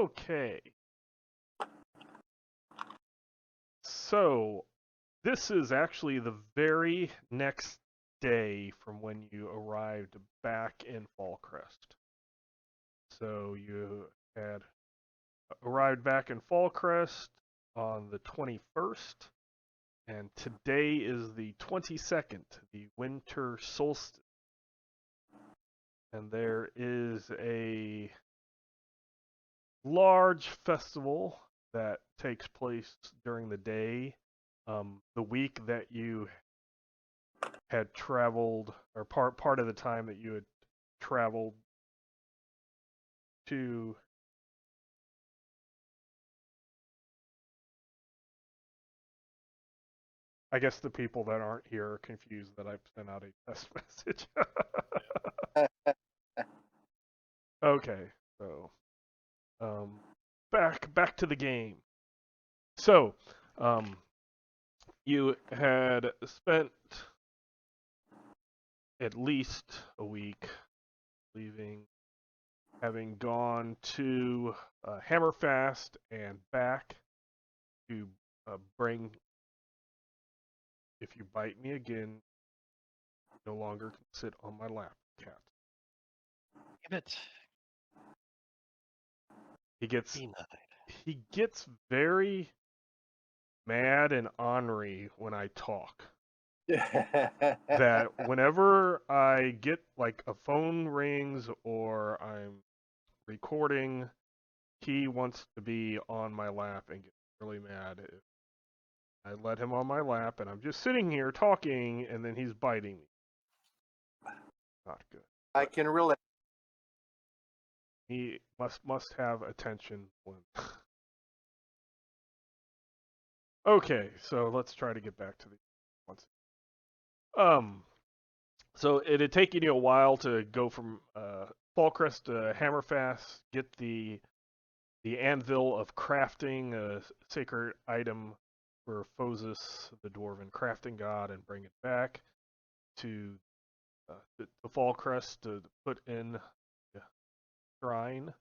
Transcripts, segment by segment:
Okay. So, this is actually the very next day from when you arrived back in Fallcrest. So, you had arrived back in Fallcrest on the 21st, and today is the 22nd, the Winter Solstice. And there is a large festival that takes place during the day. The week that you had traveled, or part of the time that you had traveled to. I guess the people that aren't here are confused that I've sent out a test message. Okay, so back to the game. So, you had spent at least a week leaving, having gone to Hammerfast and back to bring. If you bite me again, you no longer can sit on my lap, cat. Damn it. He gets Denied. he gets very mad and ornery when I talk. That whenever I get like a phone rings or I'm recording, he wants to be on my lap and gets really mad if I let him on my lap and I'm just sitting here talking and then he's biting me. Not good. I can relate. He must have attention when. Okay, so let's try to get back to the once. So it had taken you a while to go from Fallcrest to Hammerfast, get the anvil of crafting, a sacred item for Phosis, the dwarven crafting god, and bring it back to the Fallcrest to put in the shrine.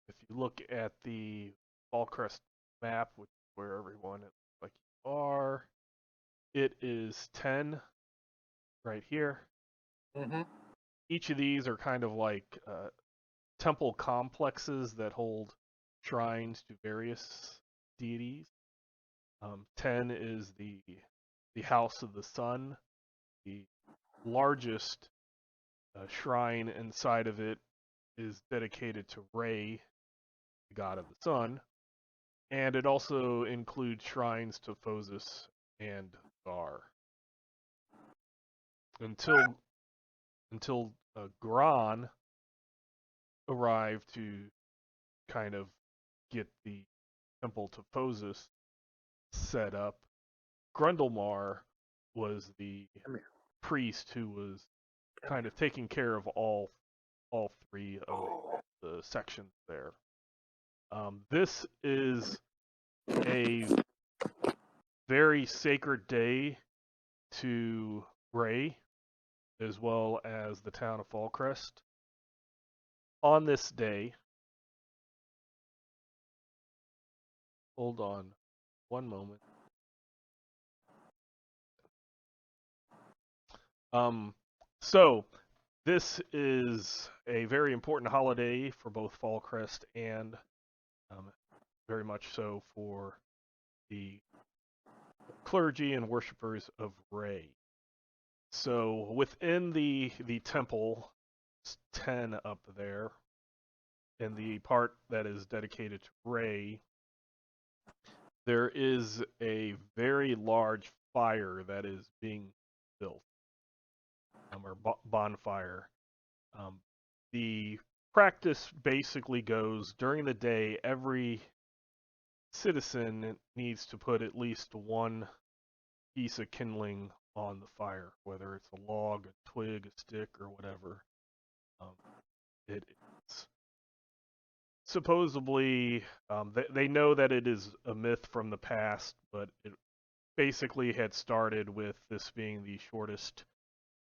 If you look at the Fallcrest map, which is where everyone looks like you are, it is 10 right here. Mm-hmm. Each of these are kind of like temple complexes that hold shrines to various deities. 10 is the House of the Sun. The largest shrine inside of it is dedicated to Re, the god of the sun, and it also includes shrines to Phosis and Gar. Until Gran arrived to kind of get the temple to Phosis set up, Grundelmar was the priest who was kind of taking care of all three of the sections there. This is a very sacred day to Ray, as well as the town of Fallcrest. On this day, hold on one moment. So this is a very important holiday for both Fallcrest and very much so for the clergy and worshippers of Re. So within the temple, it's 10 up there, in the part that is dedicated to Re, there is a very large fire that is being built, or bonfire. The practice basically goes during the day, every citizen needs to put at least one piece of kindling on the fire, whether it's a log, a twig, a stick, or whatever it is. supposedly they know that it is a myth from the past, but it basically had started with this being the shortest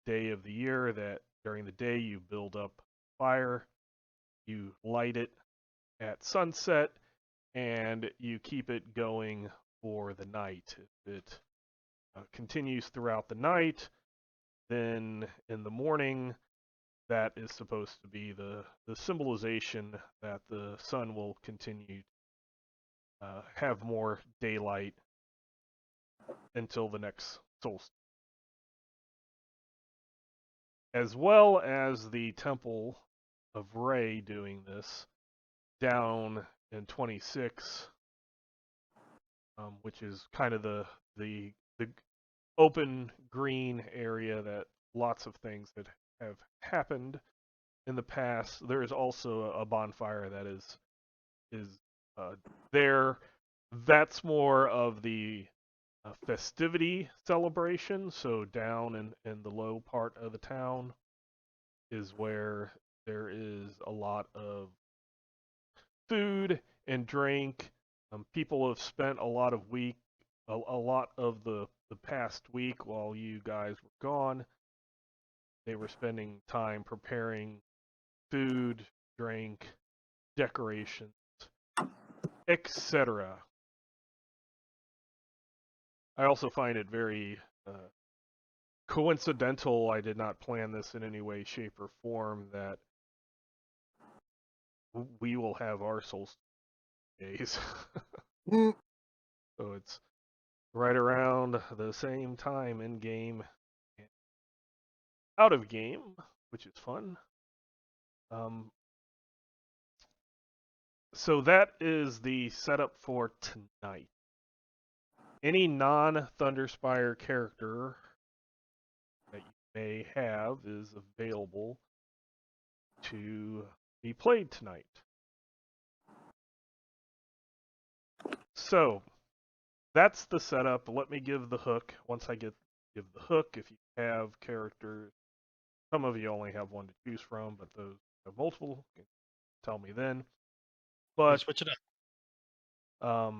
day of the year, that during the day you build up fire, you light it at sunset, and you keep it going for the night. If it continues throughout the night, then in the morning, that is supposed to be the symbolization that the sun will continue have more daylight until the next solstice. As well as the Temple of Re doing this down in 26, which is kind of the open green area that lots of things that have happened in the past. There is also a bonfire that is there. That's more of the festivity celebration. So down in the low part of the town is where there is a lot of food and drink. People have spent a lot of the past week while you guys were gone. They were spending time preparing food, drink, decorations, etc. I also find it very coincidental. I did not plan this in any way, shape, or form that we will have our solstice days. So it's right around the same time in game and out of game, which is fun. So that is the setup for tonight. Any non-Thunderspire character that you may have is available to be played tonight. So that's the setup. Let me give the hook. Once I give the hook, if you have characters, some of you only have one to choose from, but those who have multiple, tell me then. But switch it up.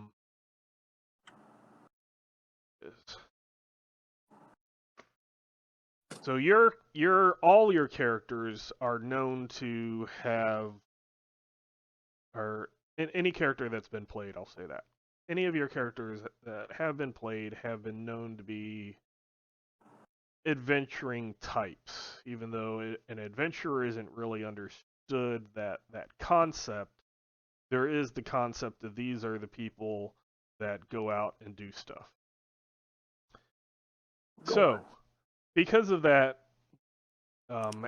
So your all your characters are known to have, or any character that's been played, I'll say that. Any of your characters that have been played have been known to be adventuring types, even though an adventurer isn't really understood that concept. There is the concept that these are the people that go out and do stuff. So, because of that,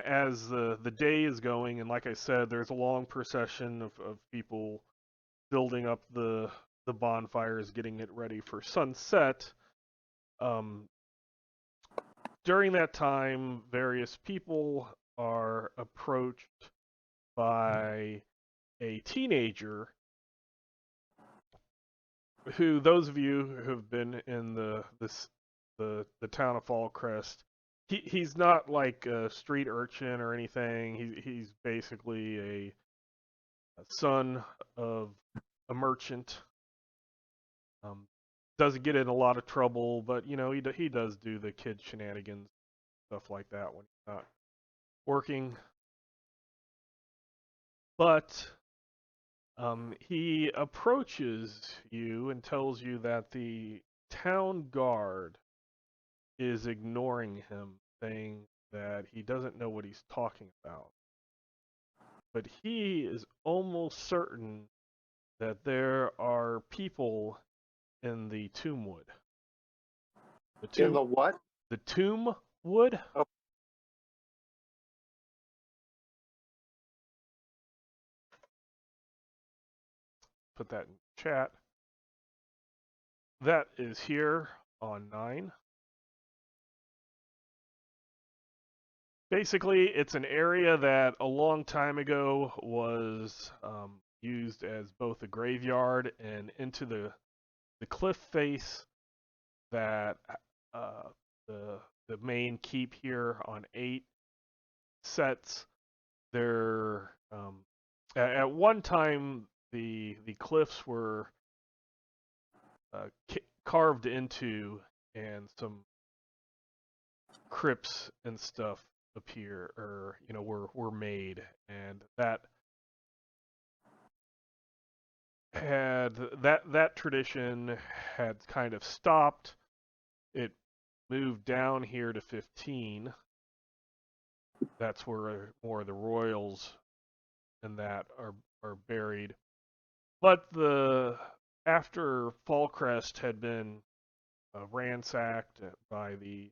as the day is going, and like I said, there's a long procession of people building up the bonfires, getting it ready for sunset. During that time, various people are approached by a teenager who, those of you who have been in the town of Fallcrest, he's not like a street urchin or anything. He's basically a son of a merchant. Doesn't get in a lot of trouble, but you know he does do the kid shenanigans, stuff like that when he's not working. But he approaches you and tells you that the town guard is ignoring him, saying that he doesn't know what he's talking about. But he is almost certain that there are people in the Tombwood. In the what? The Tombwood. Oh. Put that in chat. That is here on 9. Basically, it's an area that a long time ago was used as both a graveyard, and into the cliff face that the main keep here on 8 sets. There At one time, the cliffs were carved into, and some crypts and stuff appear, or were made, and that tradition had kind of stopped. It moved down here to 15. That's where more of the royals and that are buried. But after Fallcrest had been ransacked by the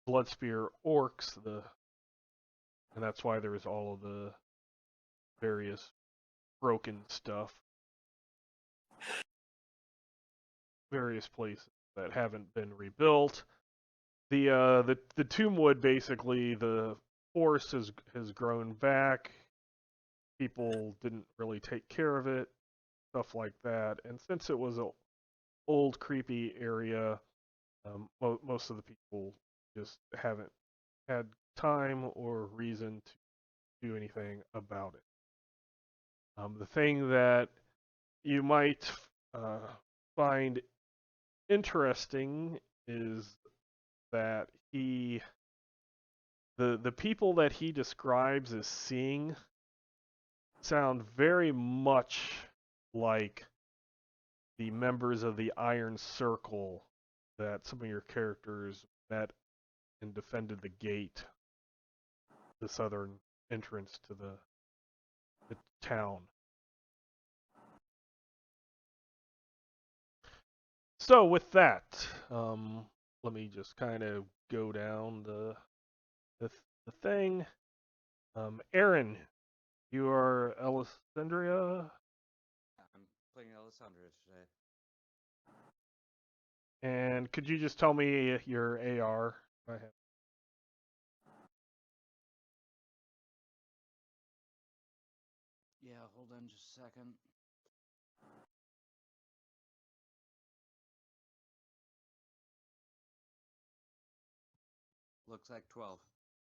Bloodspear orcs, and that's why there was all of the various broken stuff, various places that haven't been rebuilt. The Tombwood, basically, the forest has grown back. People didn't really take care of it, stuff like that. And since it was an old, creepy area, most of the people just haven't had time or reason to do anything about it. The thing that you might find interesting is that the people that he describes as seeing sound very much like the members of the Iron Circle that some of your characters met and defended the gate, the southern entrance to the town. So with that, let me just kind of go down the thing. Aaron, you are Alessandria. I'm playing Alessandria today. And could you just tell me your AR? I have. Yeah, hold on just a second. Looks like 12.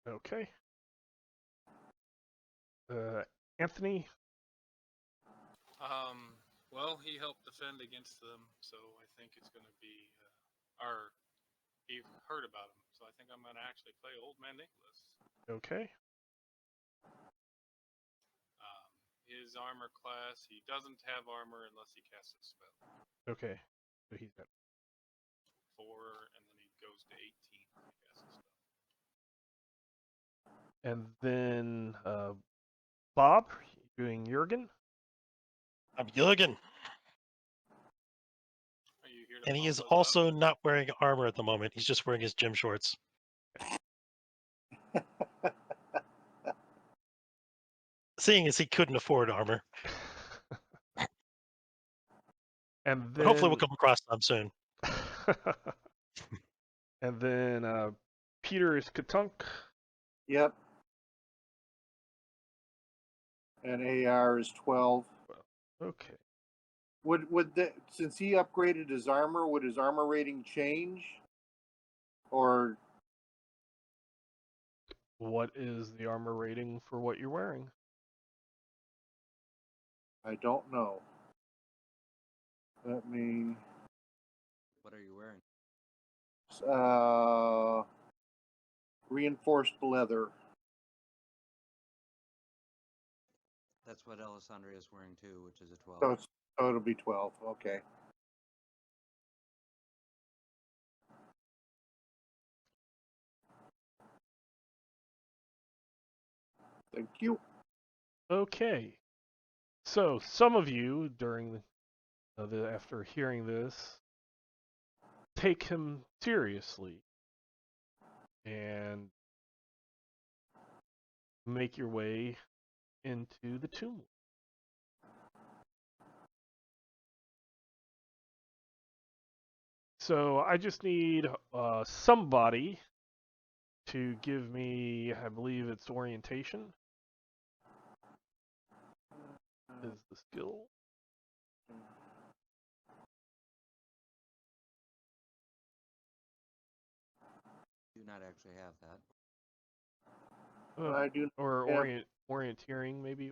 Okay. Anthony? Well, he helped defend against them, so I think it's going to be, he heard about him, so I think I'm going to actually play Old Man Nicholas. Okay. His armor class, he doesn't have armor unless he casts a spell. Okay. So he's got 4, and then he goes to 18 if he casts a spell. And then Bob, doing Jurgen. I'm Jurgen. Are you here to And he is follow also Bob? not wearing armor at the moment. He's just wearing his gym shorts. Seeing as he couldn't afford armor. And But then hopefully we'll come across them soon. and then Peter is Katunk. Yep. And AR is 12. Okay. Would since he upgraded his armor, would his armor rating change? Or What is the armor rating for what you're wearing? I don't know. Let me. What are you wearing? Reinforced leather. That's what Alessandria is wearing too, which is a 12. So it'll be 12. Okay. Thank you. Okay. So some of you during after hearing this take him seriously and make your way into the tomb. So I just need somebody to give me, I believe it's orientation is the skill. Do not actually have that. I do. Or have, orienteering, maybe.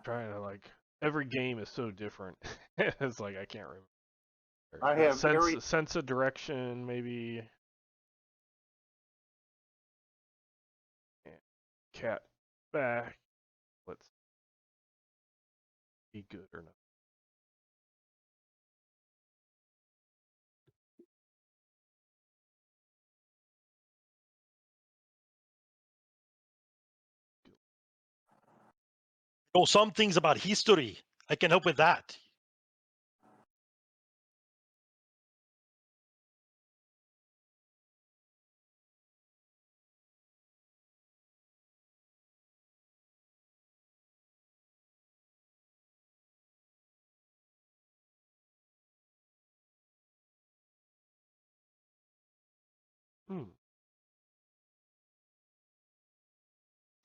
Trying to like every game is so different. It's like I can't remember. I have sense of direction, maybe. And cat back. Let's be good or not. Oh, some things about history. I can help with that.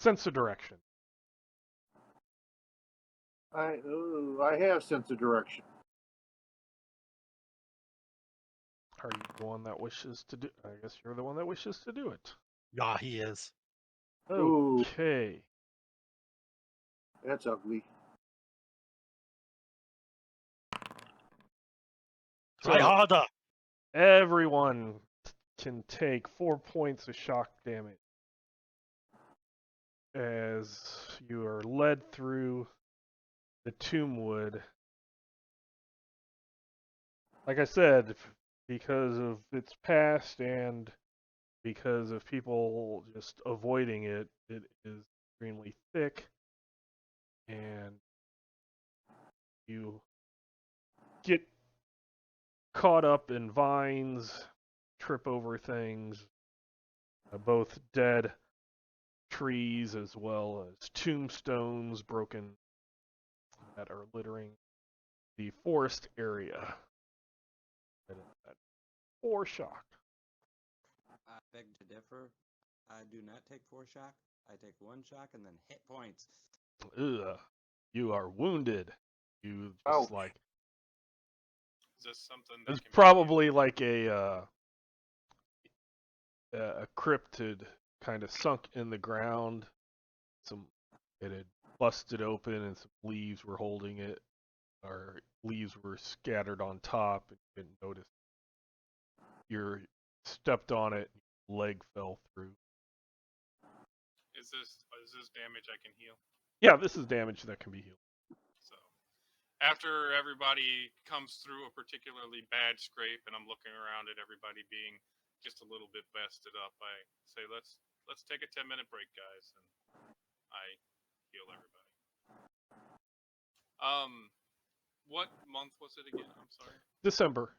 Sense of direction. I have sense of direction. Are you the one that wishes to do? I guess you're the one that wishes to do it. Yeah, he is. Ooh. Okay. That's ugly. Try So harder. everyone can take 4 points of shock damage as you are led through the Tombwood. Like I said, because of its past and because of people just avoiding it, it is extremely thick, and you get caught up in vines, trip over things, both dead trees as well as tombstones broken that are littering the forest area. That is at 4 shock. I beg to differ. I do not take 4 shock. I take 1 shock and then hit points. Ugh. You are wounded. You Ouch. just like Is this something that it's can be probably like a cryptid kind of sunk in the ground. It had busted open and some leaves were holding it, or leaves were scattered on top, and you didn't notice. You stepped on it, leg fell through. Is this damage I can heal? Yeah, this is damage that can be healed. So after everybody comes through a particularly bad scrape, and I'm looking around at everybody being just a little bit vested up, I say let's take a 10-minute break, guys, and I heal everybody. What month was it again? I'm sorry. December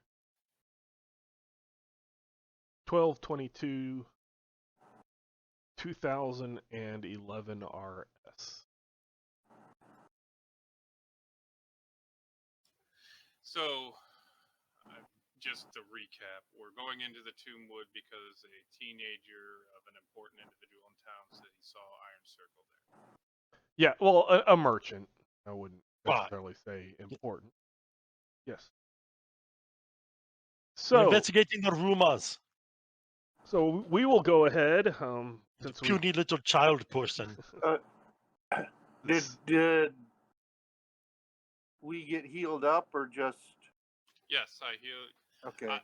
12/22/2011 RS. So, just to recap, we're going into the Tombwood because a teenager of an important individual in town said he saw Iron Circle there. Yeah, well, a merchant. I wouldn't Right. necessarily say important. Yes. We're So, investigating the rumors. so we will go ahead. Since we Puny little child person. Did we get healed up or just Yes, I heal. okay? Let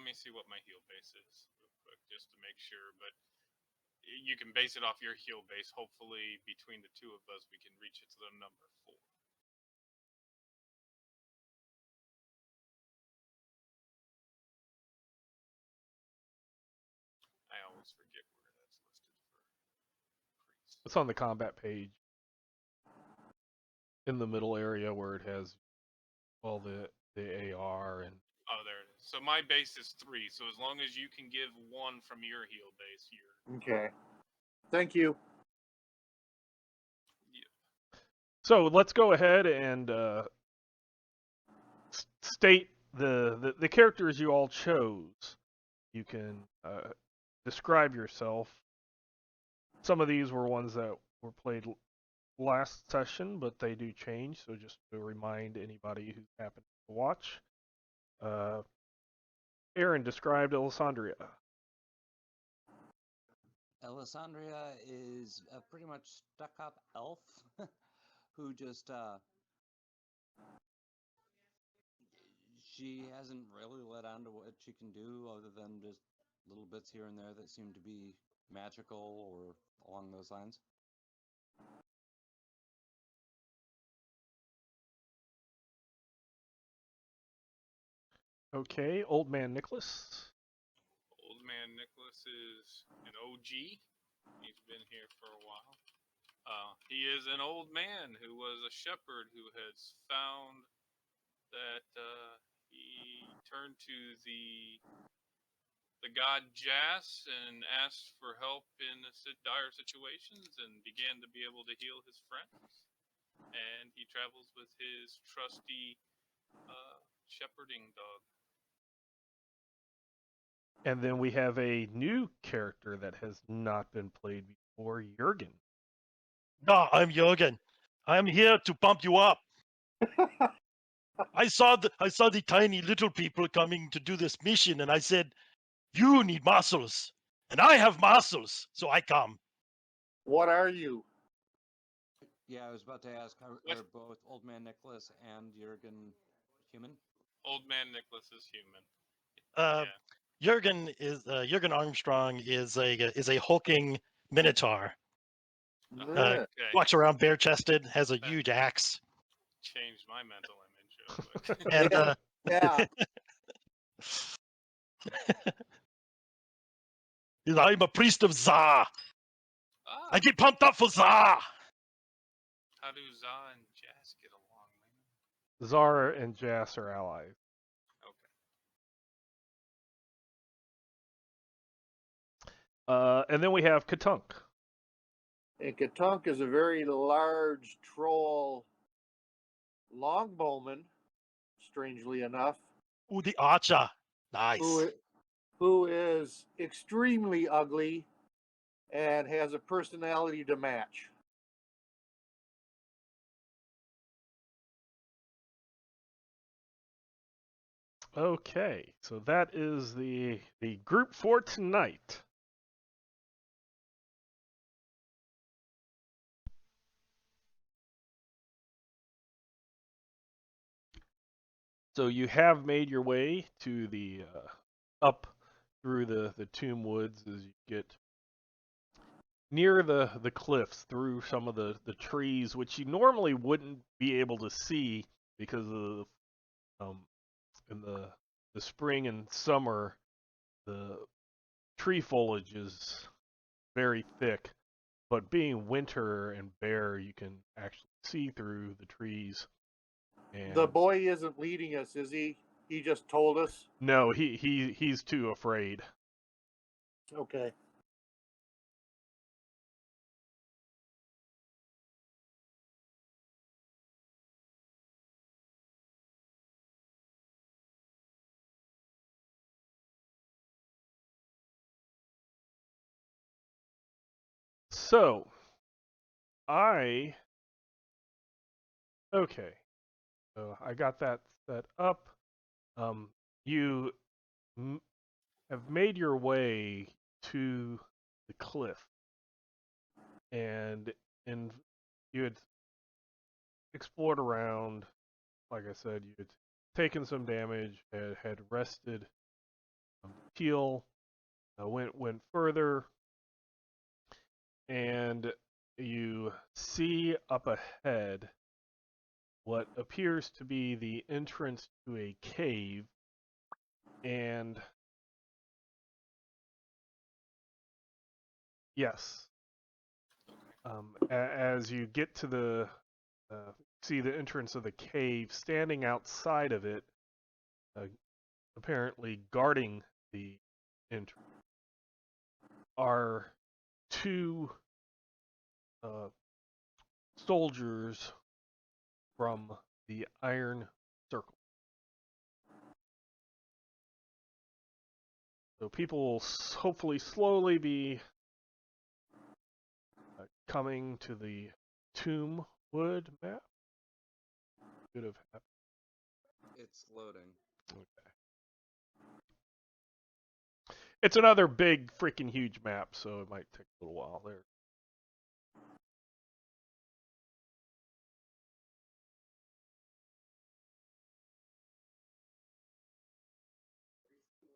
me see what my heal base is real quick, just to make sure. But you can base it off your heal base. Hopefully, between the two of us, we can reach it to the number 4. I always forget where that's listed for priests. it's on the combat page in the middle area where it has all the AR and. Oh, there it is. So my base is 3. So as long as you can give 1 from your heal base, you're Okay. Thank you. So let's go ahead and state the characters you all chose. You can describe yourself. Some of these were ones that were played last session, but they do change. So just to remind anybody who happened to watch, Aaron described Alessandria. Alessandria is a pretty much stuck-up elf who just she hasn't really let on to what she can do other than just little bits here and there that seem to be magical or along those lines. Okay, Old Man Nicholas. Old Man Nicholas is an OG. He's been here for a while. He is an old man who was a shepherd who has found that he turned to the god Jas and asked for help in dire situations and began to be able to heal his friends. And he travels with his trusty shepherding dog. And then we have a new character that has not been played before, Jurgen. No, I'm Jürgen. I'm here to pump you up. I saw the tiny little people coming to do this mission, and I said, "You need muscles, and I have muscles, so I come." What are you? Yeah, I was about to ask, are both Old Man Nicholas and Jurgen human? Old Man Nicholas is human. Uh, Jürgen Armstrong is a hulking minotaur. Okay. Walks around bare chested, has a huge axe. Changed my mental image of it. And Yeah. I'm a priest of Za. Ah, I get pumped up for Za. how do Za and Jas get along, man? Zara and Jas are allies. Okay. And then we have Katunk. And Katunk is a very large troll longbowman, strangely enough, Ooh, the archer. Nice. who is extremely ugly and has a personality to match. Okay, so that is the group for tonight. So you have made your way to the up through the Tombwoods as you get near the cliffs, through some of the trees, which you normally wouldn't be able to see because of in the spring and summer the tree foliage is very thick, but being winter and bare, you can actually see through the trees. And The boy isn't leading us, is he? He just told us. no, he's too afraid. Okay. So, okay. So I got that set up. You have made your way to the cliff, and you had explored around. Like I said, you had taken some damage, had rested, heal, went further, and you see up ahead what appears to be the entrance to a cave, and yes, as you get to the see the entrance of the cave, standing outside of it, apparently guarding the entrance, are two soldiers from the Iron Circle. So people will hopefully slowly be coming to the Tombwood map. Should have happened. It's loading. Okay. It's another big, freaking huge map, so it might take a little while there.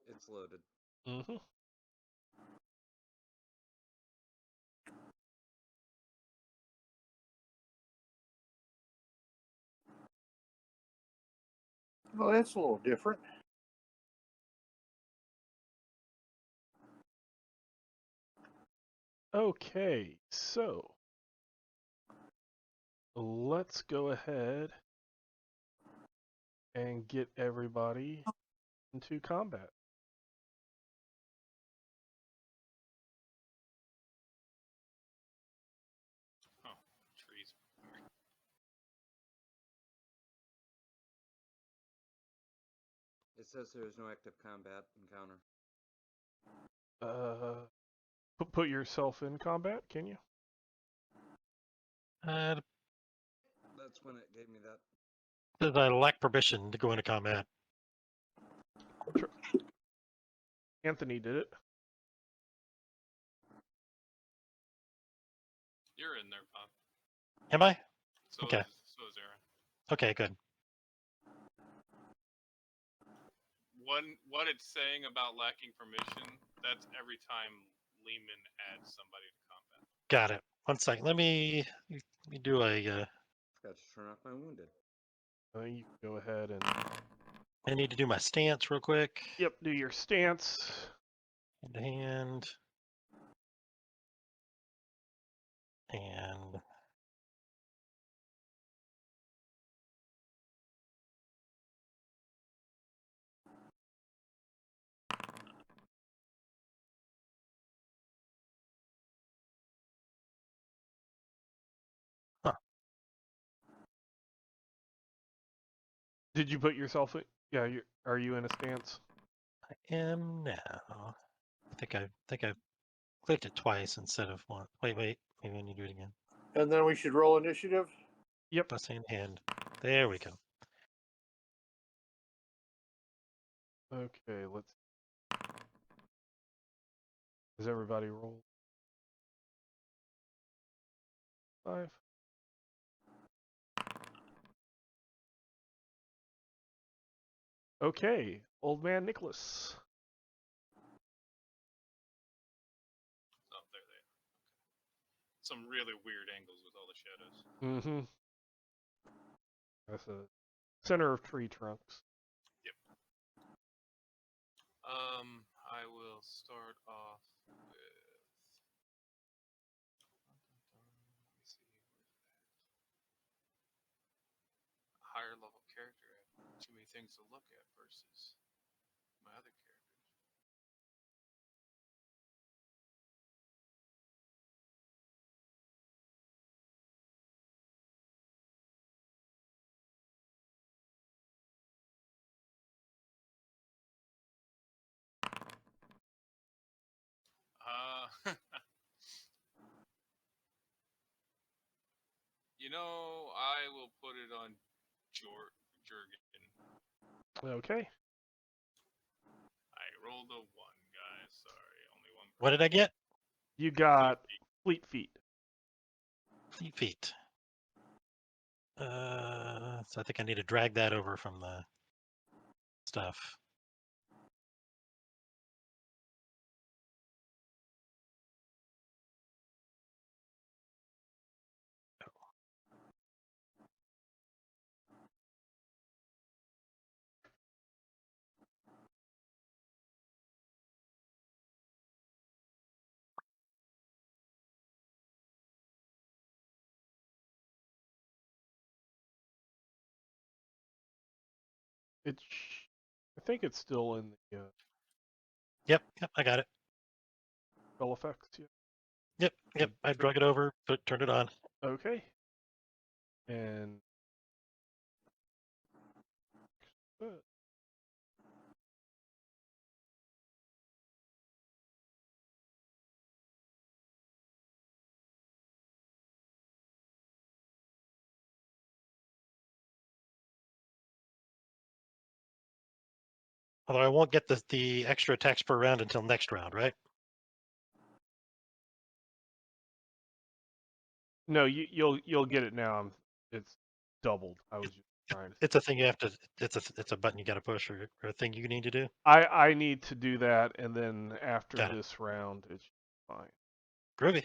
It's loaded. Mm-hmm. Well, that's a little different. Okay, so let's go ahead and get everybody into combat. Oh, trees. It says there is no active combat encounter. Put yourself in combat, can you? That's when it gave me that. Says I lack permission to go into combat. Anthony did it. You're in there, Bob. Am I? So Okay. so is Aaron. Okay, good. What it's saying about lacking permission, that's every time Lehman adds somebody to combat. Got it. One second. Let me do a. Forgot to turn off my wounded. You can go ahead and I need to do my stance real quick. yep, do your stance. Hand to hand. And Did you put yourself in? Yeah, are you in a stance? I am now. I think I clicked it twice instead of one. Wait. Maybe I need to do it again. And then we should roll initiative. Yep. Plus hand. There we go. Okay, let's. Does everybody roll? 5. Okay, old man Nicholas. Oh, there they are. Okay. Some really weird angles with all the shadows. Mm-hmm. That's a center of tree trunks. I will start off with. Let me see. Higher level character. I have too many things to look at versus my other characters. I will put it on Jurgen. Okay. I rolled a 1, guys. Sorry, only one. What did I get? You got fleet feet. Fleet feet. So I think I need to drag that over from the stuff. It's. I think it's still in the Yep, I got it. spell effects. Yeah. Yep. I drug it over, turned it on. Okay. And. Although I won't get the extra attacks per round until next round, right? No, you'll get it now. It's doubled. I was just trying to. It's a thing you have to. It's a button you got to push or a thing you need to do. I need to do that, and then after Got it. this round, it's fine. Groovy.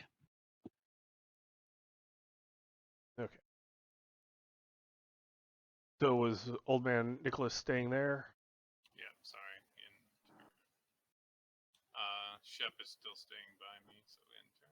Okay. So was Old Man Nicholas staying there? Yeah, sorry. Shep is still staying by me, so enter.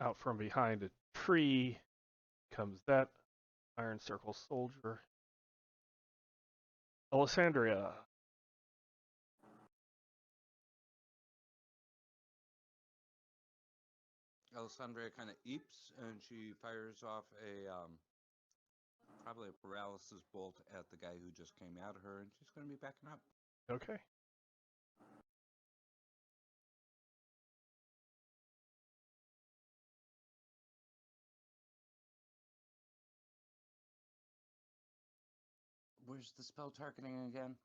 Out from behind a tree comes that Iron Circle soldier. Alessandria. Alessandria kind of eeps and she fires off a probably a paralysis bolt at the guy who just came at her, and she's going to be backing up. Okay. Where's the spell targeting again?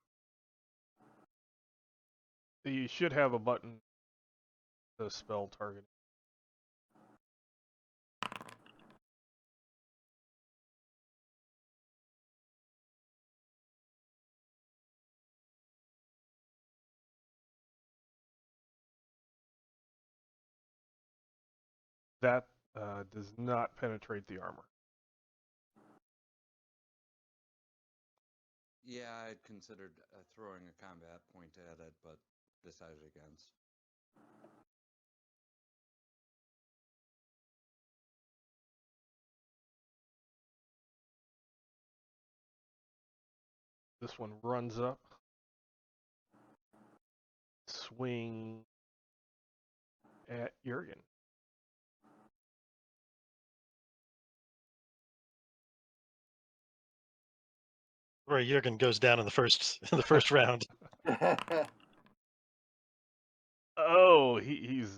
You should have a button. The spell target. That does not penetrate the armor. Yeah, I'd considered throwing a combat point at it, but decided against. This one runs up. Swing at Jurgen. Where Jurgen goes down in the first round. Oh, he's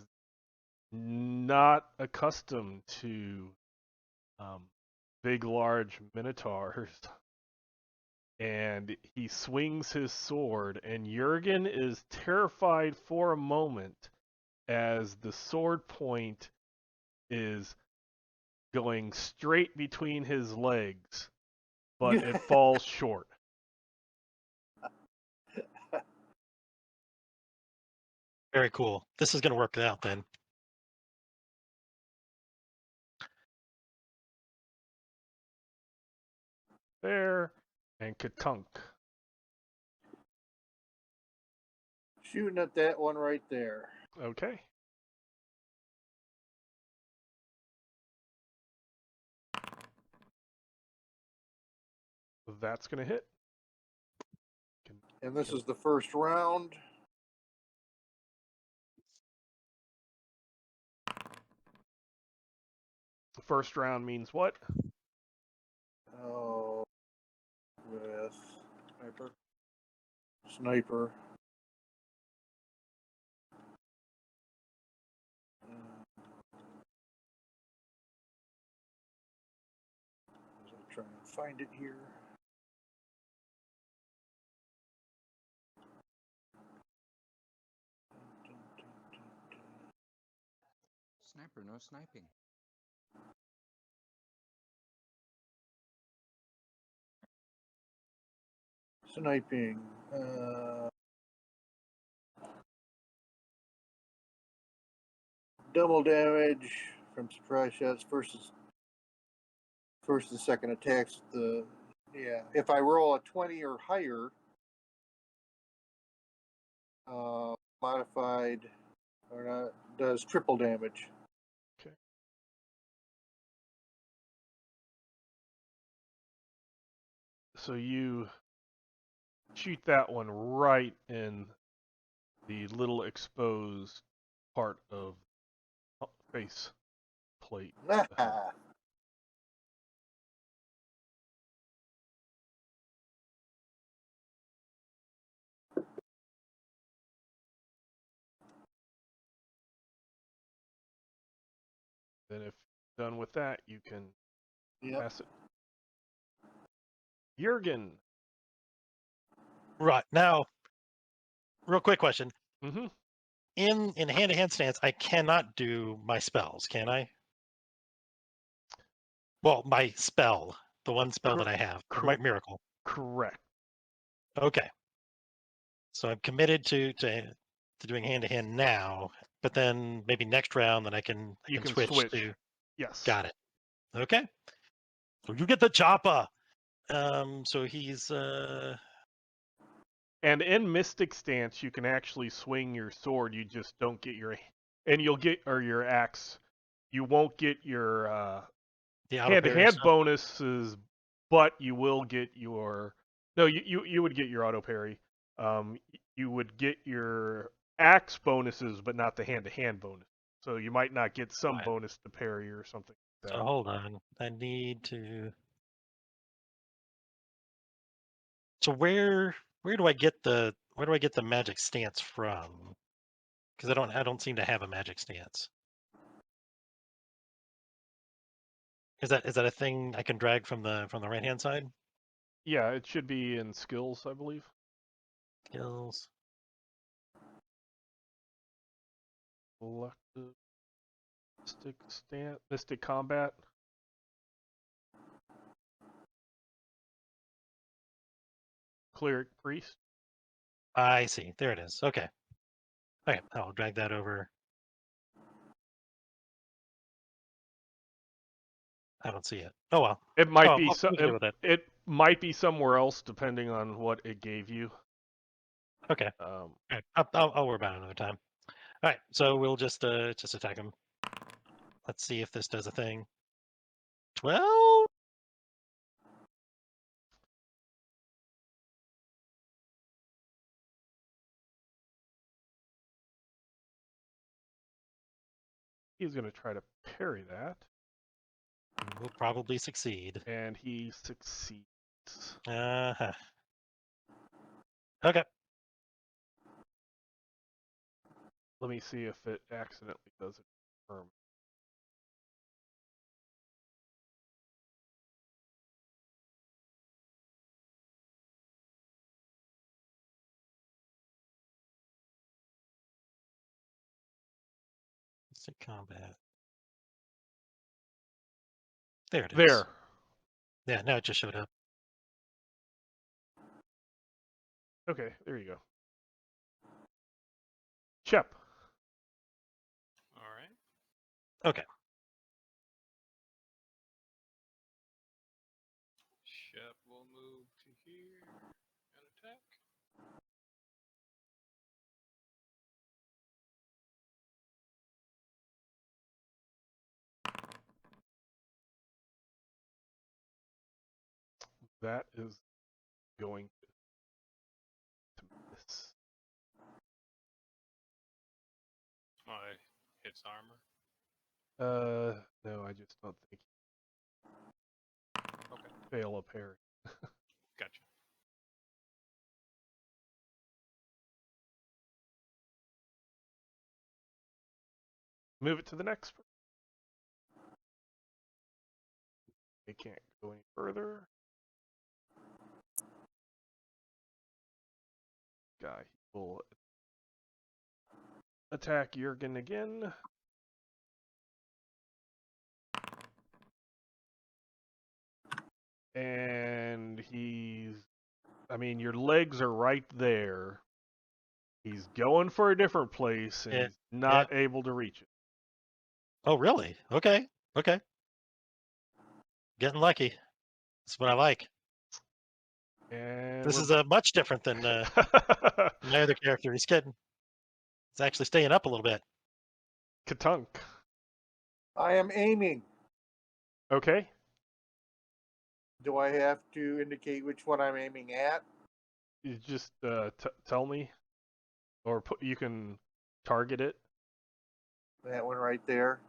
not accustomed to big, large minotaurs. And he swings his sword, and Jurgen is terrified for a moment as the sword point is going straight between his legs, but it falls short. Very cool. This is going to work out then. There, and Katunk. Shooting at that one right there. Okay. That's going to hit. And this is the first round. The first round means what? Oh, with sniper. As I try and find it here. Sniper, no sniping. Sniping. Double damage from surprise shots versus first and second attacks. If I roll a 20 or higher, modified or not does triple damage. Okay. So you shoot that one right in the little exposed part of face plate. of the helmet. Then if you're done with that, you can Yep. pass it. Jurgen. Right now, real quick question: Mm-hmm. in hand-to-hand stance, I cannot do my spells, can I? Well, my spell, the one spell that I have, or my miracle. Correct. Okay. So I'm committed to doing hand-to-hand now, but then maybe next round, then I can switch to. Yes. Got it. Okay. So you get the chopper. So he's And in Mystic Stance, you can actually swing your sword. You just don't get your axe. You won't get your the auto parry hand-to-hand stuff. bonuses, but you will get your. No, you would get your auto parry. You would get your axe bonuses, but not the hand-to-hand bonus. So you might not get some Right. bonus to parry or something like So that. hold on. I need to. So where do I get the magic stance from? Because I don't seem to have a magic stance. Is that a thing I can drag from the right hand side? Yeah, it should be in skills, I believe. Skills. Selective Mystic Combat. Cleric Priest. I see. There it is. Okay. Okay. I'll drag that over. I don't see it. Oh well. It might be we can deal with that. it might be somewhere else depending on what it gave you. Okay. All right. I'll worry about it another time. All right. So we'll just attack him. Let's see if this does a thing. 12. He's going to try to parry that, Will probably succeed. and he succeeds. Uh-huh. Okay. Let me see if it accidentally does it. Instant combat. There it is. There. Yeah, now it just showed up. Okay, there you go. Shep. All right. Okay. Shep will move to here and attack. That is going to miss. Oh, it hits armor. No, I just don't think. Okay. Fail a parry. Gotcha. Move it to the next. It can't go any further. Guy will attack Jurgen again. And your legs are right there. He's going for a different place and he's not able to reach it. Oh, really? Okay. Okay. Getting lucky. That's what I like. And this is much different than my other character. He's actually staying up a little bit. Katunk. I am aiming. Okay. Do I have to indicate which one I'm aiming at? you just tell me, or you can target it. That one right there.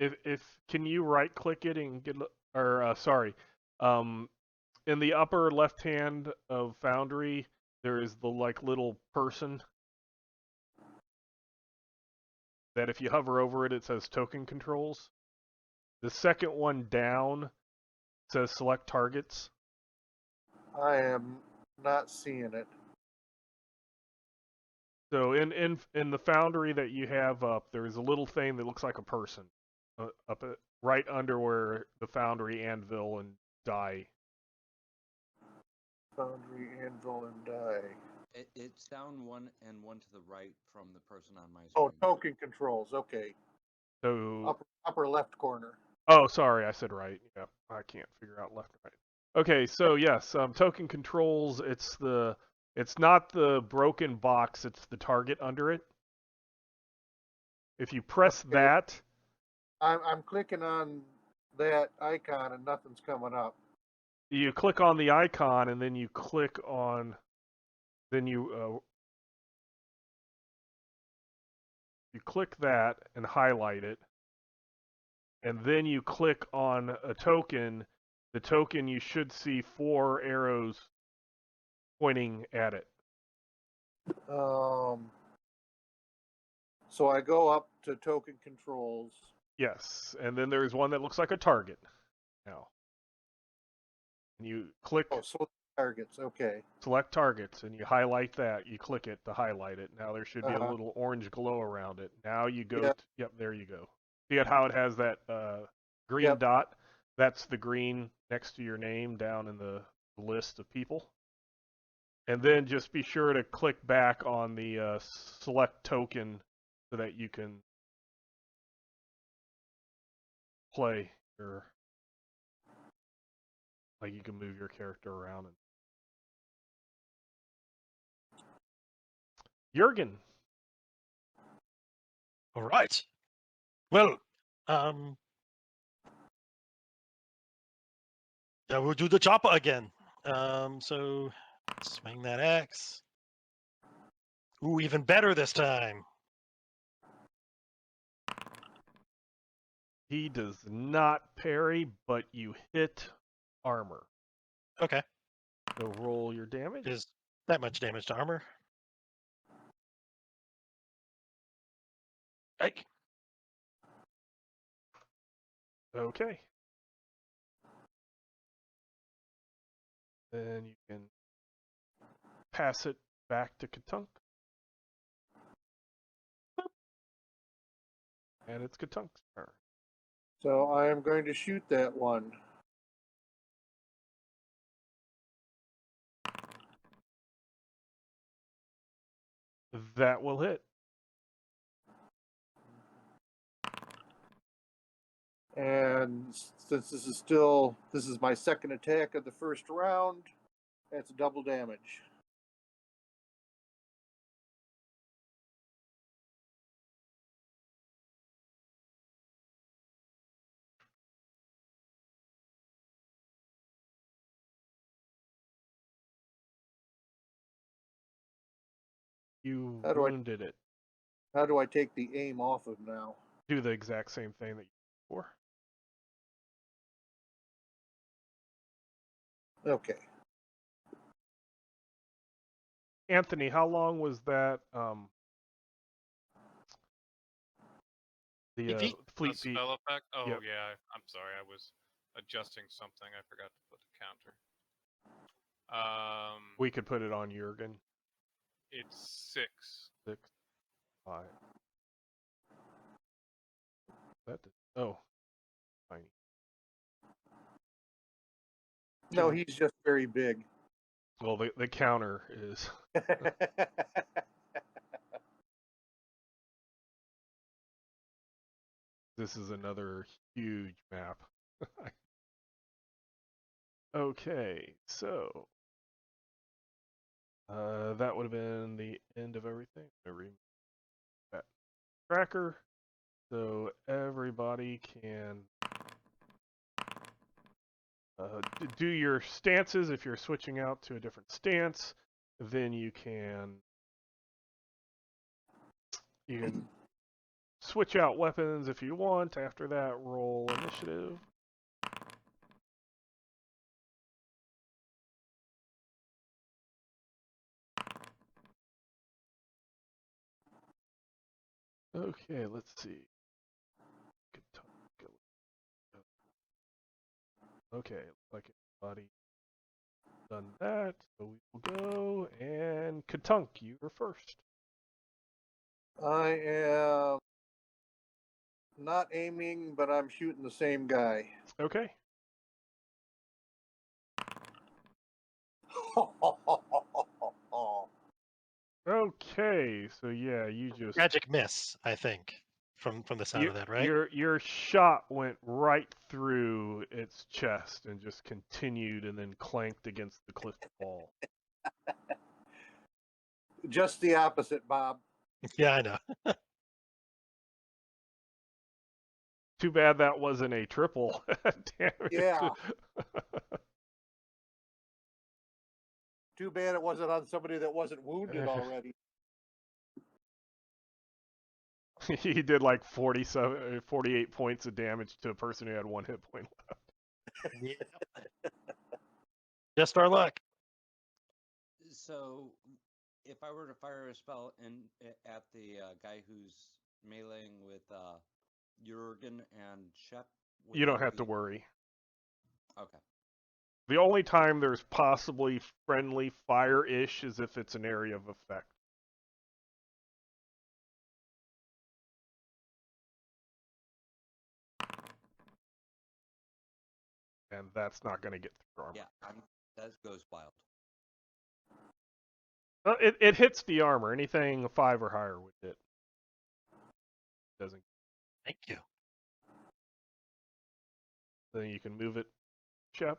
If can you right click it and get or sorry, in the upper left hand of Foundry there is the like little person that if you hover over it, it says token controls. The second one down says select targets. I am not seeing it. So in the Foundry that you have up, there is a little thing that looks like a person up right under where the Foundry, anvil, and die. Foundry, anvil, and die. It's down one and one to the right from the person on my screen. Oh, token controls. Okay. So Upper left corner. oh, sorry, I said right. Yeah, I can't figure out left and right. Okay, so yes, token controls. It's not the broken box. It's the target under it. If you press Okay. that, I'm clicking on that icon and nothing's coming up. you click on the icon and then you click on, then you click that and highlight it, and then you click on a token. The token, you should see 4 arrows pointing at it. So I go up to token controls. Yes, and then there's one that looks like a target. Now, and you click Oh, so targets. Okay. select targets, and you highlight that. You click it to highlight it. Now there should be a Uh-huh. little orange glow around it. Now you go. Yep. Yep, there you go. See how it has that green Yep. dot? That's the green next to your name down in the list of people. And then just be sure to click back on the select token so that you can play your, like you can move your character around. And Jurgen. All right. Well, yeah, we'll do the chopper again. So swing that axe. Ooh, even better this time. He does not parry, but you hit armor. Okay. So roll your damage. Is that much damage to armor? Hey. Okay. Then you can pass it back to Katunk. And it's Katunk's turn. So I am going to shoot that one. That will hit. And since this is my second attack of the first round, that's double damage. You How do I- wounded it. How do I take the aim off of now? Do the exact same thing that you did before. Okay. Anthony, how long was that the Feet? fleet The feet? spell effect? Oh, Yep. yeah. I'm sorry. I was adjusting something. I forgot to put the counter. We could put it on Jurgen. It's 6. 6, 5. That oh, tiny. No, he's just very big. Well, the counter is. This is another huge map. Okay, so that would have been the end of everything. Remove that tracker, so everybody can do your stances if you're switching out to a different stance. then you can switch out weapons if you want. After that, roll initiative. Okay, let's see. Okay, looks like everybody done that, so we will go, and Katunk, you're first. I am not aiming, but I'm shooting the same guy. Okay. Okay, so yeah, you just Magic miss, I think, from the sound of that, right? Your shot went right through its chest and just continued and then clanked against the cliff wall. Just the opposite, Bob. Yeah, I know. Too bad that wasn't a triple damage. Yeah. Too bad it wasn't on somebody that wasn't wounded already. He did like 48 points of damage to a person who had 1 hit point left. Yeah. Just our luck. So, if I were to fire a spell at the guy who's meleeing with Jurgen and Shep, would You don't there have to be- worry. Okay. The only time there's possibly friendly fire-ish is if it's an area of effect. And that's not going to get through armor. Yeah, that goes wild. It hits the armor. Anything 5 or higher would hit. Doesn't. Thank you. Then you can move it, Shep.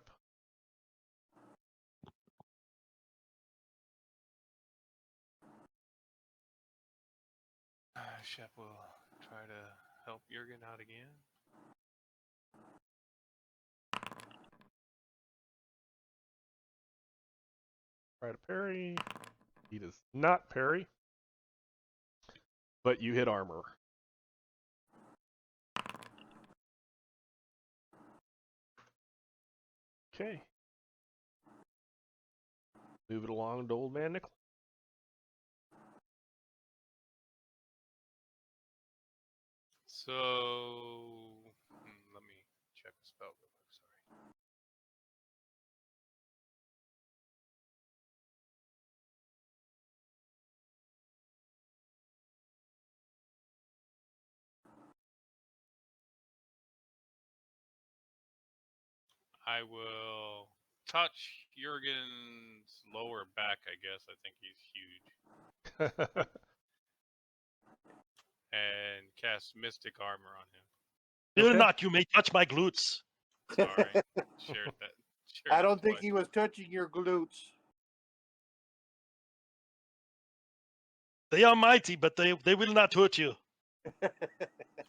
Shep will try to help Jurgen out again. Try to parry. He does not parry. But you hit armor. Okay. Move it along to Old Man Nickel. So, let me check the spell real quick. Sorry. I will touch Jurgen's lower back, I guess. I think he's huge. And cast Mystic Armor on him. Fear Okay. not, you may touch my glutes. Sorry. shared that. Shared I it don't think twice. he was touching your glutes. They are mighty, but they will not hurt you.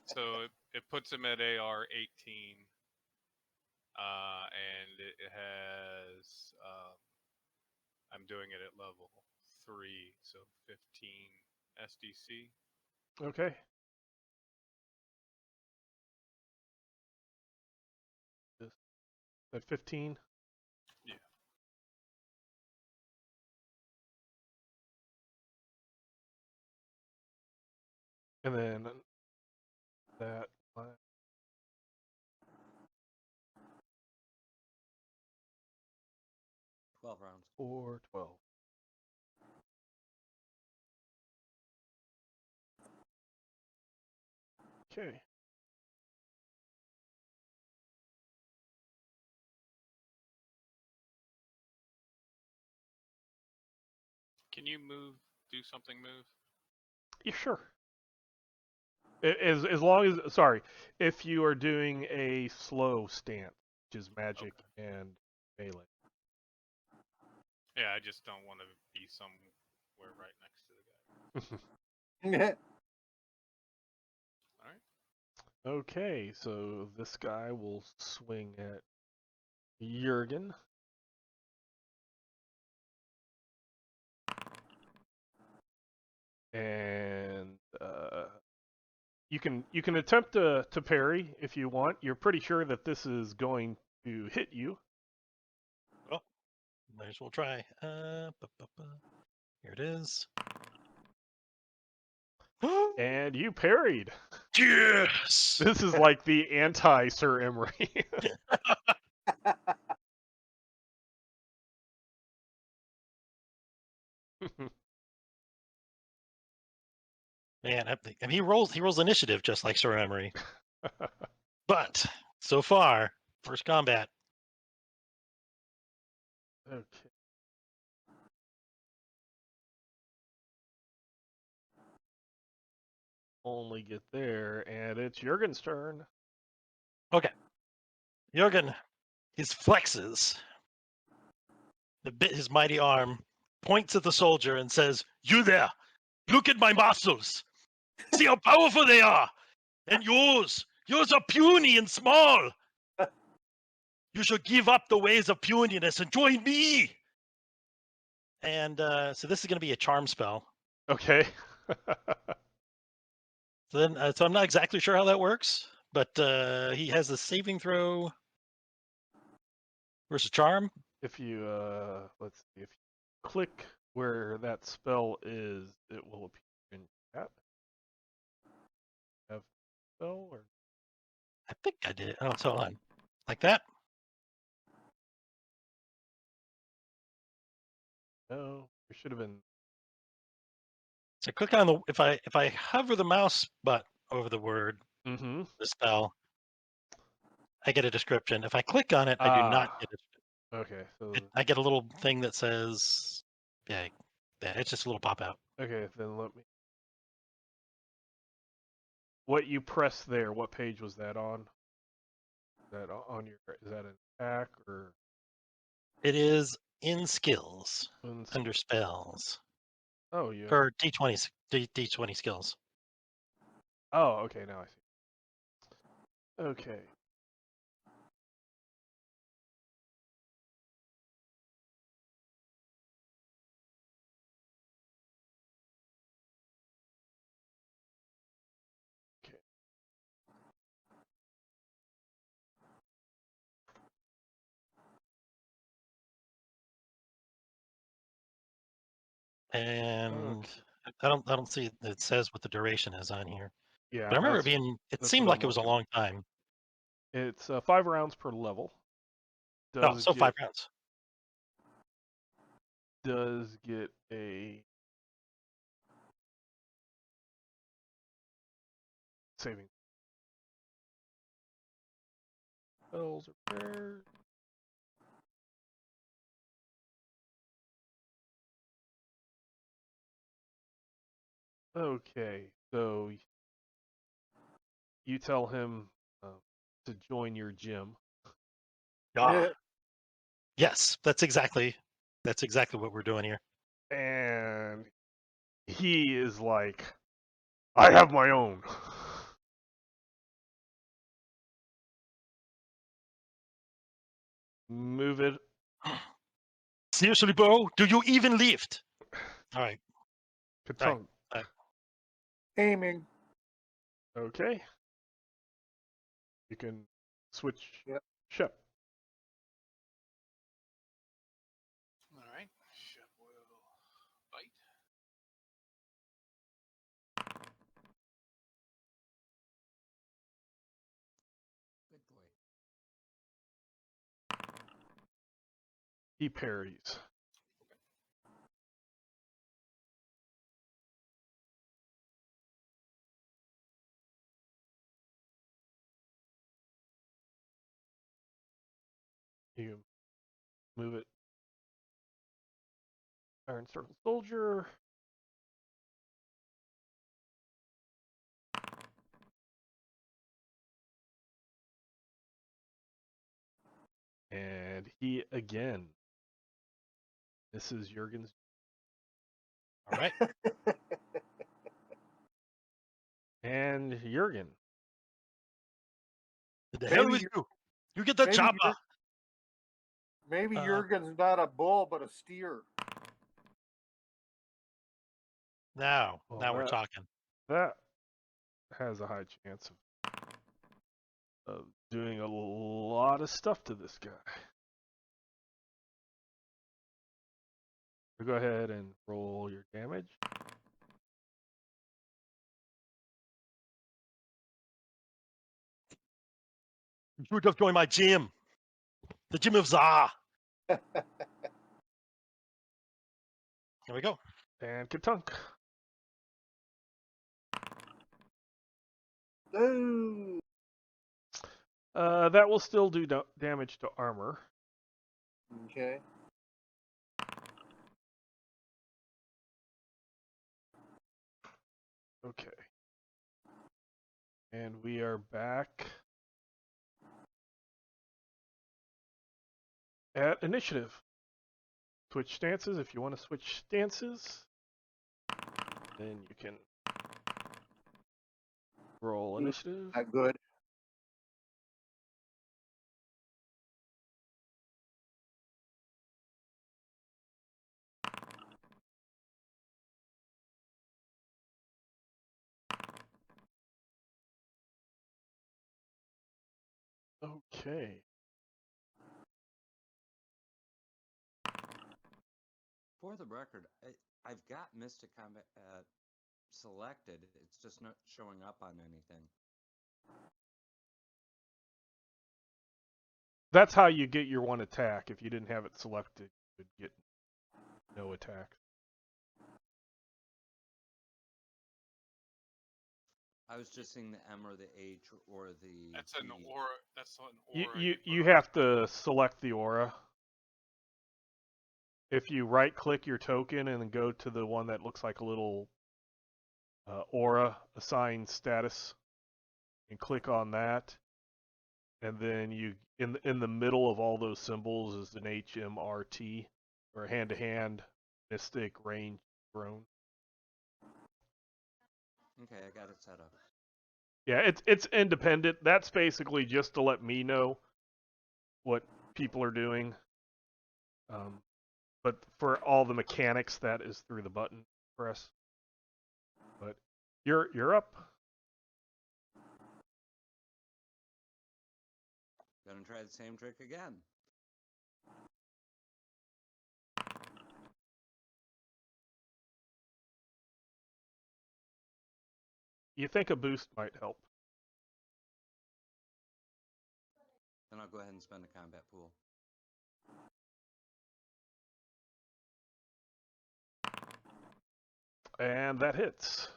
So it puts him at AR 18. And it has, I'm doing it at level 3, so 15 SDC. Okay. At 15? Yeah. And then that 12 rounds. 4, 12. Okay. Can you move? Do something move? Yeah, sure. As long as, sorry, if you are doing a slow stance, which is magic and melee. Yeah, I just don't want to be somewhere right next to the guy. All right. Okay, so this guy will swing at Jurgen. You can attempt to parry if you want. You're pretty sure that this is going to hit you. Well, might as well try. Here it is. And you parried. Yes. This is like the anti Sir Emery. Man, and he rolls initiative just like Sir Emery. But so far, first combat. Okay. Only get there, and it's Jurgen's turn. Okay. Jurgen, his flexes his mighty arm, points at the soldier and says, "You there, look at my muscles. See how powerful they are. And yours are puny and small. You should give up the ways of puniness and join me." And so this is going to be a charm spell. Okay. So I'm not exactly sure how that works, but he has a saving throw versus charm. If you let's see, if you click where that spell is, it will appear in chat. Have spell or I think I did it. Oh, so hold on, like that. no? There should have been. So click on the if I hover the mouse butt over the word Mm-hmm. the spell, I get a description. If I click on it, I do not get it. Okay, so I get a little thing that says, yeah, it's just a little pop out. okay, then let me. What you press there? What page was that on? Is that on your? Is that an attack or? It is in skills Under... under spells Oh, yeah. for D20 skills. Oh, okay. Now I see. Okay. And Okay. I don't see it says what the duration is on here. Yeah, But I remember it being. It that's seemed what like I'm it was a looking. long time. It's 5 rounds per level. Oh, so 5 rounds. Does get a saving. Spells are rare. Okay, so you tell him to join your gym. Ah, yes, that's exactly what we're doing here. And he is like, I have my own. Move it. Seriously, bro? Do you even lift? All right. Katung. Aiming. Okay. You can switch Yep. ship. All right. Shep will bite. Good boy. He parries. You move it. Iron Circle Soldier. And he again. This is Jurgen's. All right. And Jurgen. The hell Maybe with you. You get the maybe chopper. Maybe Jurgen's not a bull, but a steer. Now Well, we're talking. That has a high chance of doing a lot of stuff to this guy. So go ahead and roll your damage. You should have joined my gym. The gym of Za. Here we go. And Katunk. Ooh. That will still do damage to armor. Okay. Okay. And we are back at initiative. Switch stances. If you want to switch stances, then you can roll initiative. Not good. Okay. For the record, I've got Mystic Combat selected. It's just not showing up on anything. That's how you get your one attack. If you didn't have it selected, you would get no attack. I was just seeing the M or the H or the. That's an E. aura. That's an aura. You put on have to select the aura. If you right click your token and then go to the one that looks like a little aura, assign status, and click on that, and then you in the middle of all those symbols is an HMRT, or hand-to-hand mystic range drone. Okay, I got it set up. Yeah, it's independent. That's basically just to let me know what people are doing. But for all the mechanics, that is through the button press. But you're up. Gonna try the same trick again. You think a boost might help? Then I'll go ahead and spend a combat pool. And that hits.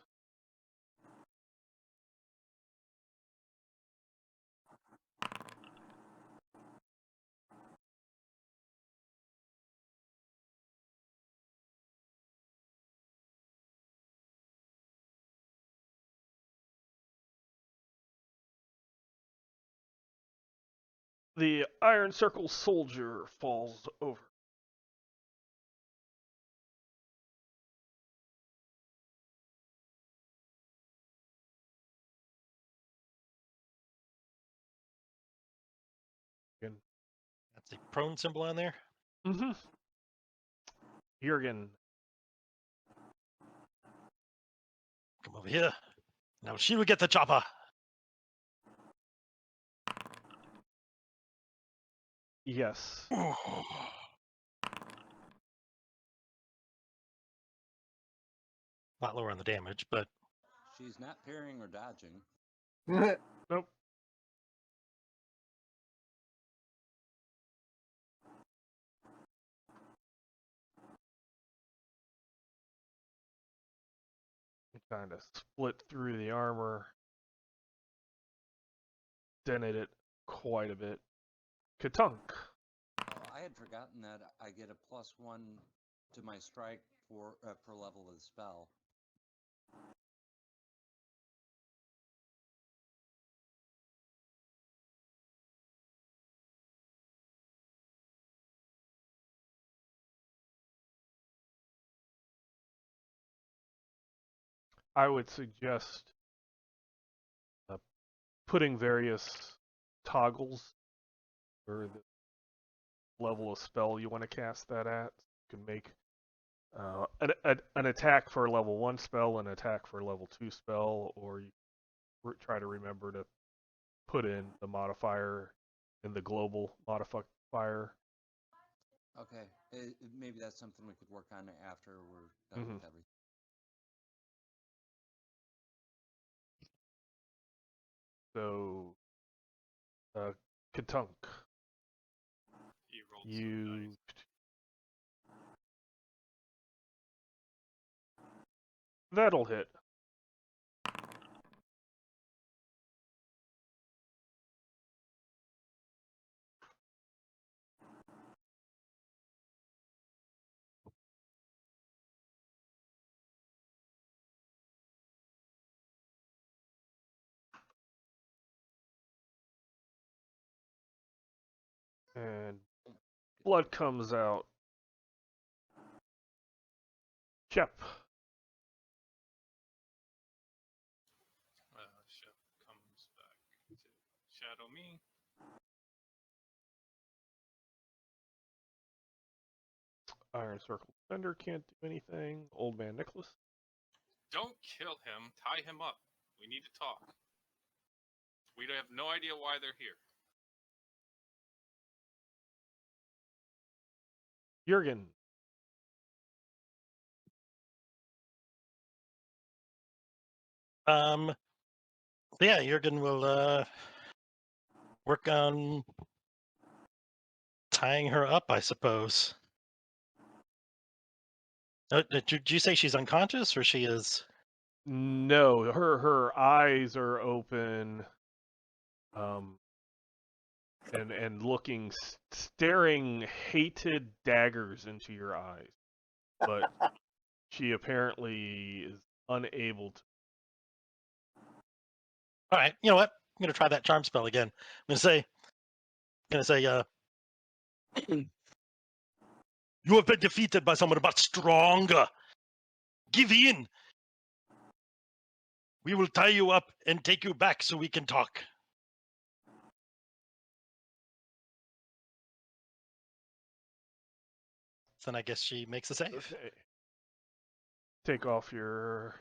The Iron Circle soldier falls over. That's the prone symbol on there. Mm-hmm. Jurgen. Come over here. Now she will get the chopper. Yes. A lot lower on the damage, but She's not parrying or dodging. Nope. Kind of split through the armor. Dented it quite a bit. Katunk. Oh, I had forgotten that I get a +1 to my strike for per level of the spell. I would suggest putting various toggles for the level of spell you want to cast that at. You can make an attack for a level 1 spell, an attack for a level 2 spell, or you try to remember to put in the modifier in the global modifier. Okay, maybe that's something we could work on after we're done with everything. So, Katunk, He rolled some you dice. that'll hit. And blood comes out. Shep. Shep comes back to shadow me. Iron Circle Defender can't do anything. Old Man Nicholas. Don't kill him. Tie him up. We need to talk. We have no idea why they're here. Jurgen. Yeah, Jurgen will work on tying her up, I suppose. Did you say she's unconscious, or she is? No, her eyes are open, and looking, staring hated daggers into your eyes, but she apparently is unable to. All right, you know what? I'm gonna try that charm spell again. I'm gonna say, you have been defeated by someone much stronger. Give in. We will tie you up and take you back so we can talk. Then I guess she makes a save. Okay. Take off your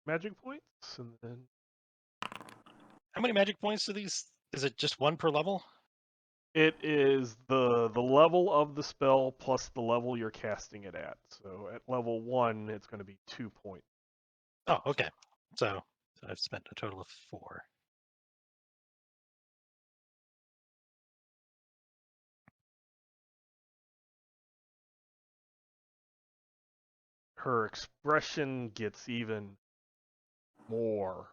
magic points, and then How many magic points do these? Is it just one per level? it is the level of the spell plus the level you're casting it at. So at level 1, it's going to be 2 points. Oh, okay. So I've spent a total of 4. Her expression gets even more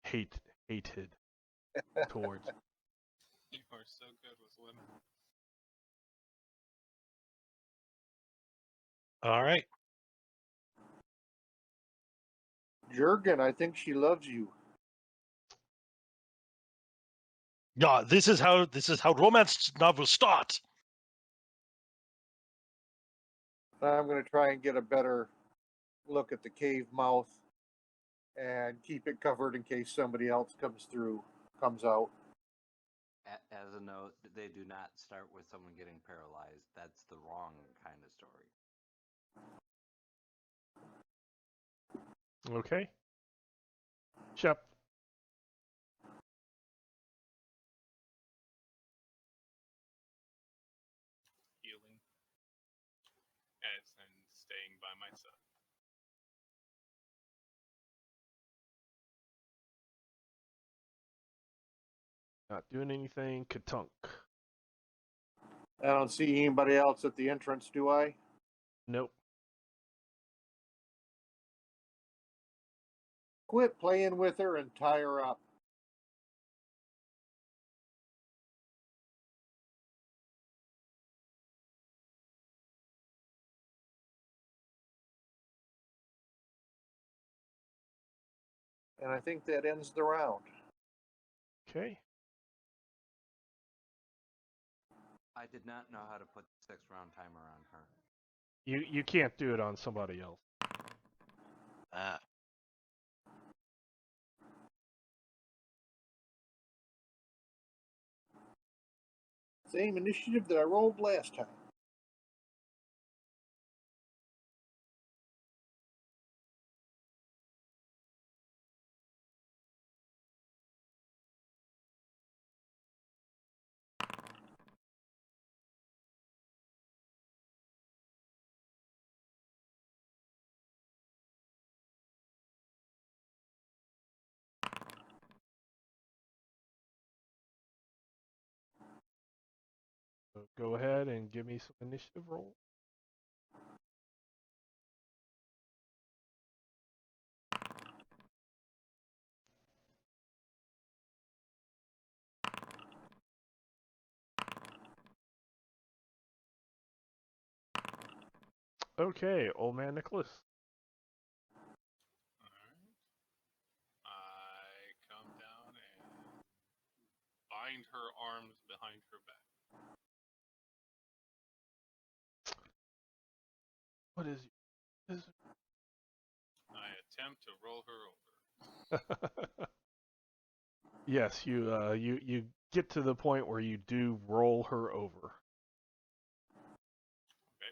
hated towards. You are so good with women. All right. Jurgen, I think she loves you. Yeah, this is how romance novels start. I'm going to try and get a better look at the cave mouth and keep it covered in case somebody else comes out. As a note, they do not start with someone getting paralyzed. That's the wrong kind of story. Okay. Shep. Healing. And staying by my side. Not doing anything. Katunk. I don't see anybody else at the entrance, do I? Nope. Quit playing with her and tie her up. And I think that ends the round. Okay. I did not know how to put the 6-round timer on her. You can't do it on somebody else. Same initiative that I rolled last time. go ahead and give me some initiative roll. Okay, old man Nicholas. Alright. I come down and bind her arms behind her back. What is I attempt to roll her over. Yes, you get to the point where you do roll her over. Okay.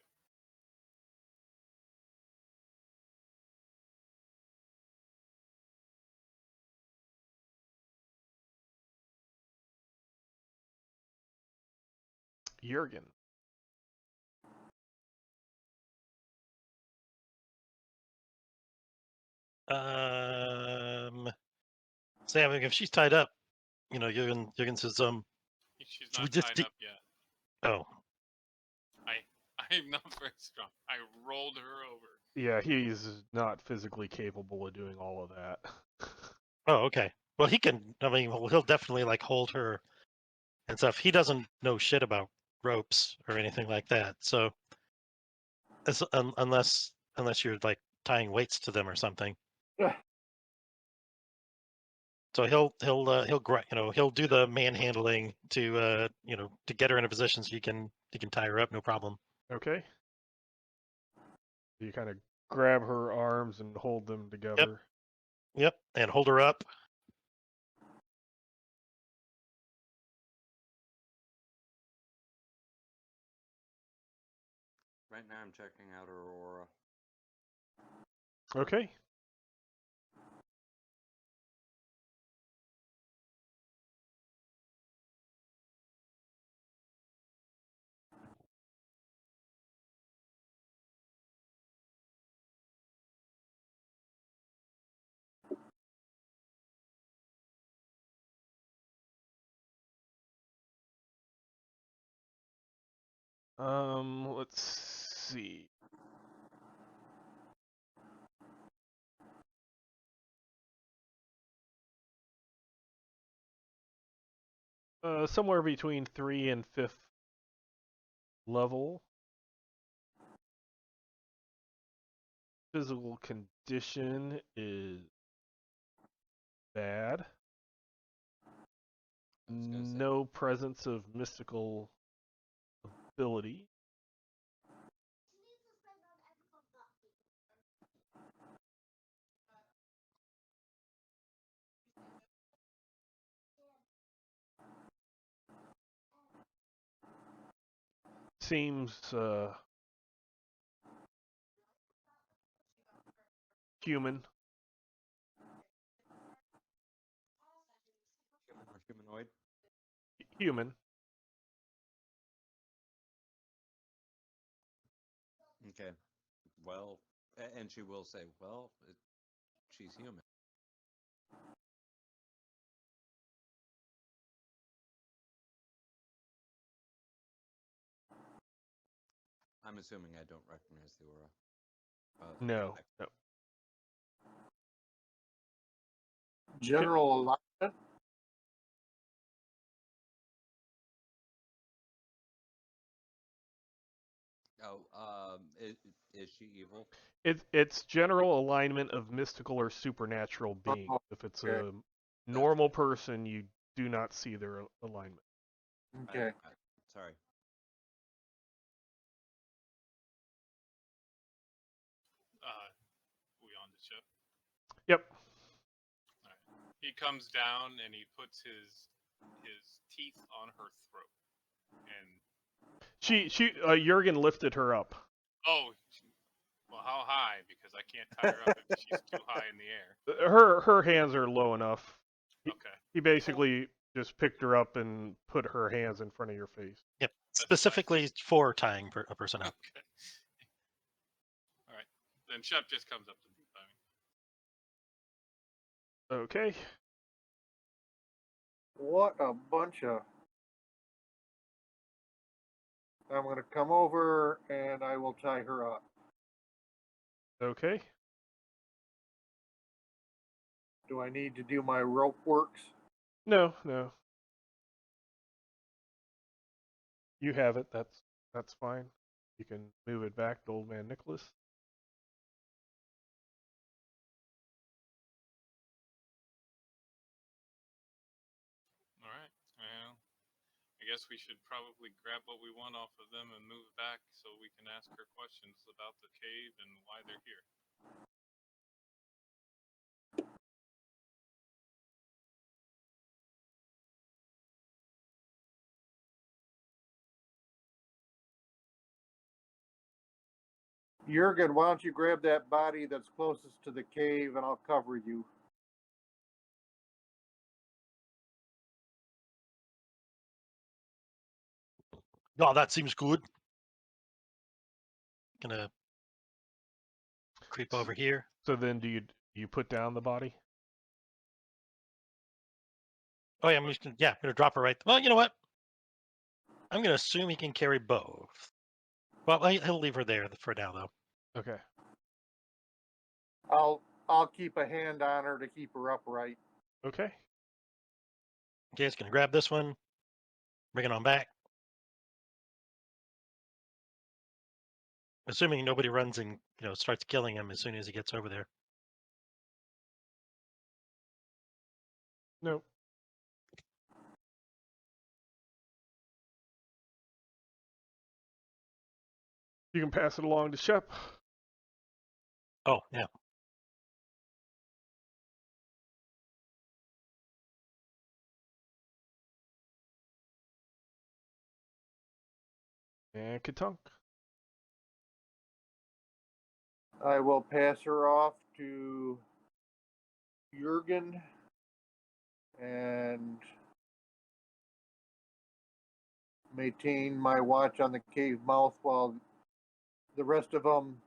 Jurgen. Sam, if she's tied up, Jürgen says, She's should we not just tied up yet. oh, I'm not very strong. I rolled her over. Yeah, he's not physically capable of doing all of that. oh, okay. Well, he can. I mean, well, he'll definitely like hold her and stuff. He doesn't know shit about ropes or anything like that. So, unless you're like tying weights to them or something. Ugh. So he'll do the manhandling to to get her in a position so he can tie her up, no problem. Okay. You kind of grab her arms and hold them together. Yep, and hold her up. Right now, I'm checking out her aura. Okay. Let's see. Somewhere between 3 and 5th level. Physical condition is bad. No presence of mystical ability. Seems human. Human or humanoid? Human. Okay. Well, and she will say, well, she's human. I'm assuming I don't recognize the aura. No. No. General alignment. Oh, is she evil? It's general alignment of mystical or supernatural beings. Oh, If it's okay. a normal person, you do not see their alignment. Okay. Sorry. We on the ship? Yep. Alright. He comes down and he puts his teeth on her throat. And Jurgen lifted her up. oh, well, how high? Because I can't tie her up if she's too high in the air. Her hands are low enough. Okay. He basically just picked her up and put her hands in front of your face. Yep, That's specifically for tying a person up. Okay. All right. Then Shep just comes up to me. Okay. What a bunch of I'm going to come over and I will tie her up. Okay. Do I need to do my rope works? No, no. You have it. That's fine. You can move it back to Old Man Nicholas. All right. Well, I guess we should probably grab what we want off of them and move back so we can ask her questions about the cave and why they're here. Jurgen, why don't you grab that body that's closest to the cave and I'll cover you. Oh, that seems good. Gonna creep over here. So then, do you put down the body? Oh yeah, I'm gonna drop her right. Well, you know what? I'm gonna assume he can carry both. Well, he'll leave her there for now, though. Okay. I'll keep a hand on her to keep her upright. Okay. Okay, it's gonna grab this one, bring it on back. Assuming nobody runs and starts killing him as soon as he gets over there. Nope. You can pass it along to Shep. Oh yeah. And Katunk. I will pass her off to Jurgen and maintain my watch on the cave mouth while the rest of them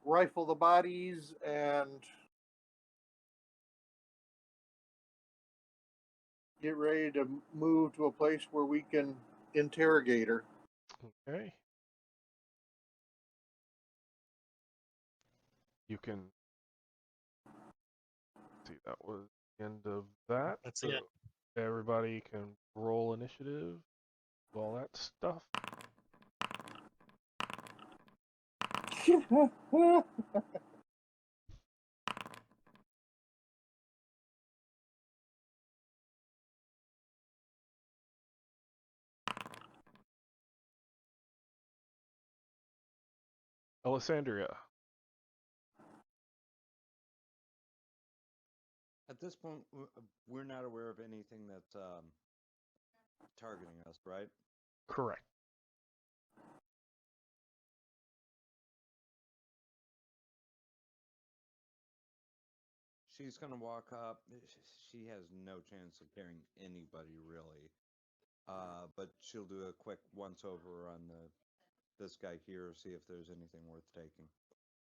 rifle the bodies and get ready to move to a place where we can interrogate her. Okay. You can see that was the end of that. That's so it. Everybody can roll initiative. All that stuff. Alessandria. At this point, we're not aware of anything that's targeting us, right? Correct. She's gonna walk up. She has no chance of carrying anybody really, but she'll do a quick once over on this guy here, see if there's anything worth taking.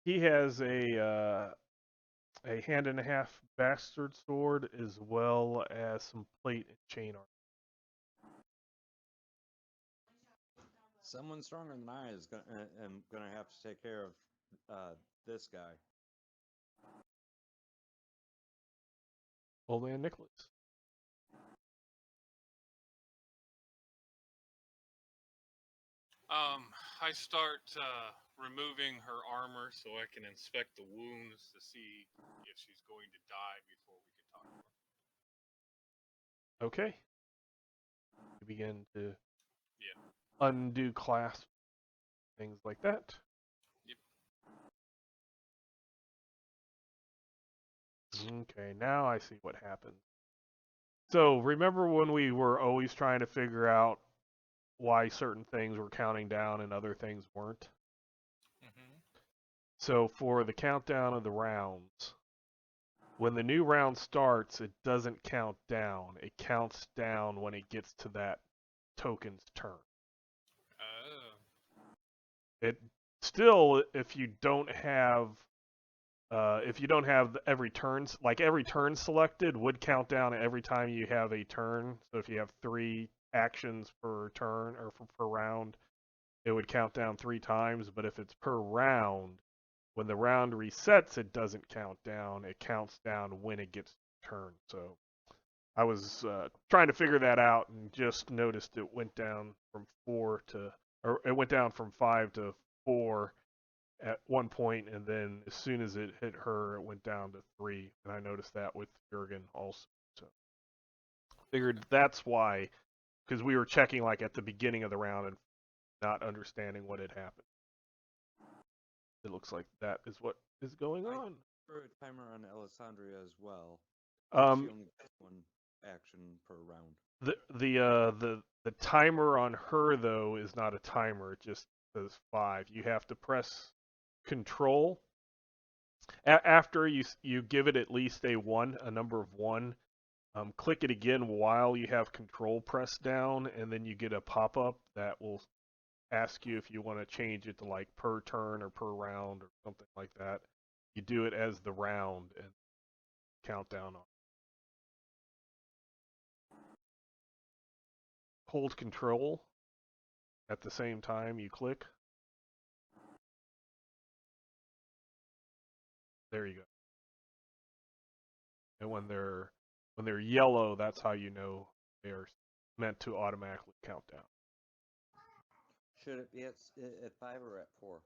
He has a hand and a half bastard sword as well as some plate and chain armor. Someone stronger than I is am gonna have to take care of this guy. Old Man Nicholas. I start removing her armor so I can inspect the wounds to see if she's going to die before we can talk to her. Okay. You begin to undo clasp, things like that. Yep. Okay, now I see what happened. So remember when we were always trying to figure out why certain things were counting down and other things weren't? Mm-hmm. So for the countdown of the rounds, when the new round starts, it doesn't count down. It counts down when it gets to that token's turn. It still, if you don't have every turn, like every turn selected would count down every time you have a turn. So if you have 3 actions per turn or per round, it would count down 3 times. But if it's per round, when the round resets, it doesn't count down. It counts down when it gets turned. So I was trying to figure that out and just noticed it went down from 4 to, or it went down from 5 to 4 at one point, and then as soon as it hit her, it went down to 3. And I noticed that with Jurgen also. So figured that's why, because we were checking like at the beginning of the round and not understanding what had happened. It looks like that is what is going on. For a timer on Alessandria as well. She Um, only gets 1 action per round. the timer on her though is not a timer. It just says 5. You have to press Control after you give it at least a number of 1. Click it again while you have Control pressed down, and then you get a pop-up that will ask you if you want to change it to like per turn or per round or something like that. You do it as the round and count down on. Hold Control at the same time you click. There you go. And when they're yellow, that's how you know they're meant to automatically count down. Should it be at 5 or at 4?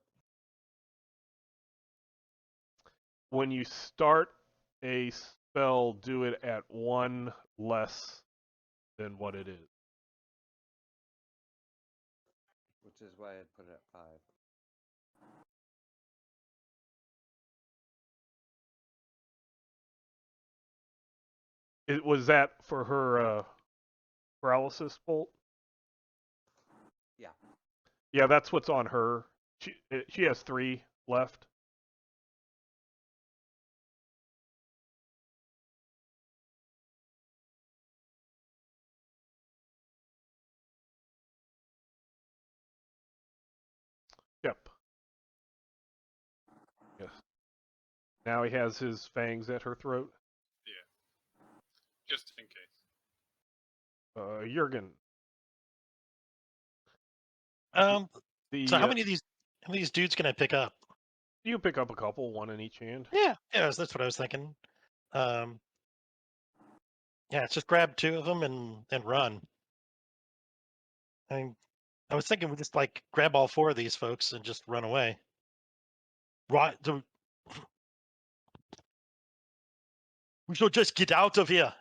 When you start a spell, do it at 1 less than what it is. Which is why I'd put it at 5. Was that for her paralysis bolt? Yeah. Yeah, that's what's on her. She has 3 left. Yep. Yes. Now he has his fangs at her throat. Yeah. Just in case. Jurgen. So how many of these dudes can I pick up? You pick up a couple, 1 in each hand. Yeah, that's what I was thinking. Yeah, let's just grab 2 of them and run. I was thinking we just like grab all 4 of these folks and just run away. Right? We should just get out of here.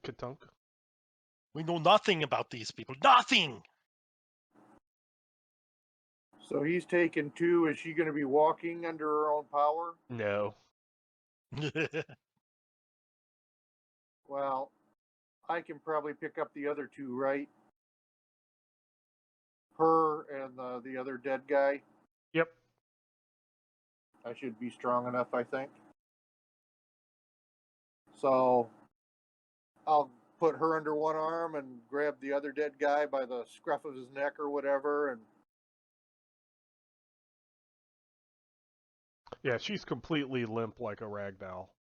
Katunk. We know nothing about these people. Nothing. So he's taken 2. Is she going to be walking under her own power? No. Well, I can probably pick up the other 2, right? Her and the other dead guy. Yep. I should be strong enough, I think. So I'll put her under one arm and grab the other dead guy by the scruff of his neck or whatever, and Yeah, she's completely limp like a rag doll.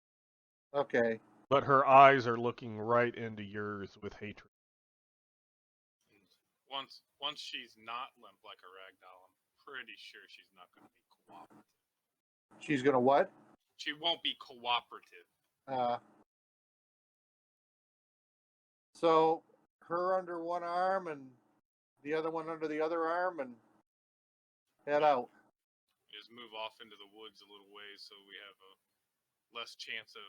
okay. But her eyes are looking right into yours with hatred. Once she's not limp like a rag doll, I'm pretty sure she's not going to be cooperative. She's gonna what? She won't be cooperative. So her under one arm and the other one under the other arm and head out. Just move off into the woods a little ways so we have a less chance of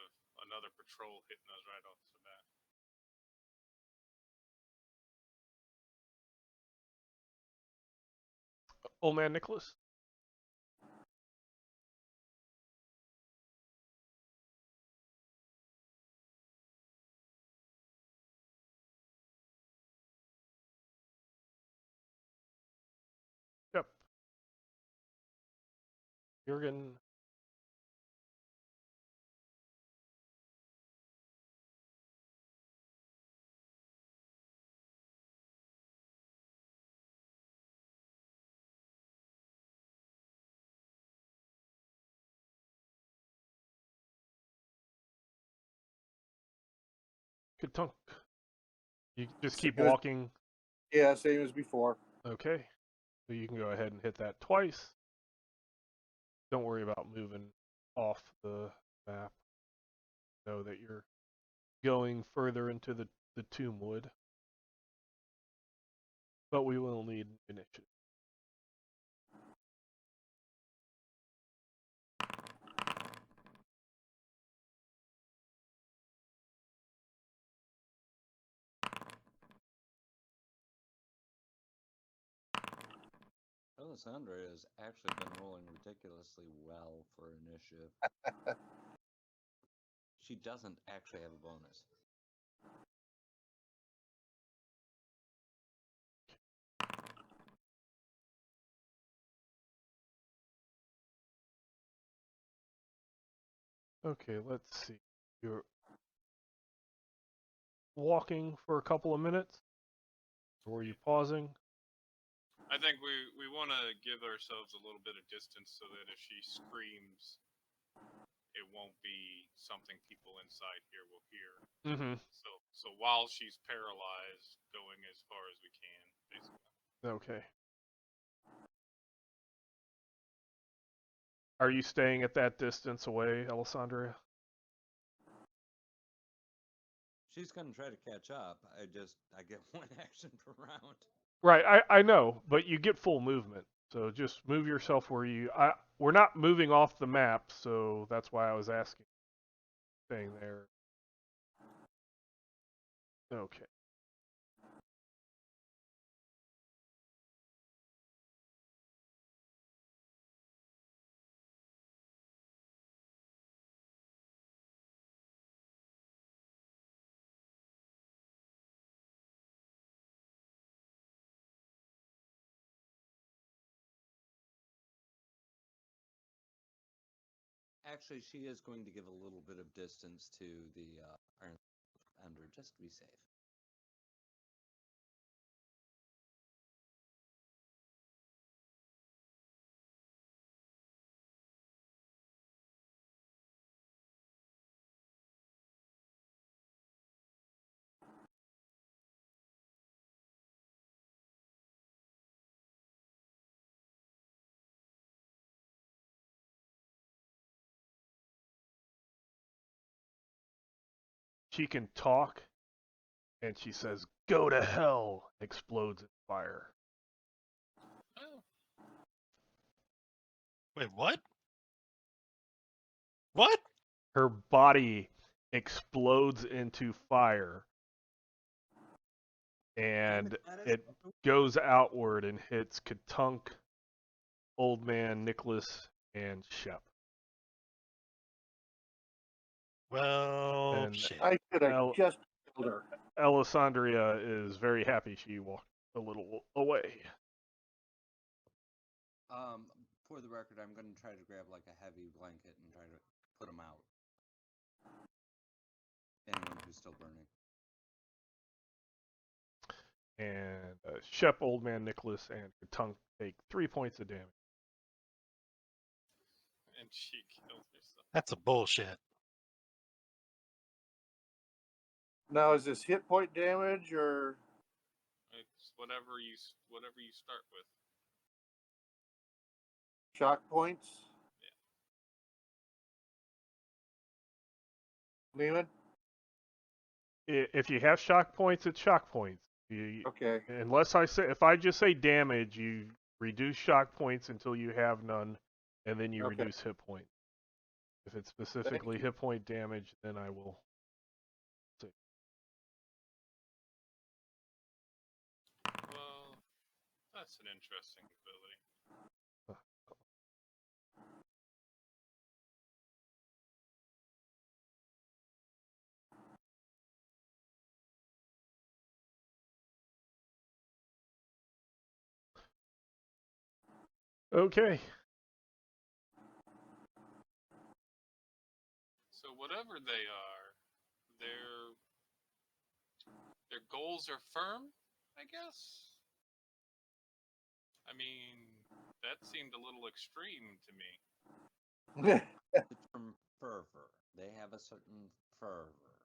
another patrol hitting us right off the bat. Old man Nicholas? Yep. Jurgen. Katunk. You just So keep good. walking. Yeah, same as before. Okay. So you can go ahead and hit that twice. Don't worry about moving off the map. Know that you're going further into the Tombwood. But we will need initiative. Alessandra has actually been rolling ridiculously well for initiative. She doesn't actually have a bonus. Okay, let's see. You're walking for a couple of minutes? Or are you pausing? I think we want to give ourselves a little bit of distance so that if she screams, it won't be something people inside here will hear. Mm-hmm. So while she's paralyzed, going as far as we can, basically. Okay. Are you staying at that distance away, Alessandria? She's gonna try to catch up. I get one action per round. Right, I know, but you get full movement. So just move yourself where you... we're not moving off the map, so that's why I was asking. Staying there. Okay. Actually, she is going to give a little bit of distance to the Iron Thunder just to be safe. She can talk, and she says, "Go to hell!" Explodes in fire. Oh, Wait, what? What? Her body explodes into fire, and it goes outward and hits Katunk, Old Man Nicholas, and Shep. Well, And shit. I could have Al- just killed her. Alessandria is very happy she walked a little away. For the record, I'm going to try to grab like a heavy blanket and try to put them out. Anyone who's still burning. And Shep, Old Man Nicholas, and Katunk take 3 points of damage. and she kills herself. That's a bullshit. Now, is this hit point damage or It's whatever you start with. shock points? Lehman? If you have shock points, it's shock points. Okay. If I just say damage, you reduce shock points until you have none, and then you Okay. reduce hit points. If it's specifically hit point damage, then I will say. Well, that's an interesting ability. Okay. So whatever they are, their goals are firm, I guess. I mean, that seemed a little extreme to me. The term fervor. They have a certain fervor.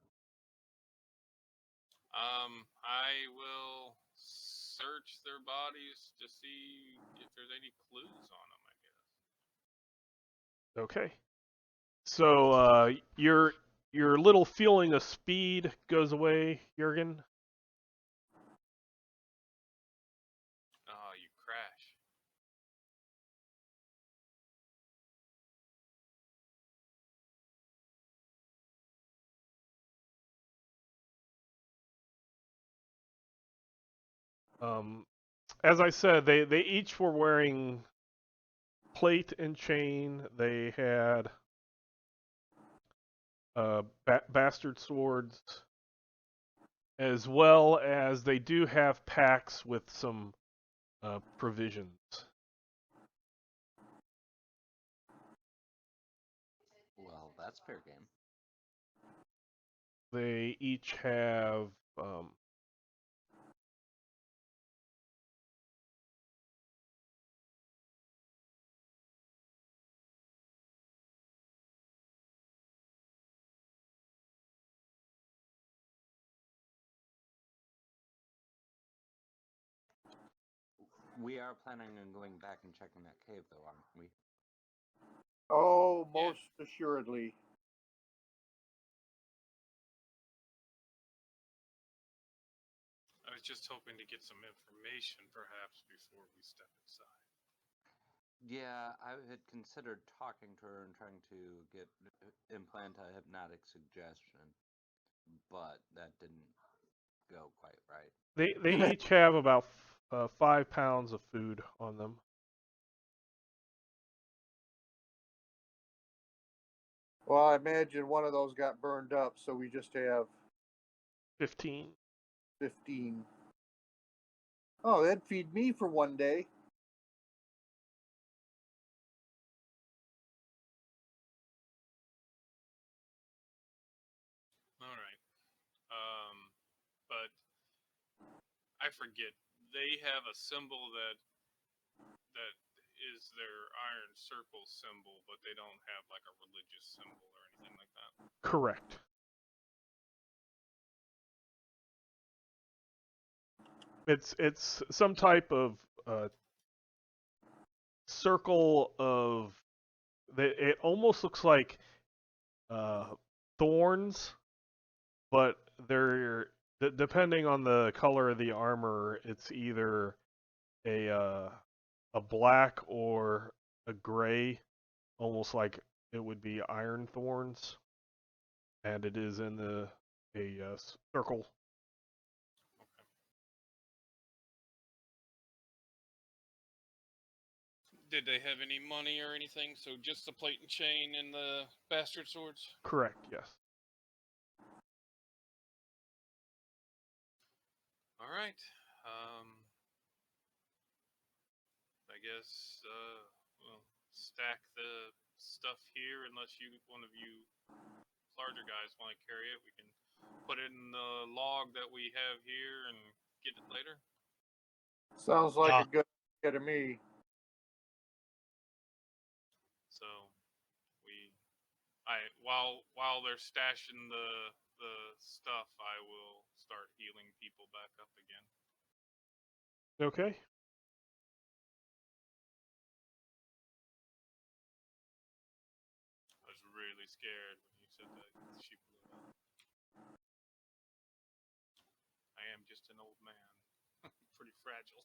I will search their bodies to see if there's any clues on them, I guess. Okay. So your little feeling of speed goes away, Jurgen. Oh, you crash. As I said, they each were wearing plate and chain. They had bastard swords, as well as they do have packs with some provisions. Well, that's fair game. They each have We are planning on going back and checking that cave, though, aren't we? Oh, Yeah. most assuredly. I was just hoping to get some information, perhaps, before we step inside. Yeah, I had considered talking to her and trying to implant a hypnotic suggestion, but that didn't go quite right. they each have about 5 pounds of food on them. Well, I imagine one of those got burned up, so we just have 15. 15. Oh, that'd feed me for one day. All right. But I forget. They have a symbol that is their iron circle symbol, but they don't have like a religious symbol or anything like that. Correct. It's some type of circle of. It almost looks like thorns, but they're depending on the color of the armor. It's either a black or a gray, almost like it would be iron thorns, and it is in a circle. Okay. Did they have any money or anything? So just the plate and chain and the bastard swords? Correct. Yes. All right. I guess we'll stack the stuff here unless one of you larger guys want to carry it. We can put it in the log that we have here and get it later. Sounds like Yeah. a good idea to me. So while they're stashing the stuff, I will start healing people back up again. Okay. I was really scared when you said that she blew up. I am just an old man, pretty fragile.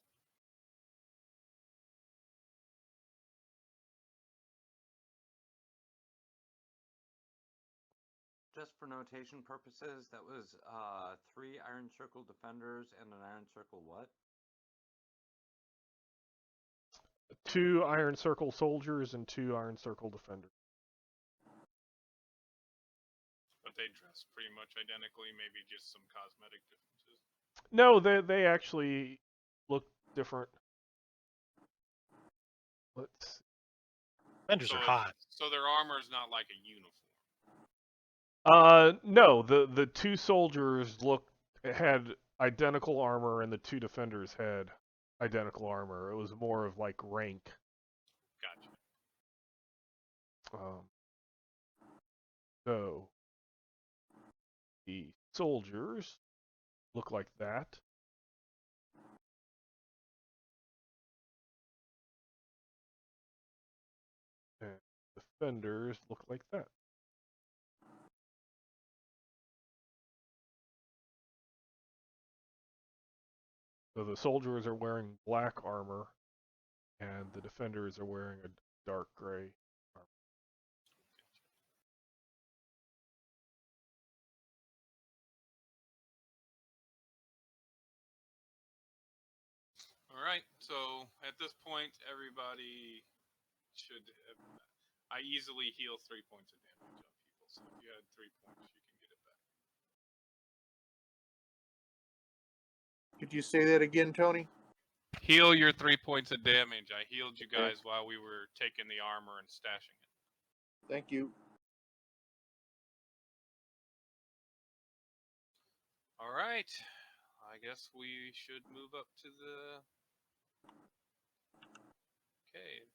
Just for notation purposes, that was 3 Iron Circle defenders and an Iron Circle what? 2 Iron Circle soldiers and 2 Iron Circle defenders. But they dress pretty much identically, maybe just some cosmetic differences. No, they actually look different. Let's. Vendors are hot. So their armor is not like a uniform. No, the 2 soldiers had identical armor, and the 2 defenders had identical armor. It was more of like rank. Gotcha. So the soldiers look like that. And defenders look like that. So the soldiers are wearing black armor, and the defenders are wearing a dark gray armor. All right. So at this point, everybody should. I easily heal 3 points of damage on people. So if you had 3 points, you can get it back. Could you say that again, Tony? Heal your 3 points of damage. I healed you guys while we were taking the armor and stashing it. Thank you. All right. I guess we should move up to the cave.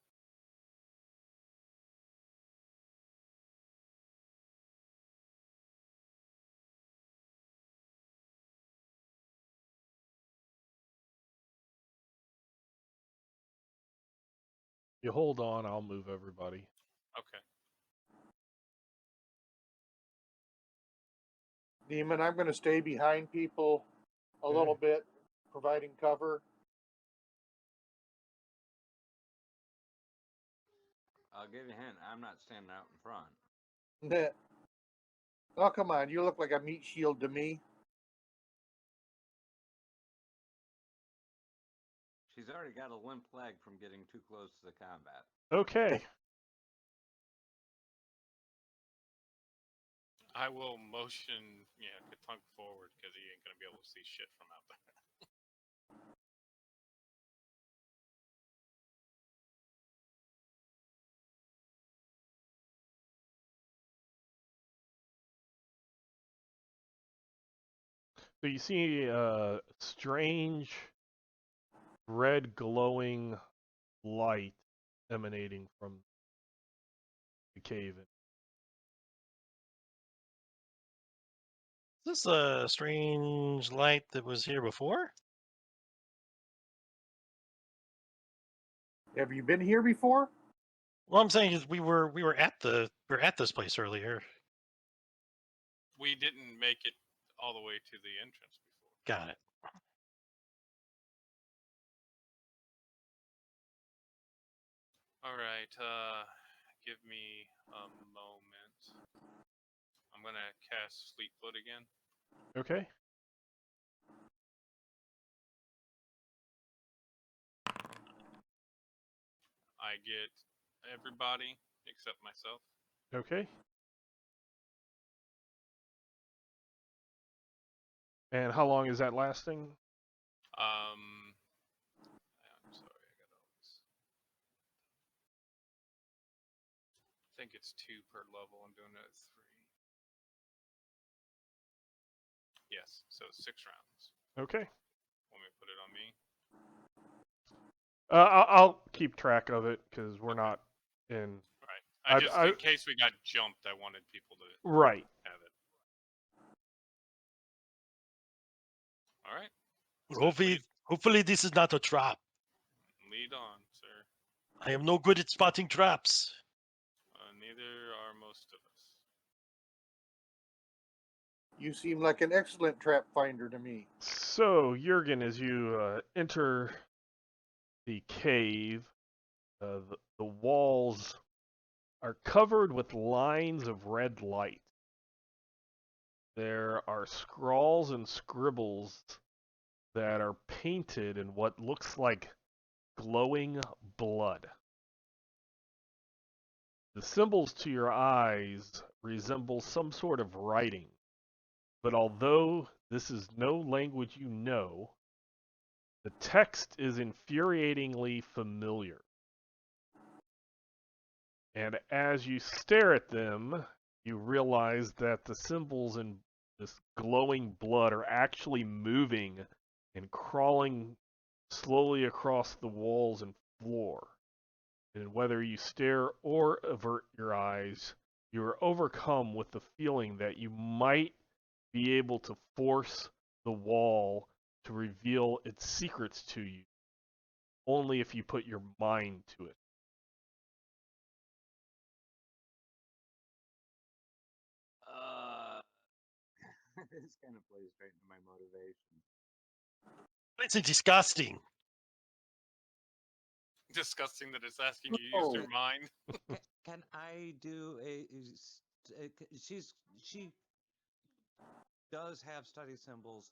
You hold on, I'll move everybody. Okay. Demon, I'm going to stay behind people a little bit, providing cover. I'll give you a hint. I'm not standing out in front. Oh, come on. You look like a meat shield to me. She's already got a limp leg from getting too close to the combat. Okay. I will motion, Katunk forward because he ain't going to be able to see shit from out there. So you see a strange red glowing light emanating from the cave. Is this a strange light that was here before? Have you been here before? Well, I'm saying is we were at this place earlier. We didn't make it all the way to the entrance before. Got it. All right. Give me a moment. I'm going to cast Fleetfoot again. Okay. I get everybody except myself. Okay. And how long is that lasting? I'm sorry, I got all this. I think it's 2 per level. I'm doing it at 3. Yes, so 6 rounds. Okay. Want me to put it on me? I'll keep track of it because we're not in. Right. In case we got jumped, I wanted people to Right. have it. All right. So hopefully this is not a trap. Lead on, sir. I am no good at spotting traps. Neither are most of us. You seem like an excellent trap finder to me. So, Jurgen, as you enter the cave, the walls are covered with lines of red light. There are scrawls and scribbles that are painted in what looks like glowing blood. The symbols to your eyes resemble some sort of writing, but although this is no language you know, the text is infuriatingly familiar. And as you stare at them, you realize that the symbols in this glowing blood are actually moving and crawling slowly across the walls and floor. And whether you stare or avert your eyes, you are overcome with the feeling that you might be able to force the wall to reveal its secrets to you, only if you put your mind to it. This kind of plays right into my motivation. It's disgusting. Disgusting that it's asking you to use your mind. Can I do she does have study symbols.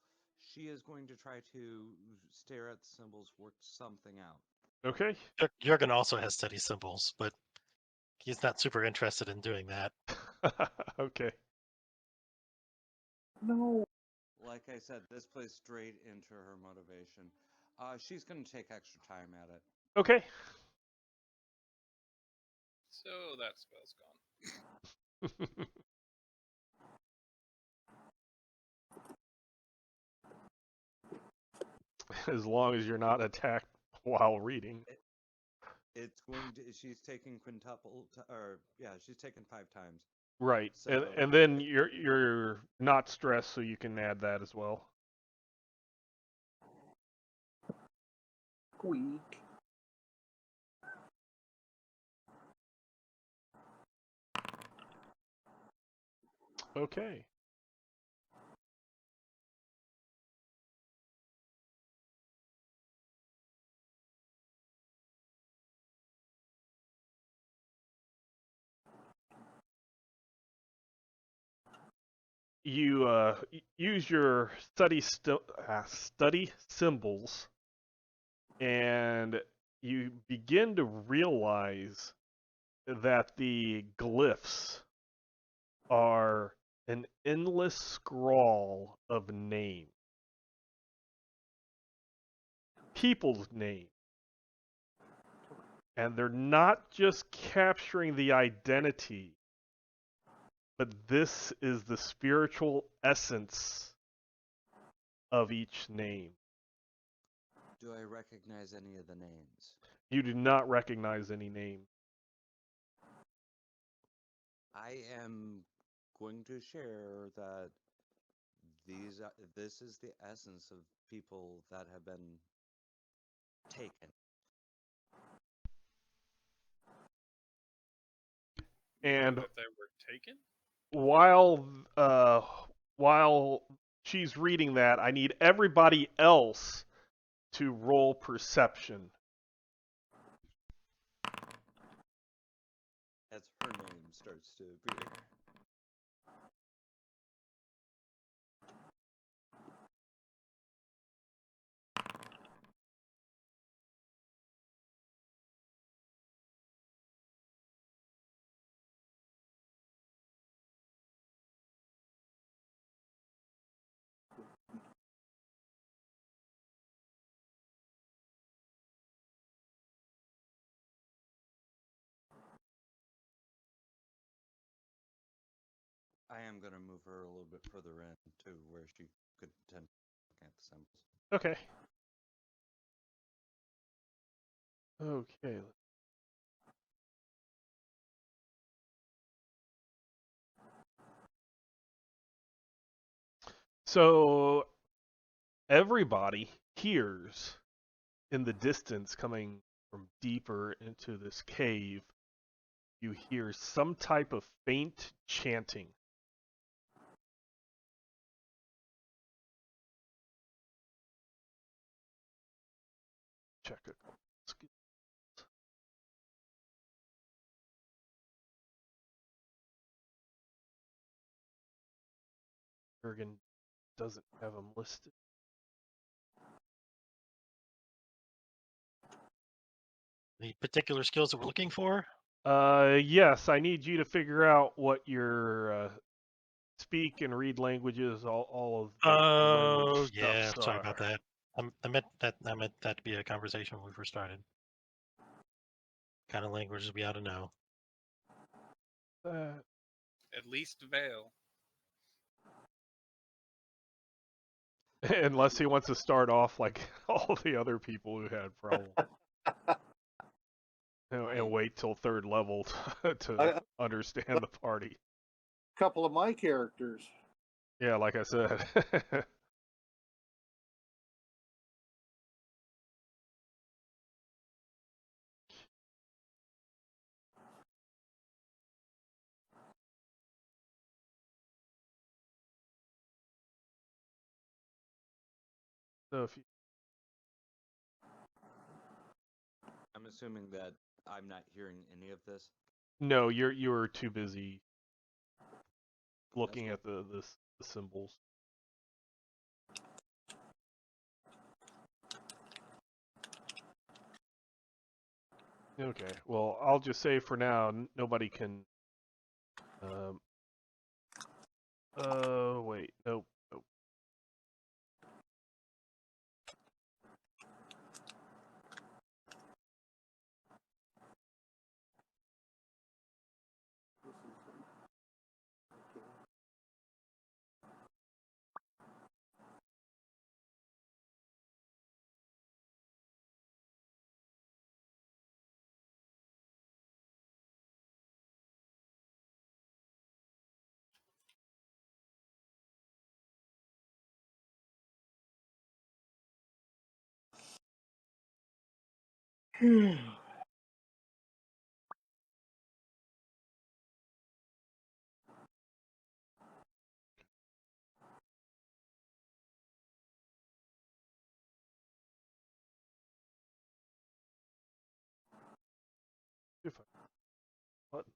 She is going to try to stare at the symbols, work something out. Okay. Jurgen also has study symbols, but he's not super interested in doing that. Okay. No. Like I said, this plays straight into her motivation. She's going to take extra time at it. Okay. So that spell's gone. As long as you're not attacked while reading. It's going to. She's taking quintuple, she's taking 5 times. Right. So And then you're not stressed, so you can add that as well. Squeak. Okay. You use your study symbols, and you begin to realize that the glyphs are an endless scrawl of names. People's names. And they're not just capturing the identity, but this is the spiritual essence of each name. do I recognize any of the names? You do not recognize any name. I am going to share that this is the essence of people that have been taken. And That they were taken? while she's reading that, I need everybody else to roll perception. As her name starts to appear. I am going to move her a little bit further in to where she could tend to look at the symbols. Okay. Okay. So everybody hears in the distance, coming from deeper into this cave, you hear some type of faint chanting. Check it. Jurgen doesn't have them listed. The particular skills that we're looking for? Yes, I need you to figure out what your speak and read languages, all of the Oh, language yeah. stuffs Sorry are. about that. I meant that to be a conversation when we first started. Kind of languages we ought to know. At least Vale. Unless he wants to start off like all the other people who had problems. And wait till 3rd level to understand the party. Couple of my characters. Yeah, like I said. So if you, I'm assuming that I'm not hearing any of this. no, you're too busy looking cool. at the symbols. Okay. Well, I'll just say for now, nobody can. Wait. Nope. Nope. If I button.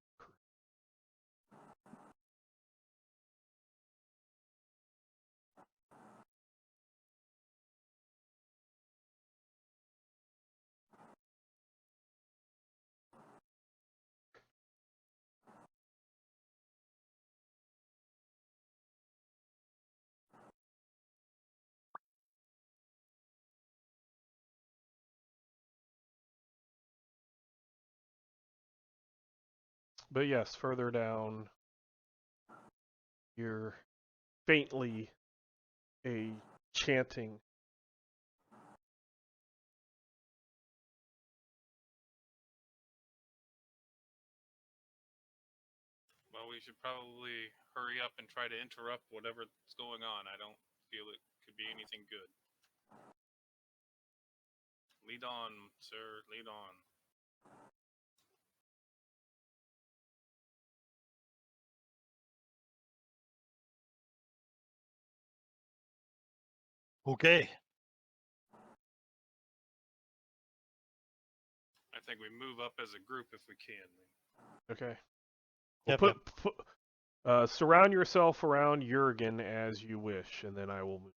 But yes, further down, you're faintly a chanting. Well, we should probably hurry up and try to interrupt whatever's going on. I don't feel it could be anything good. Lead on, sir. Lead on. Okay. I think we move up as a group if we can. Okay. Well, Yep. surround yourself around Jurgen as you wish, and then I will move.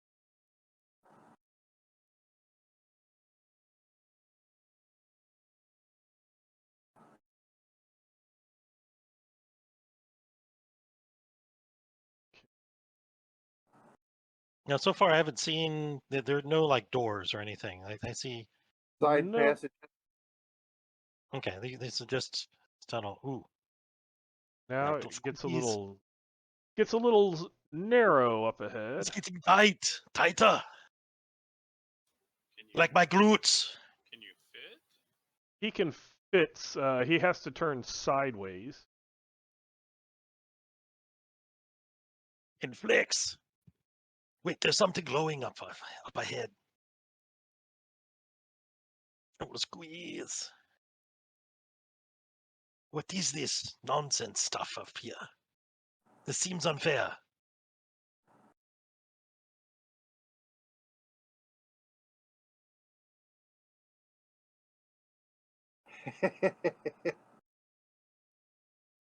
Now, so far, I haven't seen that there are no like doors or anything. I see. Side No. passage. Okay, these are just tunnel. Ooh, Now little it gets a squeeze. little narrow up ahead. It's getting tighter, Can you, like my glutes. can you fit? He can fit. He has to turn sideways. It flicks. Wait, there's something glowing up ahead. I will squeeze. What is this nonsense stuff up here? This seems unfair.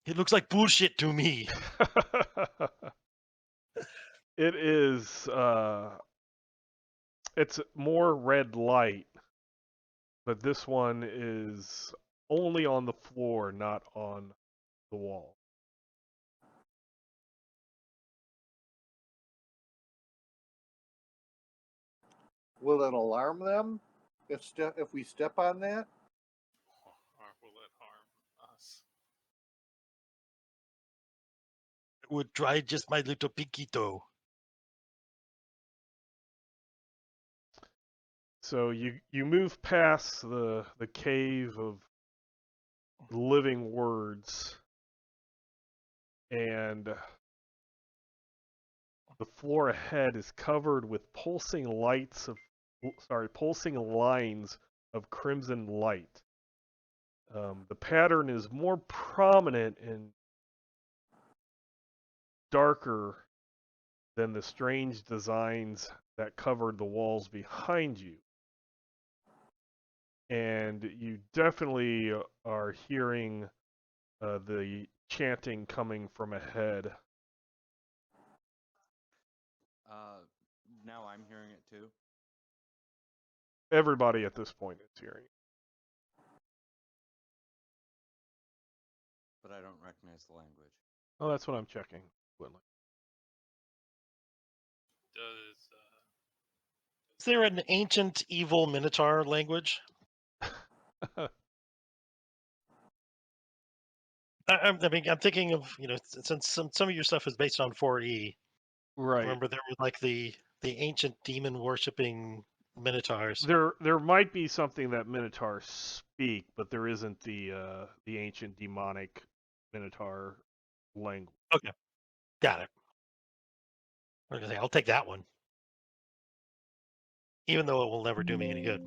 It looks like bullshit to me. It is. It's more red light, but this one is only on the floor, not on the wall. Will it alarm them if we step on that? Or will it harm us? It would dry just my little pinky toe. So you move past the cave of living words, and the floor ahead is covered with pulsing lines of crimson light. The pattern is more prominent and darker than the strange designs that covered the walls behind you. And you definitely are hearing the chanting coming from ahead. Now I'm hearing it too. Everybody at this point is hearing it. But I don't recognize the language. Oh, that's what I'm checking. Does Is there an ancient evil Minotaur language? I mean, I'm thinking of, since some of your stuff is based on 4E. Right. Remember, there was like the ancient demon worshipping Minotaurs. There might be something that Minotaurs speak, but there isn't the ancient demonic Minotaur language. Okay, got it. I was gonna say I'll take that one, even though it will never do me any good.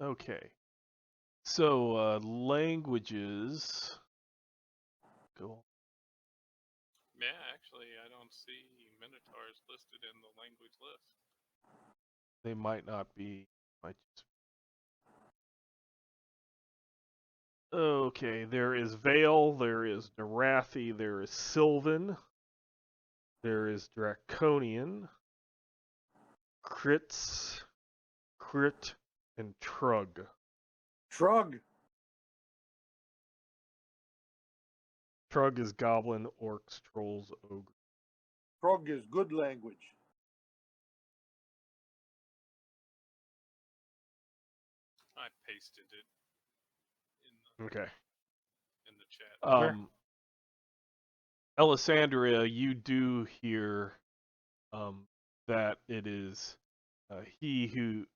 Okay. So languages. Cool. yeah, actually, I don't see Minotaurs listed in the language list. They might not be. Okay, there is Vale, there is Narathi, there is Sylvan, there is Draconian, Crits, Crit, and Trug. Shrug. Trug is Goblin, Orcs, Trolls, Ogre. Shrug is good language. I pasted it in Okay. the chat. Where? Alessandria, you do hear that it is he who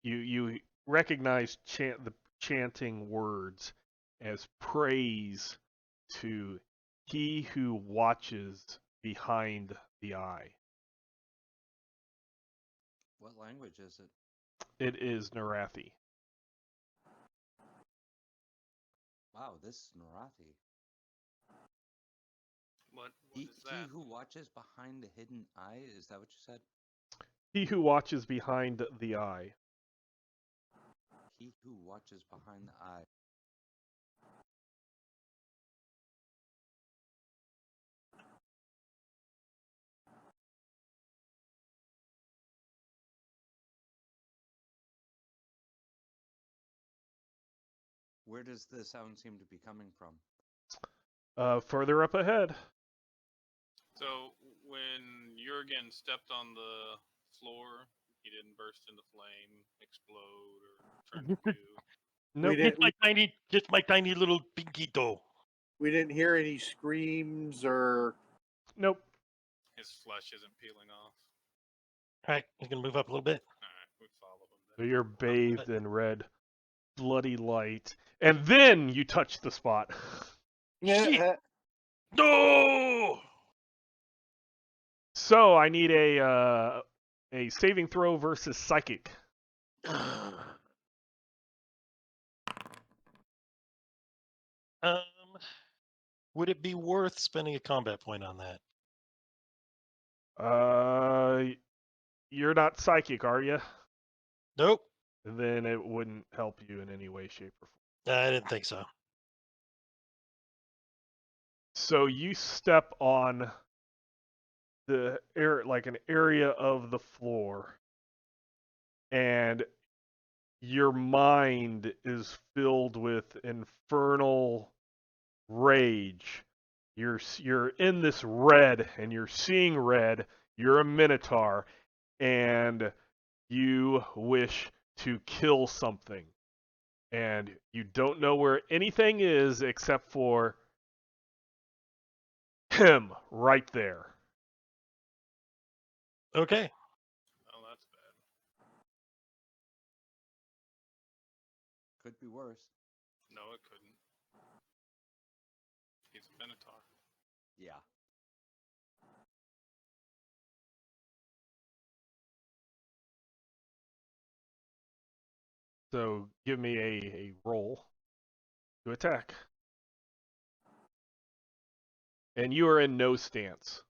you recognize the chanting words as praise to he who watches behind the eye. What language is it? It is Narathi. Wow, this is Narathi. What He is that? who watches behind the hidden eye, is that what you said? He who watches behind the eye. He who watches behind the eye. Where does the sound seem to be coming from? Further up ahead. So when Jurgen stepped on the floor, he didn't burst into flame, explode, or turn to goo. Nope. Just my tiny little pinky toe. We didn't hear any screams or. Nope. His flesh isn't peeling off. All right, he's gonna move up a little bit. All right, we follow him So then. you're bathed in red, bloody light, and then you touch the spot. Shit. No! So I need a saving throw versus psychic. Would it be worth spending a combat point on that? You're not psychic, are you? Nope. Then it wouldn't help you in any way, shape, or form. I didn't think so. So you step on the air, like an area of the floor, and your mind is filled with infernal rage. You're in this red, and you're seeing red. You're a minotaur, and you wish to kill something, and you don't know where anything is except for him right there. Okay. Oh, that's bad. Could be worse. No, it couldn't. He's a Minotaur. Yeah. So give me a roll to attack. And you are in no stance.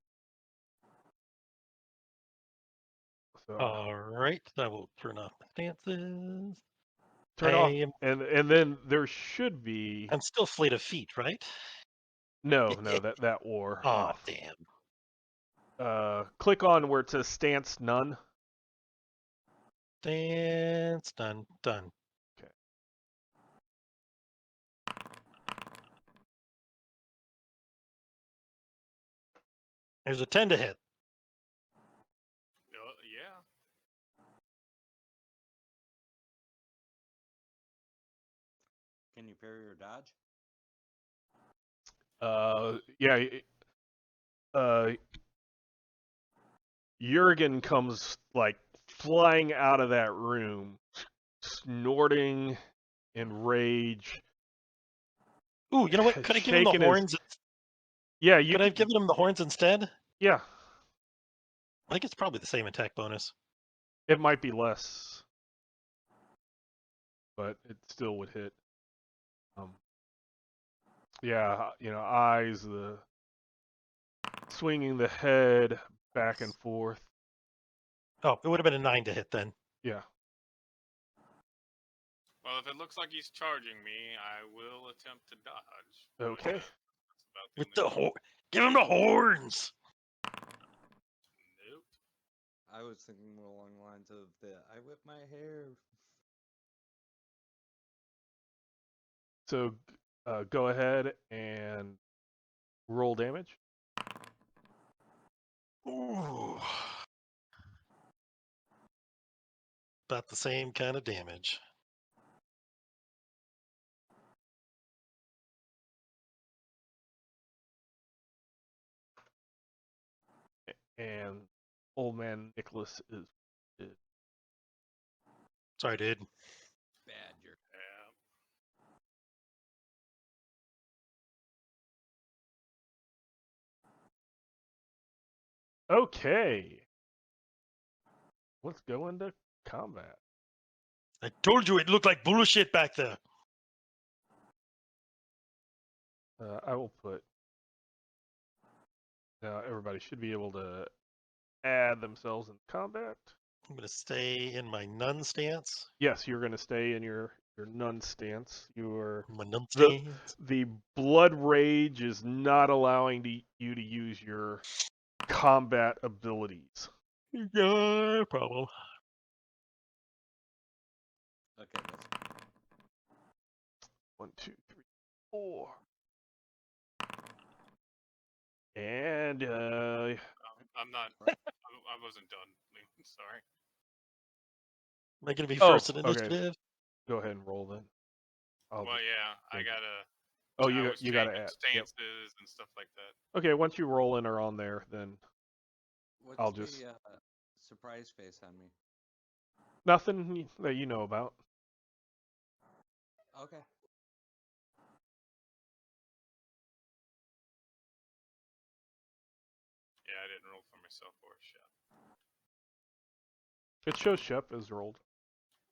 So All right, I will turn off my stances. turn I off, am- and then there should be I'm still fleet of feet, right? no that wore Oh, off. damn. Click on where it says stance none. Stance done. Okay. There's a 10 to hit. Yeah. Can you parry or dodge? Yeah. Jurgen comes like flying out of that room, snorting in rage. Ooh, you know what? Could I give him the Shaking his- horns? Yeah, you Could I have given him the horns instead? Yeah, I think it's probably the same attack bonus. it might be less, but it still would hit. Yeah, eyes, the swinging the head back and forth. Oh, it would have been a 9 to hit then. Yeah. Well, if it looks like he's charging me, I will attempt to dodge. Okay. That's about the With only the thing. give him the horns. Nope. I was thinking more along the lines of the I whip my hair. So go ahead and roll damage. Ooh. About the same kind of damage. And old man Nicholas is Sorry, dude. Badger. Yeah. okay. Let's go into combat. I told you it looked like bullshit back there. I will put. Now everybody should be able to add themselves in combat. I'm going to stay in my nun stance. Yes, you're going to stay in your nun stance. My nun The- stance. The blood rage is not allowing you to use your combat abilities. No problem. Okay, that's 1, 2, 3, 4. And I'm not. I wasn't done. Sorry. Am I going to be Oh, first in okay. initiative? go ahead and roll then. Well, yeah, I think- gotta. Oh, I you was got to changing add. stances Yep. and stuff like that. Okay, once you roll in or on there, then what's I'll the just- surprise face on me? nothing that you know about. Okay. Yeah, I didn't roll for myself or Shep. It shows Shep is rolled.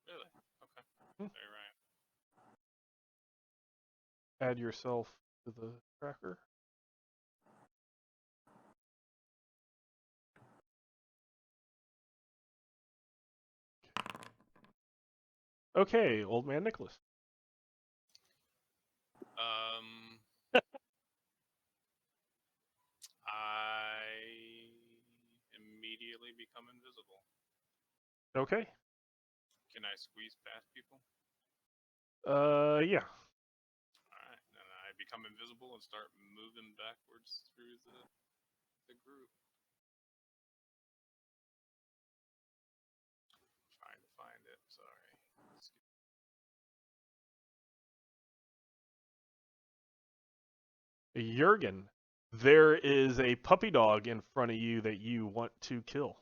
Really? Okay. Hmm. Very right. Add yourself to the tracker. Okay, old man Nicholas. I immediately become invisible. Okay. Can I squeeze past people? Yeah. Alright, then I become invisible and start moving backwards through the group. Trying to find it, sorry. Jurgen, there is a puppy dog in front of you that you want to kill.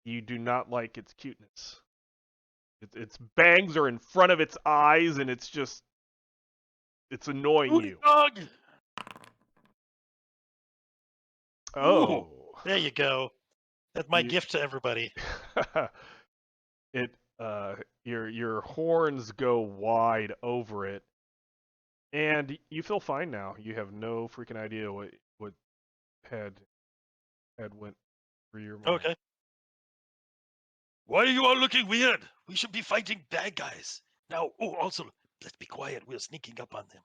You do not like its cuteness. Its bangs are in front of its eyes, and it's annoying Booty you. dog! Oh. There you go. That's my You- gift to everybody. it your horns go wide over it, and you feel fine now. You have no freaking idea what had went through your mind. Okay. Why are you all looking weird? We should be fighting bad guys. Now, oh, also, let's be quiet. We're sneaking up on them.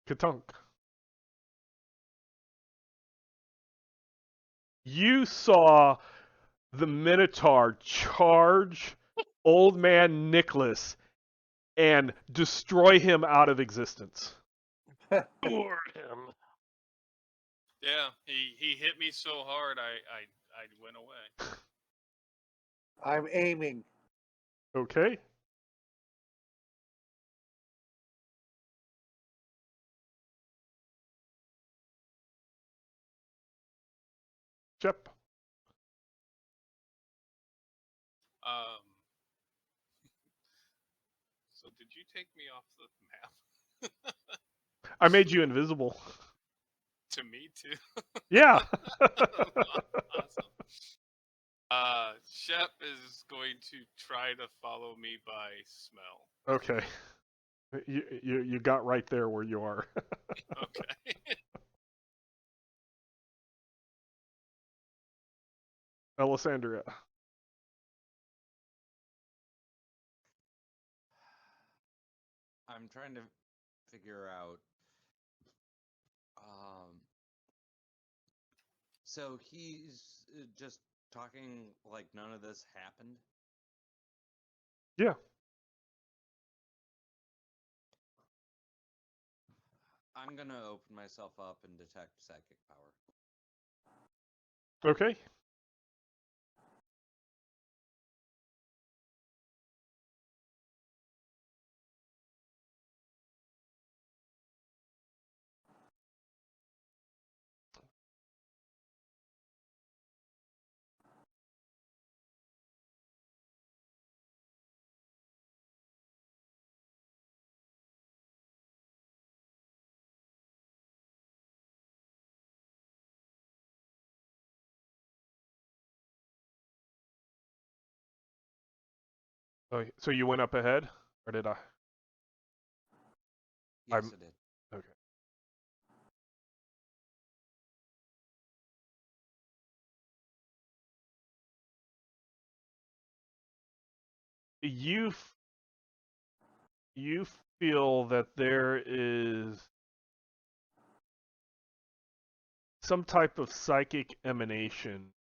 Katunk. You saw the Minotaur charge old man Nicholas and destroy him out of existence. Or him. Yeah, he hit me so hard I went away. I'm aiming. Okay. Shep. So did you take me off the map? I made you invisible. To me too. Yeah. Awesome. Shep is going to try to follow me by smell. Okay. You got right there where you are. Okay. Alessandria. I'm trying to figure out. So he's just talking like none of this happened. Yeah. I'm gonna open myself up and detect psychic power. Okay. Oh, so you went up ahead, or did I? Yes, I'm- it did. Okay. You feel that there is some type of psychic emanation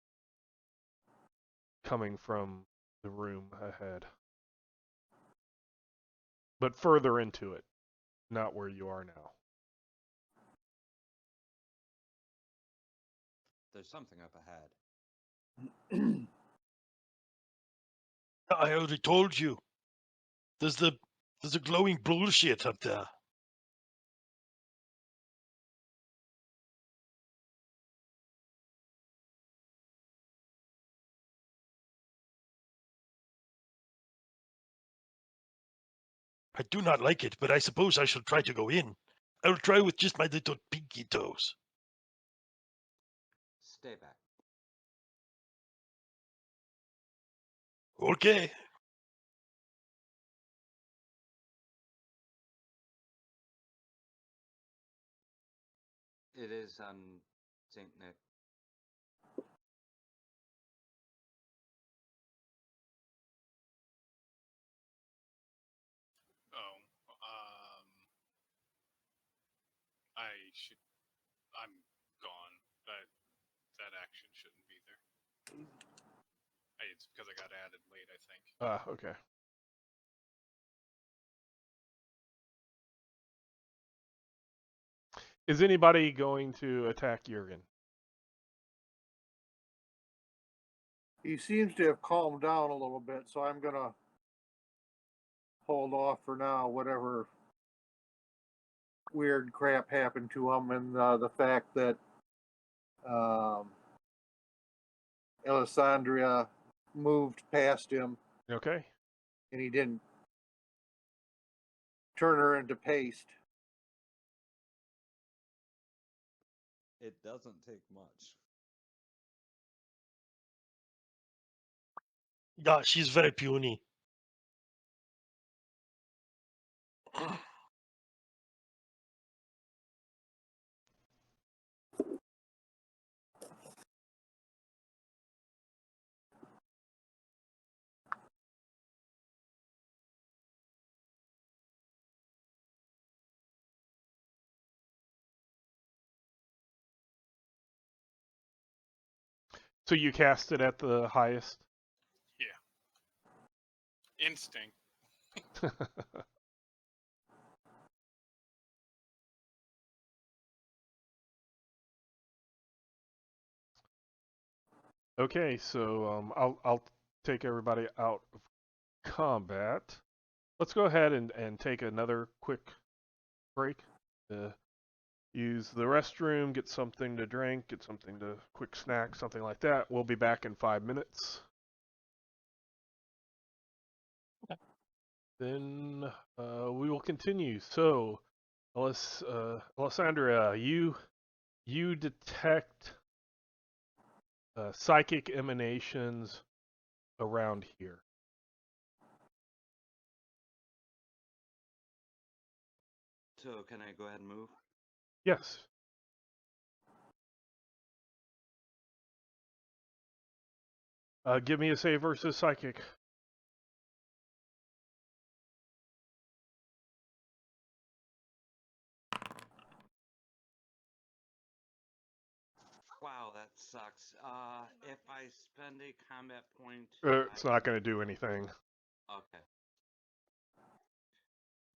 coming from the room ahead, but further into it, not where you are now. There's something up ahead. I already told you. There's the glowing bullshit up there. I do not like it, but I suppose I shall try to go in. I will try with just my little pinky toes. Stay back. Okay. It is on Saint Nick. Oh, I'm gone. That action shouldn't be there. It's because I got added late, I think. Okay. Is anybody going to attack Jurgen? He seems to have calmed down a little bit, so I'm gonna hold off for now. Whatever weird crap happened to him, and the fact that Alessandria moved past him Okay. and he didn't turn her into paste. It doesn't take much. Yeah, she's very puny. So you cast it at the highest? Instinct. Okay, so I'll take everybody out of combat. Let's go ahead and take another quick break. Use the restroom, get something to drink, get something to quick snack, something like that. We'll be back in 5 minutes. Then we will continue. So, Alessandra, you detect psychic emanations around here. So can I go ahead and move? Yes. Give me a save versus psychic. Wow, that sucks. If I spend a combat point, It's not going to do anything. Okay.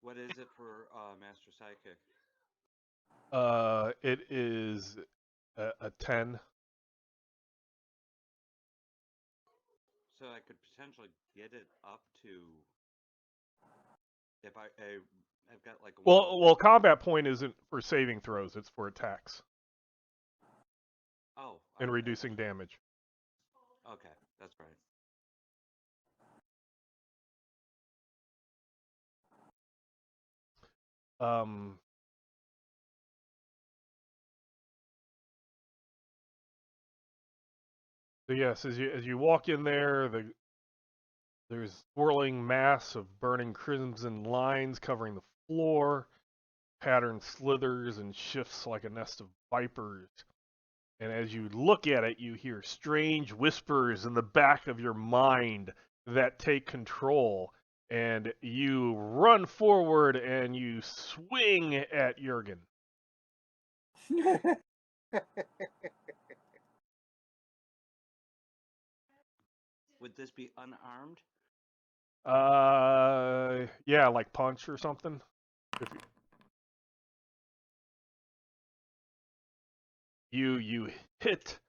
What is it for Master Psychic? It is a 10. So I could potentially get it up to. If I've got like a. Well, combat point isn't for saving throws; it's for attacks Oh. and Okay. reducing damage. Okay, that's right. So yes, as you walk in there, there's swirling mass of burning crimson lines covering the floor. Pattern slithers and shifts like a nest of vipers. And as you look at it, you hear strange whispers in the back of your mind that take control. And you run forward and you swing at Jurgen. Would this be unarmed? Yeah, like punch or something. You hit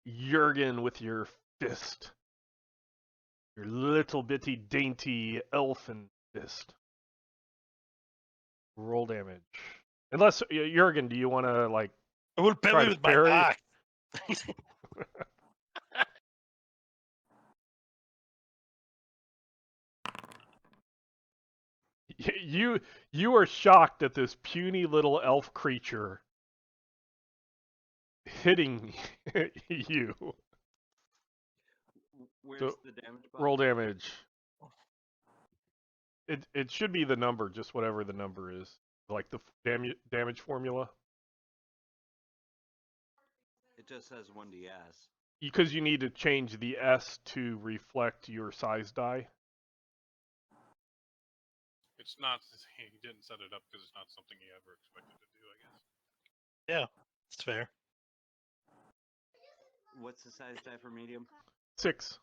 Jurgen with your fist. Your little bitty dainty elfin fist. Roll damage. Unless Jurgen, do you want to like? I will Try parry to with my parry? axe. You are shocked at this puny little elf creature hitting you. Where's So, the damage button? roll damage. It should be the number, just whatever the number is, like the damage formula. It just says 1ds. Because you need to change the S to reflect your size die. It's not. He didn't set it up because it's not something he ever expected to do. I guess. Yeah, it's fair. What's the size die for medium? 6.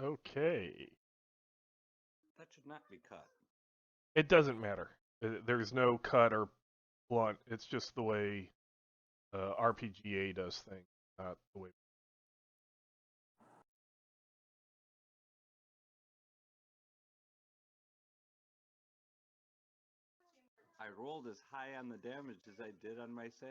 Okay. That should not be cut. It doesn't matter. There's no cut or blunt. It's just the way RPGA does things, not the way. I rolled as high on the damage as I did on my save.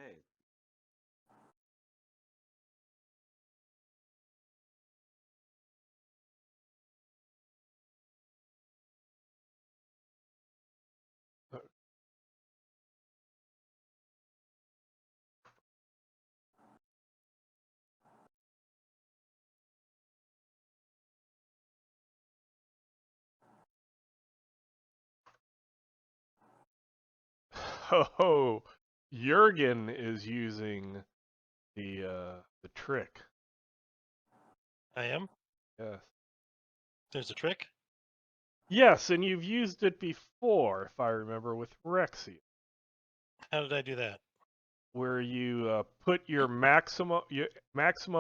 Oh, Jurgen is using the trick. I am. Yes. There's a trick. Yes, and you've used it before, if I remember, with Rexy, How did I do that? where you put your maximum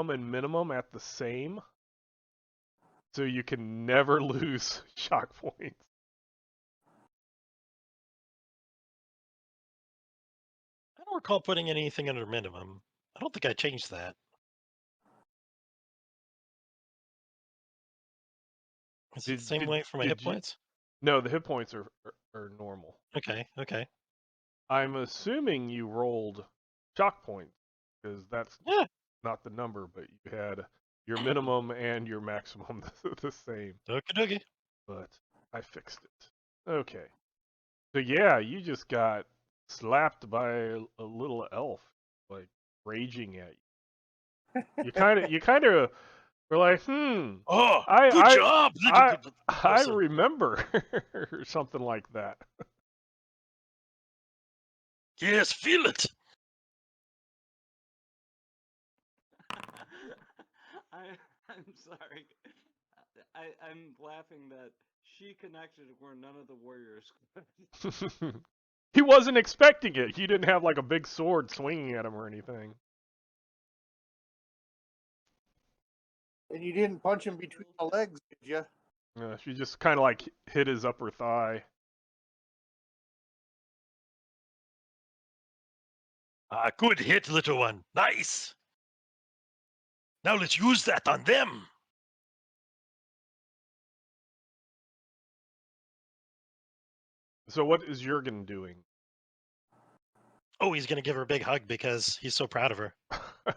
and minimum at the same, so you can never lose shock points. I don't recall putting anything under minimum. I don't think I changed that. Is it the same way for my hit points? No, the hit points are normal. Okay, okay. I'm assuming you rolled shock points, because that's Yeah. not the number, but you had your minimum and your maximum the same. Okie dokie. But I fixed it. Okay. So yeah, you just got slapped by a little elf, like raging at you. You kind of were like, Oh, I- good I- job, I- little I person. remember, or something like that. Yes, feel it. I'm sorry. I'm laughing that she connected where none of the warriors could. He wasn't expecting it. He didn't have like a big sword swinging at him or anything. And you didn't punch him between the legs, did you? She just kind of like hit his upper thigh. Ah, good hit, little one. Nice. Now let's use that on them. So what is Jurgen doing? Oh, he's gonna give her a big hug because he's so proud of her.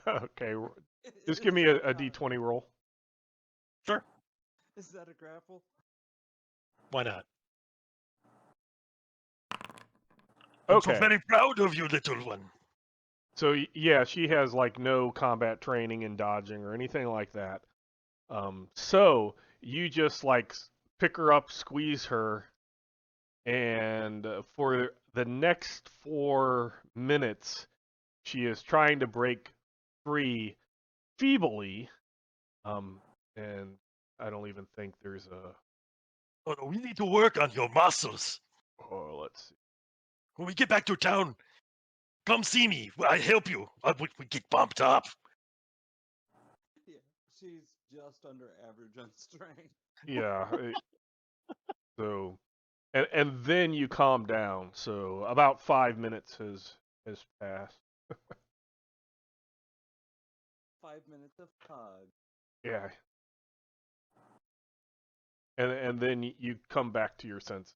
Okay, just give me a d20 roll. Sure. Is that a grapple? Why not? I'm so Okay. very proud of you, little one. So yeah, she has like no combat training in dodging or anything like that. So you just like pick her up, squeeze her, and for the next 4 minutes, she is trying to break free feebly. And I don't even think there's a. Oh no, we need to work on your muscles. Oh, let's see. When we get back to town, come see me. I help you. We get bumped up. Yeah, she's just under average on strength. Yeah. So, and then you calm down. So about 5 minutes has passed. 5 minutes of hug. Yeah. And then you come back to your senses.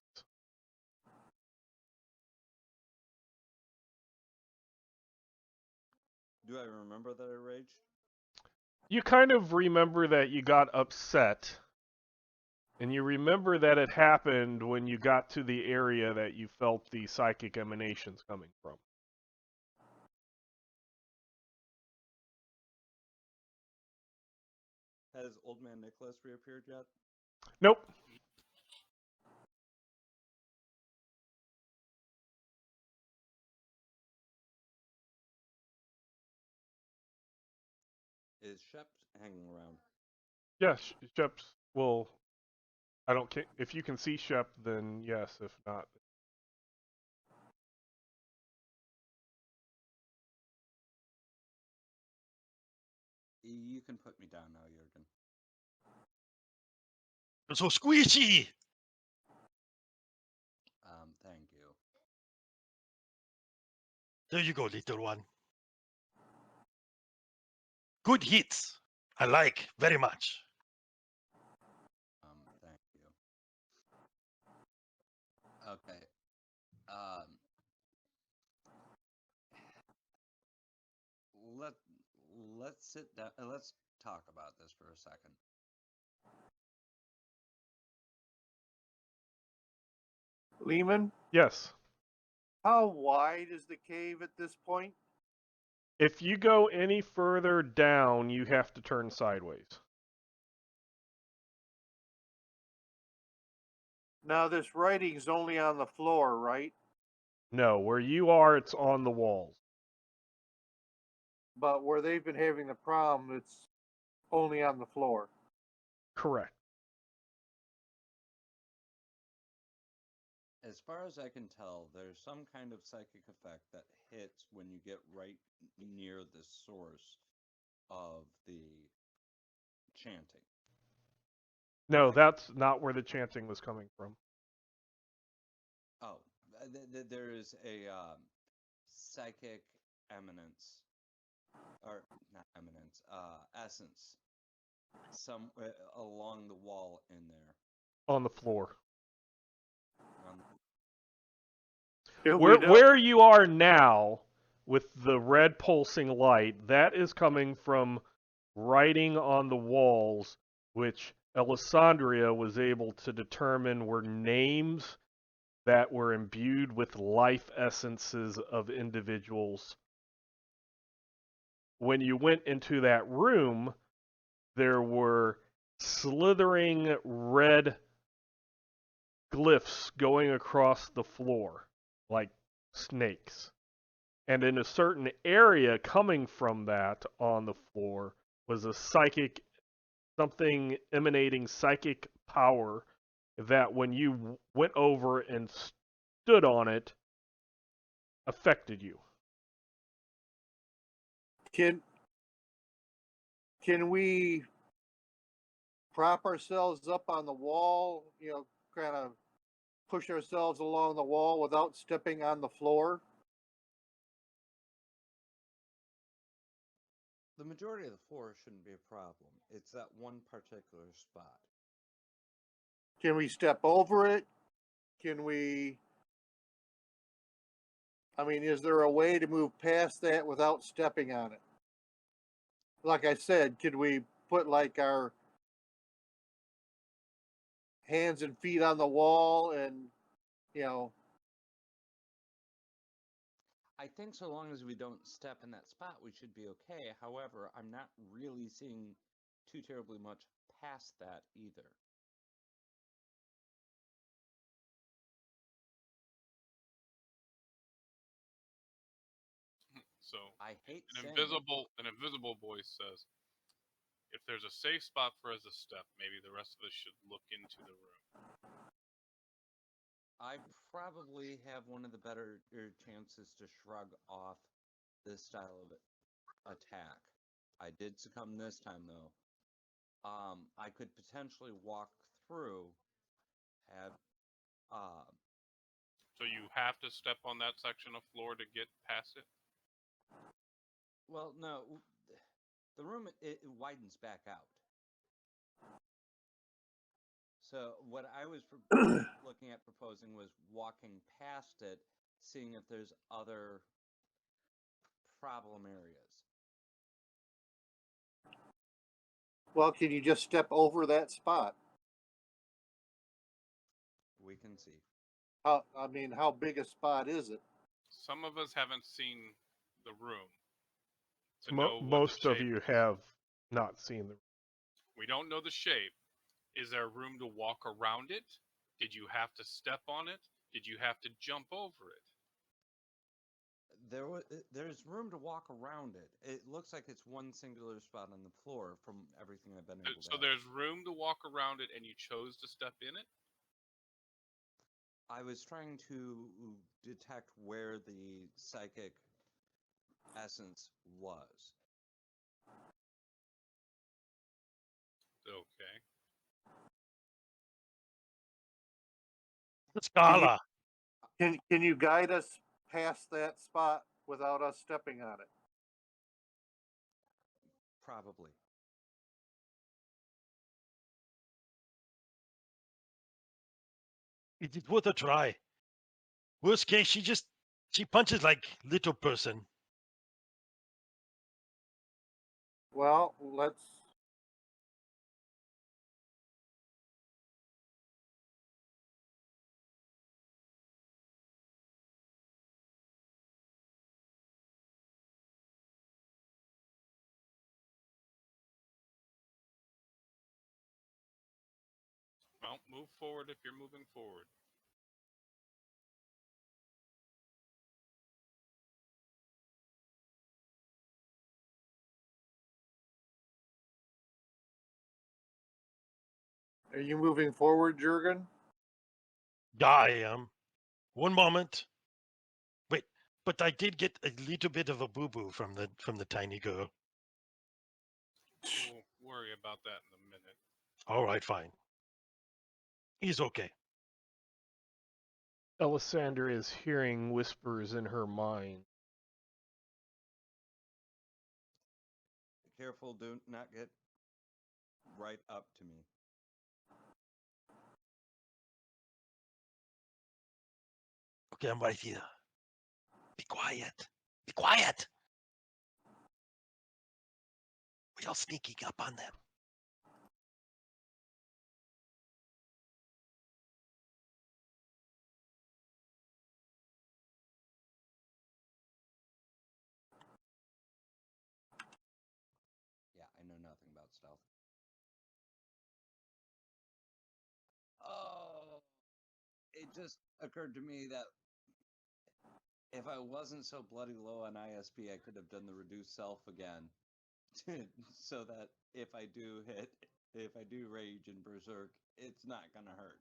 Do I remember that I raged? You kind of remember that you got upset, and you remember that it happened when you got to the area that you felt the psychic emanations coming from. Has Old Man Nicholas reappeared yet? Nope. Is Shep hanging around? Yes, Shep's. Well, I don't care. If you can see Shep, then yes. If not, You can put me down now, Jurgen. You're so squishy. Thank you. There you go, little one. Good hits. I like very much. Thank you. Okay. Let's sit down and let's talk about this for a second. Lehman, yes. how wide is the cave at this point? If you go any further down, you have to turn sideways. Now, this writing's only on the floor, right? No, where you are, it's on the walls. But where they've been having the problem, it's only on the floor. Correct. As far as I can tell, there's some kind of psychic effect that hits when you get right near the source of the chanting. No, that's not where the chanting was coming from. Oh, there is a psychic eminence, or not eminence, essence, some along the wall in there. On the floor. If we don't- Where you are now, with the red pulsing light, that is coming from writing on the walls, which Alessandria was able to determine were names that were imbued with life essences of individuals. When you went into that room, there were slithering red glyphs going across the floor, like snakes. And in a certain area coming from that on the floor was a psychic, something emanating psychic power that when you went over and stood on it, affected you. Can we prop ourselves up on the wall, kind of push ourselves along the wall without stepping on the floor? The majority of the floor shouldn't be a problem. It's that one particular spot. Can we step over it? Is there a way to move past that without stepping on it? Like I said, could we put like our hands and feet on the wall and, I think so long as we don't step in that spot, we should be okay. However, I'm not really seeing too terribly much past that either. So I hate an saying invisible voice says, "If there's a safe spot for us to step, maybe the rest of us should look into the room." I probably have one of the better chances to shrug off this style of attack. I did succumb this time, though. I could potentially walk through, have, So you have to step on that section of floor to get past it? well, no, the room, it widens back out. So what I was looking at proposing was walking past it, seeing if there's other problem areas. well, can you just step over that spot? We can see. How big a spot is it? Some of us haven't seen the room to know what Most the of shape you is. have not seen the. We don't know the shape. Is there room to walk around it? Did you have to step on it? Did you have to jump over it? There's room to walk around it. It looks like it's one singular spot on the floor from everything I've been able to. So there's room to walk around it, and you chose to step in it? I was trying to detect where the psychic essence was. Okay. The Scala. Can you guide us past that spot without us stepping on it? Probably. It is worth a try. Worst case, she punches like little person. Well, let's. Well, move forward if you're moving forward. Are you moving forward, Jurgen? I am. One moment. Wait, but I did get a little bit of a boo-boo from the tiny girl. We'll worry about that in a minute. All right, fine. He's okay. Elisandra is hearing whispers in her mind. Careful, do not get right up to me. Okay, I'm right here. Be quiet. Be quiet. We are sneaking up on them. Yeah, I know nothing about stealth. Oh, it just occurred to me that if I wasn't so bloody low on ISP, I could have done the reduced self again, so that if I do rage and berserk, it's not gonna hurt.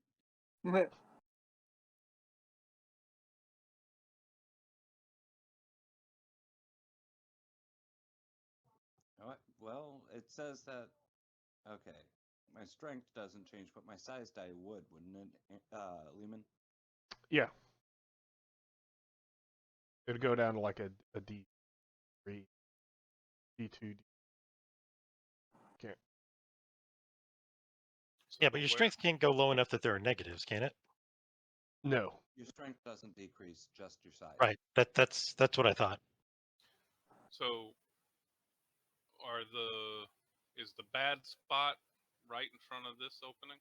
Well, it says that. Okay, my strength doesn't change, but my size die would, wouldn't it, Lehman? Yeah. It'd go down to like a D3, D2. Can't. So, Yeah, but your strength can't go low enough that there are negatives, can it? No. Your strength doesn't decrease, just your size. Right. That's what I thought. So, is the bad spot right in front of this opening?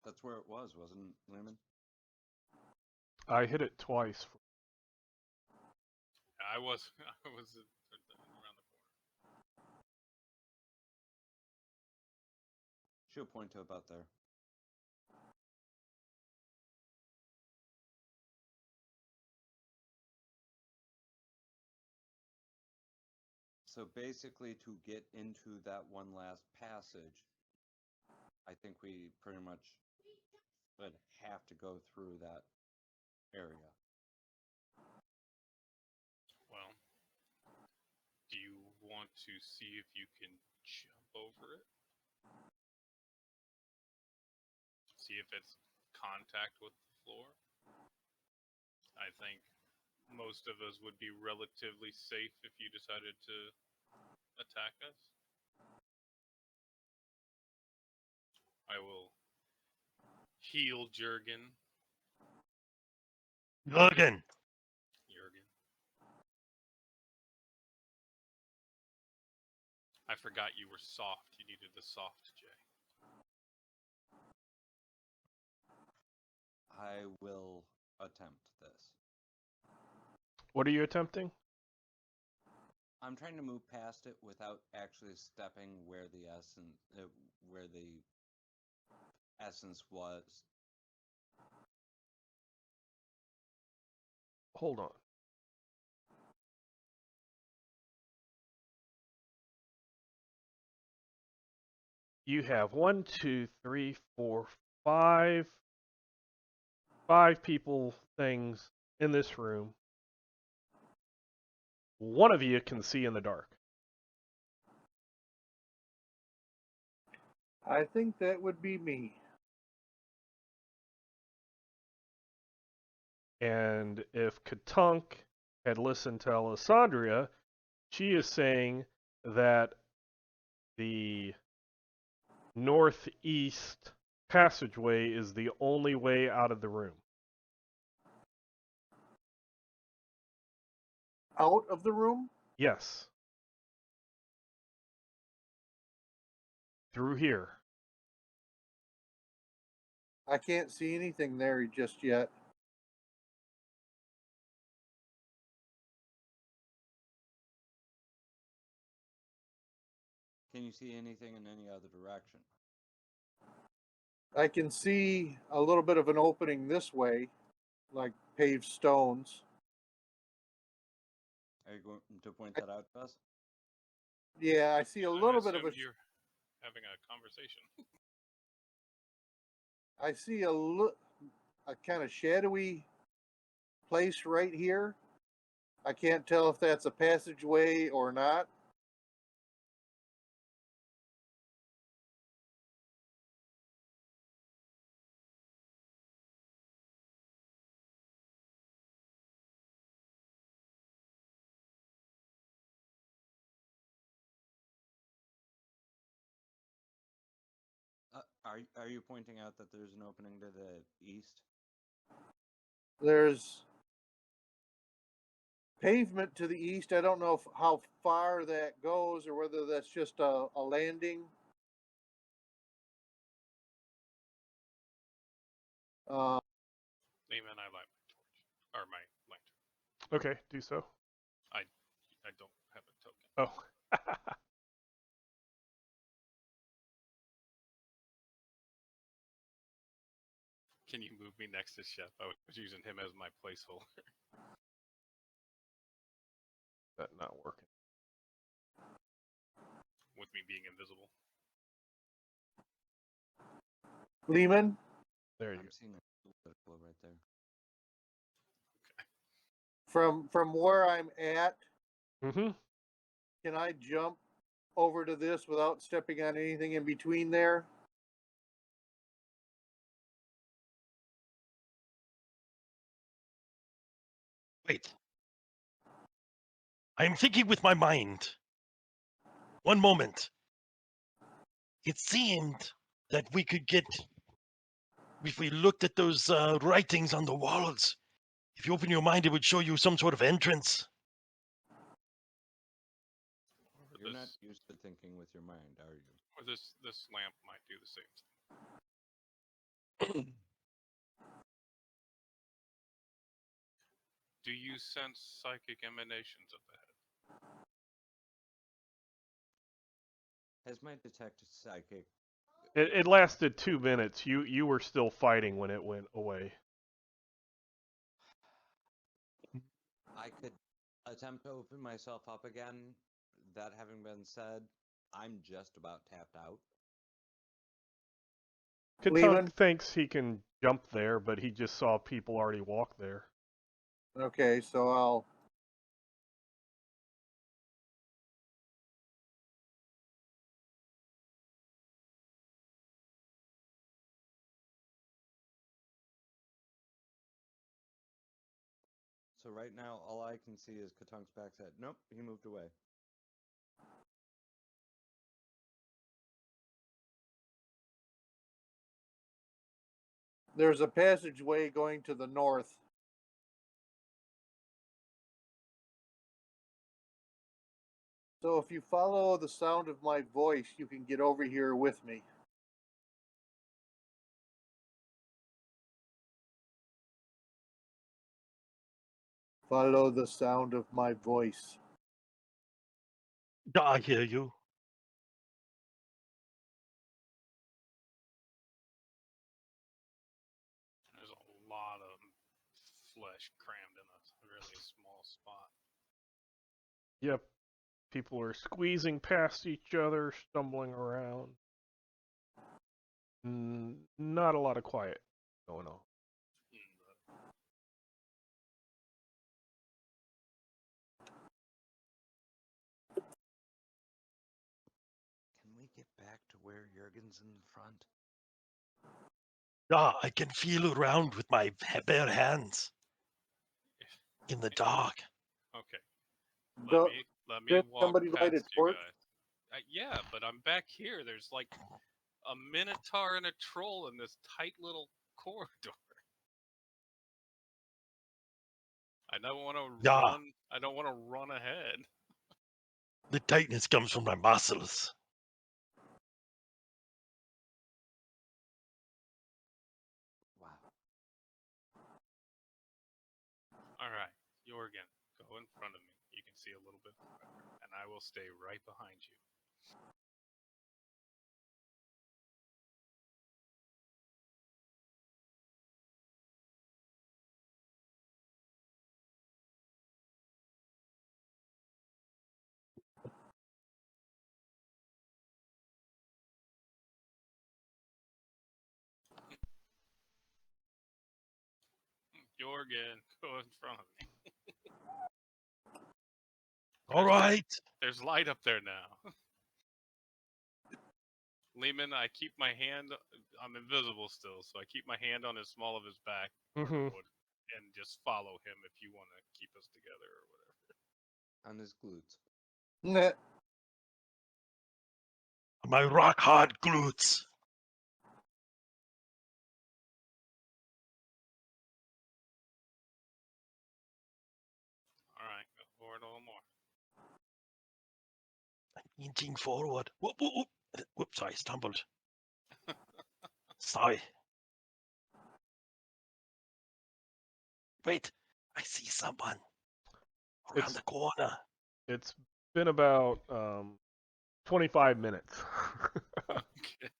That's where it was, wasn't it, Lehman? I hit it twice. I was around the corner. She'll point to about there. So basically, to get into that one last passage, I think we pretty much would have to go through that area. Well, do you want to see if you can jump over it? See if it's contact with the floor? I think most of us would be relatively safe if you decided to attack us. I will heal Jurgen. Jurgen. I forgot you were soft. You needed the soft J. I will attempt this. What are you attempting? I'm trying to move past it without actually stepping where the essence was. Hold on. You have 1, 2, 3, 4, 5 people things in this room. One of you can see in the dark. I think that would be me. And if Katunk had listened to Alessandria, she is saying that the northeast passageway is the only way out of the room. Out of the room? Yes. Through here. I can't see anything there just yet. Can you see anything in any other direction? I can see a little bit of an opening this way, like paved stones. Are you going to point that out to us? Yeah, I see a I little bit of assumed a. you're having a conversation. I see a kind of shadowy place right here. I can't tell if that's a passageway or not. Are you pointing out that there's an opening to the east? There's pavement to the east. I don't know how far that goes or whether that's just a landing. Uh, Amen. I light my torch or my lantern. Okay, do so. I don't have a token. Oh. Can you move me next to Chef? I was using him as my placeholder. That not working. With me being invisible. Lehman, There you I'm seeing a glow right there. from where I'm at, go. Mm-hmm. can I jump over to this without stepping on anything in between there? Wait. I'm thinking with my mind. One moment. It seemed that we could get, if we looked at those writings on the walls, if you open your mind, it would show you some sort of entrance. You're not used to thinking with your mind, are you? Or this lamp might do the same thing. Do you sense psychic emanations of the head? Has my detect psychic? It lasted 2 minutes. You were still fighting when it went away. I could attempt to open myself up again. That having been said, I'm just about tapped out. Lehman? Katunk thinks he can jump there, but he just saw people already walk there. Okay, so I'll. So right now, all I can see is Katunk's backside. Nope, he moved away. There's a passageway going to the north. So if you follow the sound of my voice, you can get over here with me. Follow the sound of my voice. I hear you. There's a lot of flesh crammed in a really small spot. Yep. People are squeezing past each other, stumbling around. Not a lot of quiet going on. Can we get back to where Jurgen's in front? I can feel around with my bare hands in the dark. Okay. Don't- Let me Did walk somebody light a past you torch? guys. Yeah, but I'm back here. There's like a minotaur and a troll in this tight little corridor. I don't want to Yeah. run. I don't want to run ahead. The tightness comes from my muscles. Wow. All right, Jorgen, go in front of me. You can see a little bit better, and I will stay right behind you. Jorgen, go in front of me. All right. There's light up there now. Lehman, I keep my hand. I'm invisible still, so I keep my hand on his small of his back, Mhm. and just follow him if you want to keep us together or whatever. On his glutes. Nah. My rock hard glutes. All right, go forward a little more. Inching forward. Whoop, whoop, whoop. Whoops, I stumbled. Sorry. Wait, I see someone around It's- the corner. It's been about 25 minutes. Okay.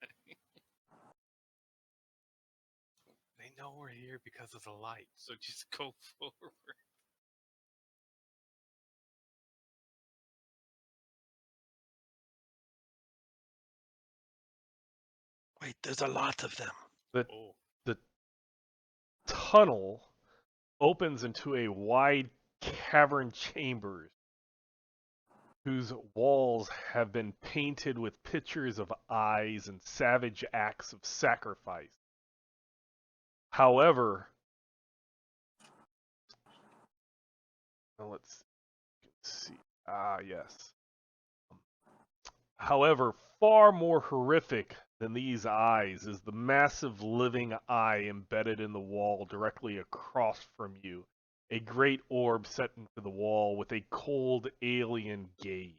They know we're here because of the light, so just go forward. Wait, there's a lot of them. The Oh, tunnel opens into a wide cavern chambers whose walls have been painted with pictures of eyes and savage acts of sacrifice. However, let's see. Yes. However, far more horrific than these eyes is the massive living eye embedded in the wall directly across from you. A great orb set into the wall with a cold alien gaze.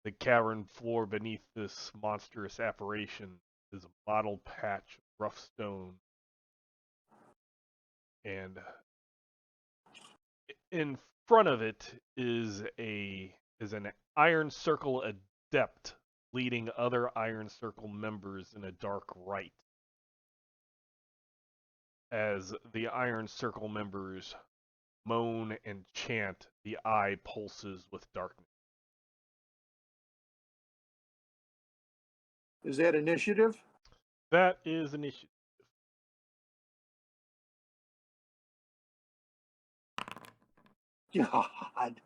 The cavern floor beneath this monstrous apparition is a mottled patch of rough stone. And in front of it is an Iron Circle adept leading other Iron Circle members in a dark rite. As the Iron Circle members moan and chant, the eye pulses with darkness. Is that initiative? That is initiative. God.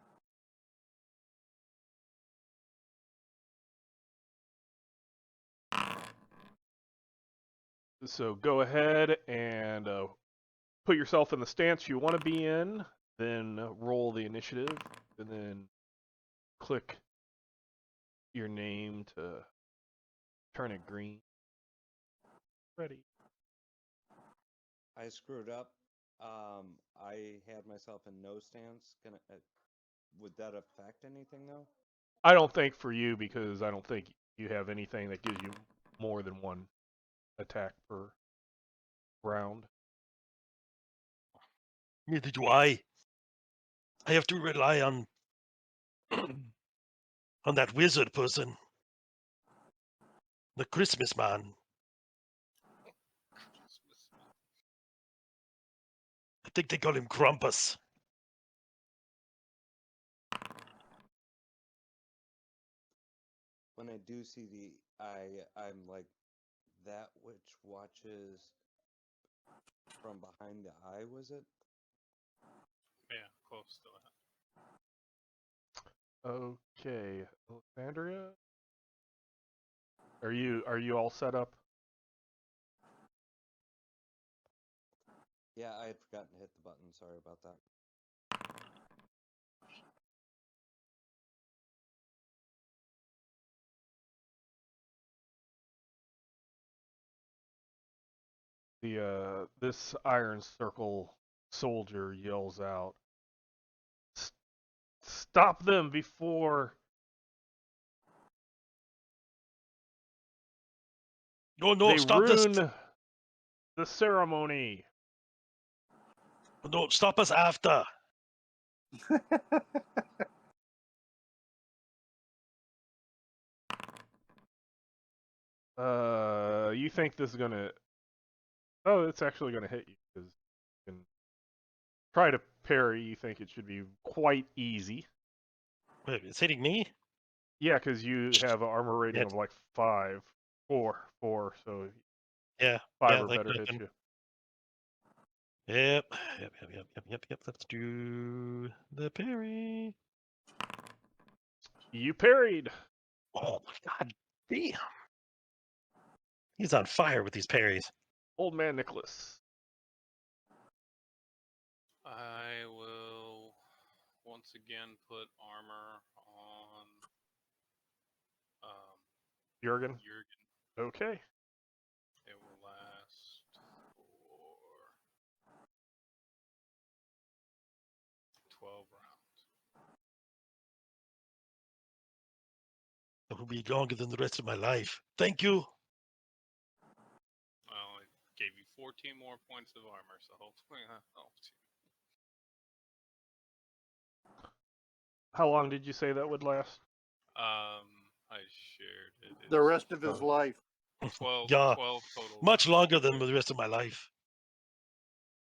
So go ahead and put yourself in the stance you want to be in, then roll the initiative, and then click your name to turn it green. Ready. I screwed up. I had myself in no stance. Would that affect anything though? I don't think for you, because I don't think you have anything that gives you more than one attack per round. Neither do I. I have to rely on on that wizard person. The Christmas man. I think they call him Krampus. When I do see the eye, I'm like, that which watches from behind the eye, was it? yeah, close to that. Okay, Alexandria, are you all set up? Yeah, I had forgotten to hit the button. Sorry about that. This Iron Circle soldier yells out, "Stop them before No, they stop this. ruin the ceremony." No, stop us after. You think this is gonna? Oh, it's actually gonna hit you, because you can try to parry. You think it should be quite easy. Wait, it's hitting me? Yeah, because you have an armor rating Yeah. of like 4, so Yeah. 5 yeah, or like better hits nothing. you. Yep. Yep. Let's do the parry. You parried. Oh my god damn. He's on fire with these parries. Old man Nicholas. I will once again put armor on Jurgen. Jurgen. Okay. It will last for 12 rounds. It will be longer than the rest of my life. Thank you. Well, it gave you 14 more points of armor, so hopefully that helps you. How long did you say that would last? I shared it. The It's rest of his life. 12, Yeah, 12 total. much rounds. longer than the rest of my life.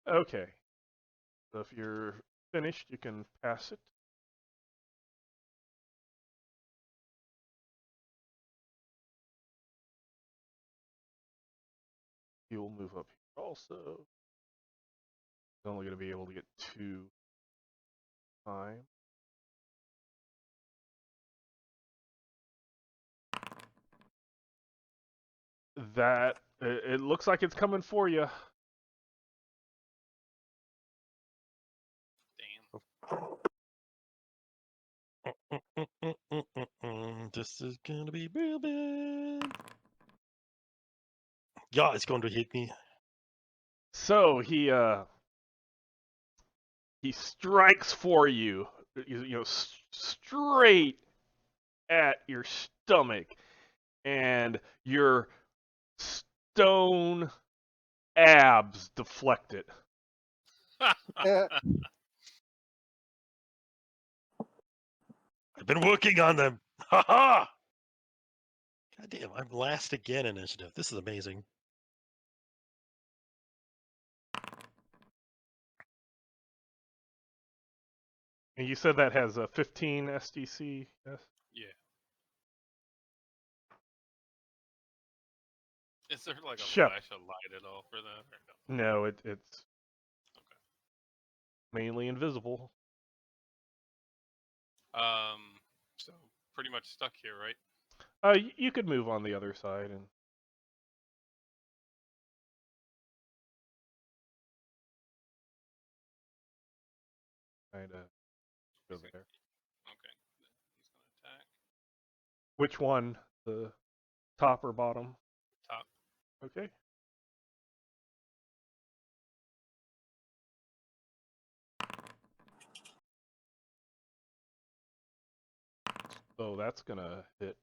Okay. So if you're finished, you can pass it. You'll move up here also. You're only going to be able to get 2 time. That it looks like it's coming for you. Damn. This is gonna be real bad. Yeah, it's going to hit me. So he strikes for you, straight at your stomach, and your stone abs deflect it. I've been working on them. Ha ha! God damn, I'm last again in initiative. This is amazing. And you said that has a 15 SDC, yes? Yeah. Is there like a Shep. flash of light at all for that? Or no? No, it's Okay. mainly invisible. So pretty much stuck here, right? You could move on the other side and kind of go Okay. there. Okay. He's gonna attack. Which one? The top or bottom? Top. Okay. So that's gonna hit.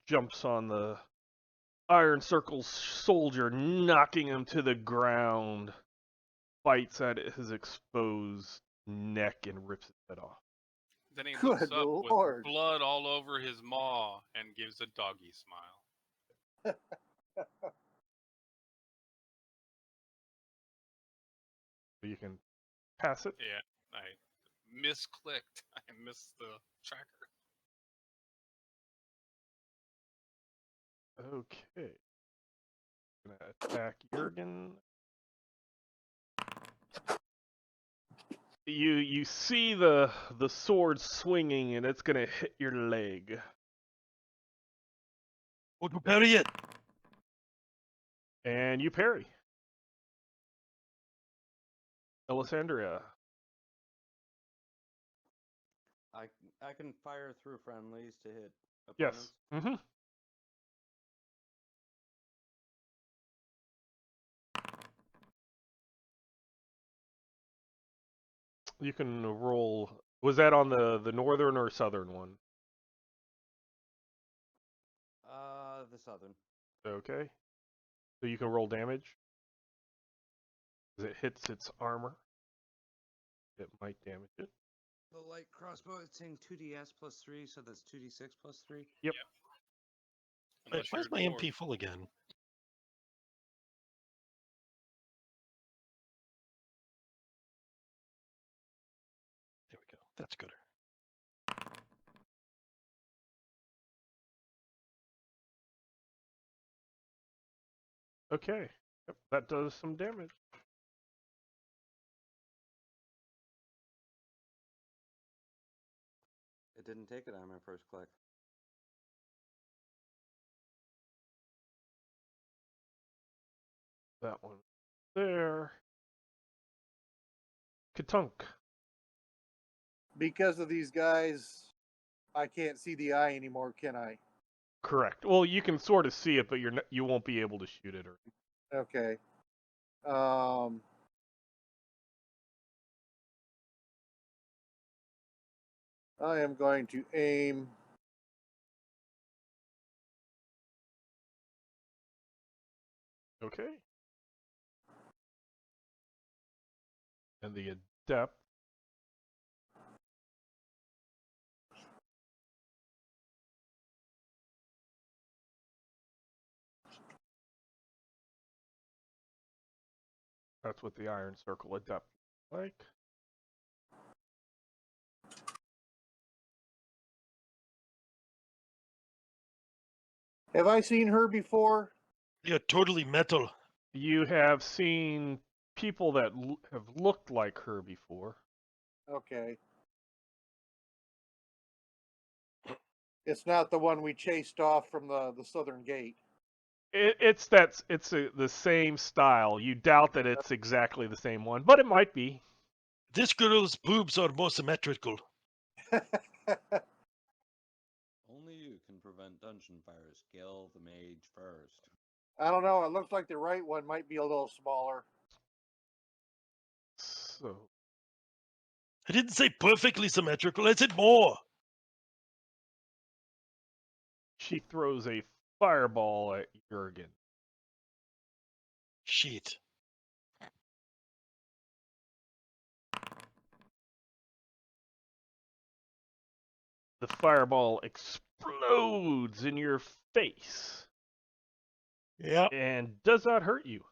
Jumps on the Iron Circle's soldier, knocking him to the ground. Bites at his exposed neck and rips his head off. Then he Good looks up Lord. with blood all over his maw and gives a doggy smile. You can pass it. Yeah, I misclicked. I missed the tracker. Okay. Gonna attack Jurgen. You see the sword swinging, and it's gonna hit your leg. Oh, to parry it. And you parry. Alessandria. I can fire through friendlies to hit Yes. opponents. You can roll. Was that on the northern or southern one? The southern. Okay. So you can roll damage. As it hits its armor, it might damage it. The light crossbow, it's saying 2ds plus 3, so that's 2d6 plus 3. Yep. Wait, Unless why you're is a my dwarf. MP full again? There we go. That's good. Okay. Yep, that does some damage. It didn't take it on my first click. That one there. Katunk. Because of these guys, I can't see the eye anymore, can I? Correct. Well, you can sort of see it, but you won't be able to shoot it. Or Okay. I am going to aim. okay. And the adept. That's what the Iron Circle adept looks like. Have I seen her before? You're totally metal. You have seen people that have looked like her before. Okay. It's not the one we chased off from the southern gate. It's the same style. You doubt that it's exactly the same one, but it might be. This girl's boobs are more symmetrical. Only you can prevent dungeon fire. Kill the mage first. I don't know. It looks like the right one might be a little smaller. So I didn't say perfectly symmetrical. I said more. she throws a fireball at Jurgen. Shit. The fireball explodes in your face Yeah. and does not hurt you.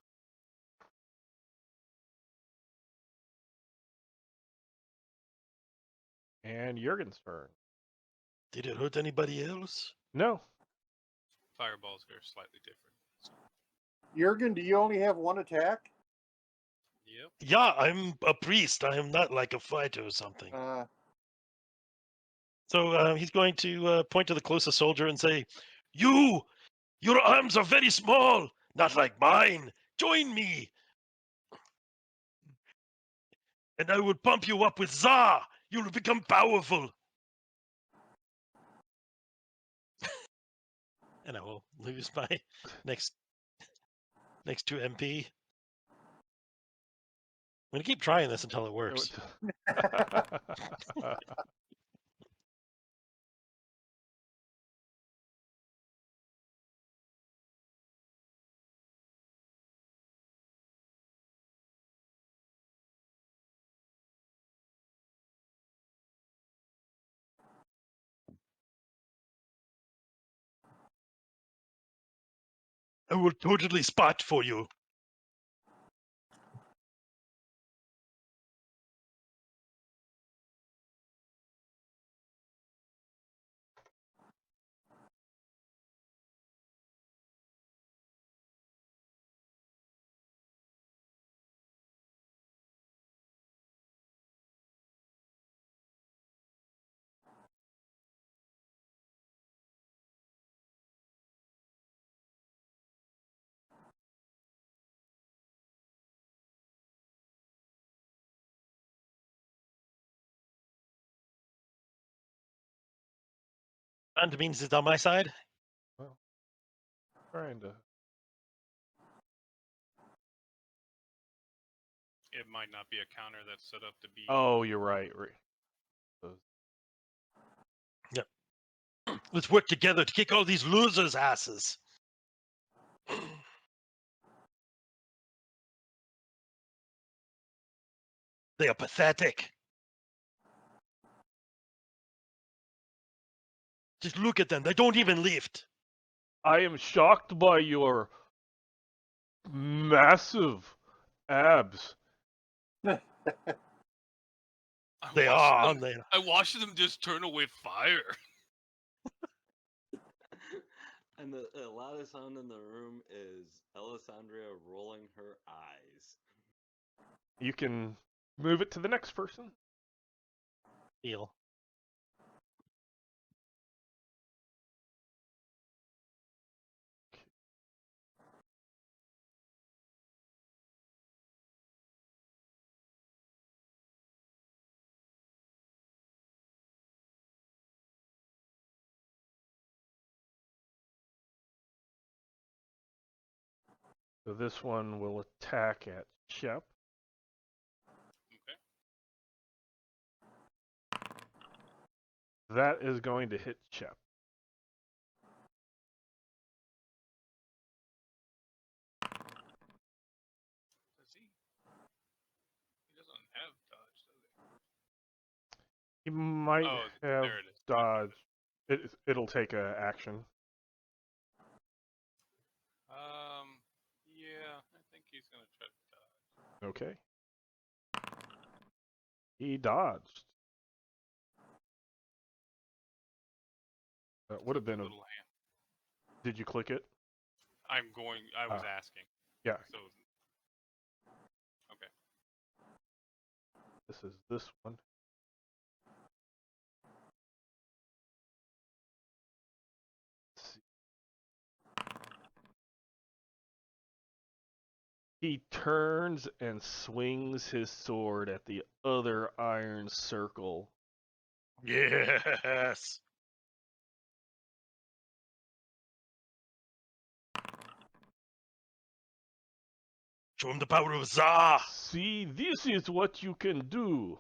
And Jurgen's turn. Did it hurt anybody else? No. Fireballs are slightly different. Jurgen, do you only have one attack? Yep. Yeah, I'm a priest. I am not like a fighter or something. So he's going to point to the closest soldier and say, "You! Your arms are very small, not like mine. Join me, and I will pump you up with Za. You will become powerful." And I will lose my next 2 MP. I'm going to keep trying this until it works. I will totally spot for you. And means it's on my side. Well, trying to. It might not be a counter that's set up to be. Oh, you're right. Yep. Let's work together to kick all these losers' asses. They are pathetic. Just look at them. They don't even lift. I am shocked by your massive abs. I They watched are, them- aren't they? I watched them just turn away fire. And the loudest sound in the room is Alessandria You can move it to the next person. Deal. So this one will attack at Shep. Okay. That is going to hit Shep. Does he? He doesn't have dodge, does he? He might Oh, have there it is. dodge. It'll take a action. Yeah, I think he's gonna try to dodge. Okay. He dodged. That would have been a. Little hand. Did you click it? I was asking. Yeah. So. Okay. This is this one. Let's see. He turns and swings his sword at the other iron circle. Yes. Show him the power of Za. See, this is what you can do.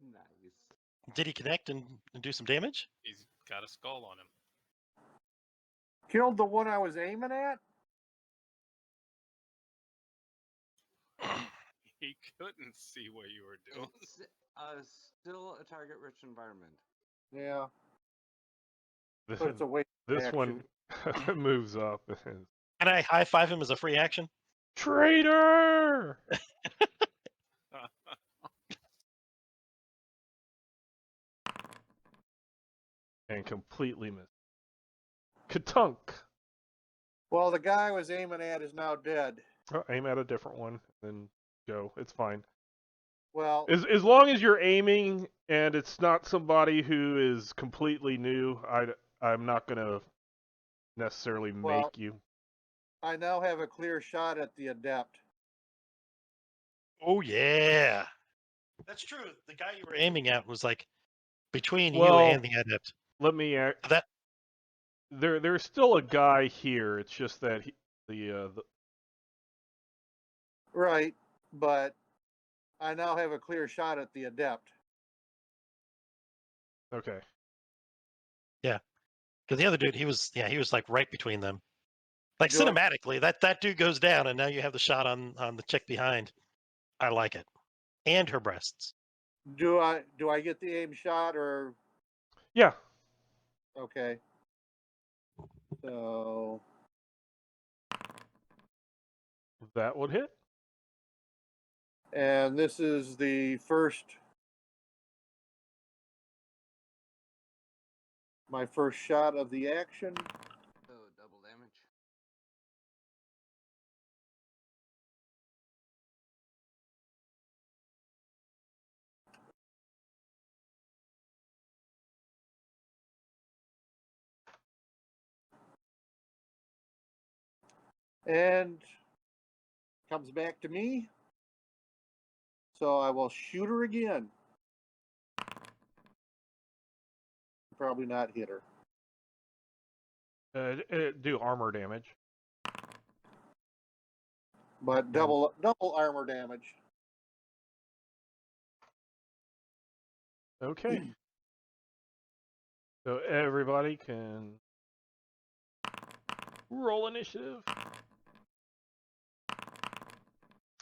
Nice. Did he connect and do some damage? He's got a skull on him. Killed the one I was aiming at? He couldn't see what you were doing. It's still a target-rich environment. Yeah, This, but it's a waste of this one action. moves up. Can I high five him as a free action? Traitor! And completely missed. Katunk! Well, the guy I was aiming at is now dead. Oh, aim at a different one, then go. It's fine. Well, As long as you're aiming and it's not somebody who is completely new, I'm not gonna necessarily Well- make you. I now have a clear shot at the adept. Oh yeah. That's true. The guy you were aiming at was like between you Well, and the adept. Let me. That There's still a guy here. It's just that the Right, but I now have a clear shot at the adept. okay. because the other dude, he was like right between them. Like Do I- cinematically, that dude goes down, and now you have the shot on the chick behind. I like it, and her breasts. Do I get the aim shot or Yeah. okay? So That would hit. and this is the my first shot of the action. So double damage. And comes back to me. So I will shoot her again. Probably not hit her. Do armor damage. But double armor damage. Okay. So everybody can roll initiative.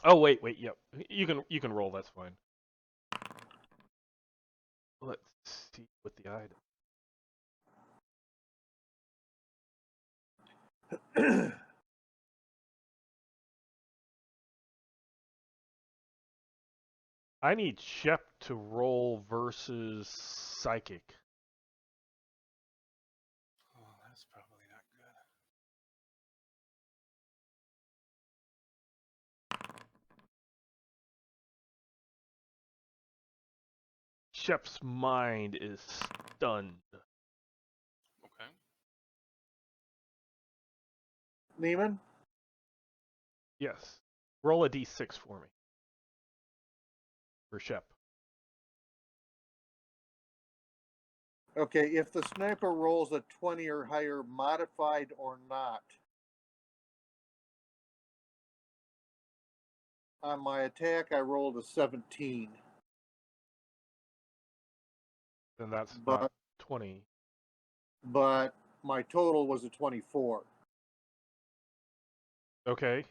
Oh wait, yep. You can roll, that's fine. Let's see what the item. I need Shep to roll versus Psychic. Oh, that's probably Shep's mind is stunned. Okay. Neiman? Yes. Roll a d6 for me. For Shep. Okay, if the sniper rolls a 20 or higher, modified or not, on my attack, I rolled a 17. Then that's But- not 20. But my total was a 24. Okay.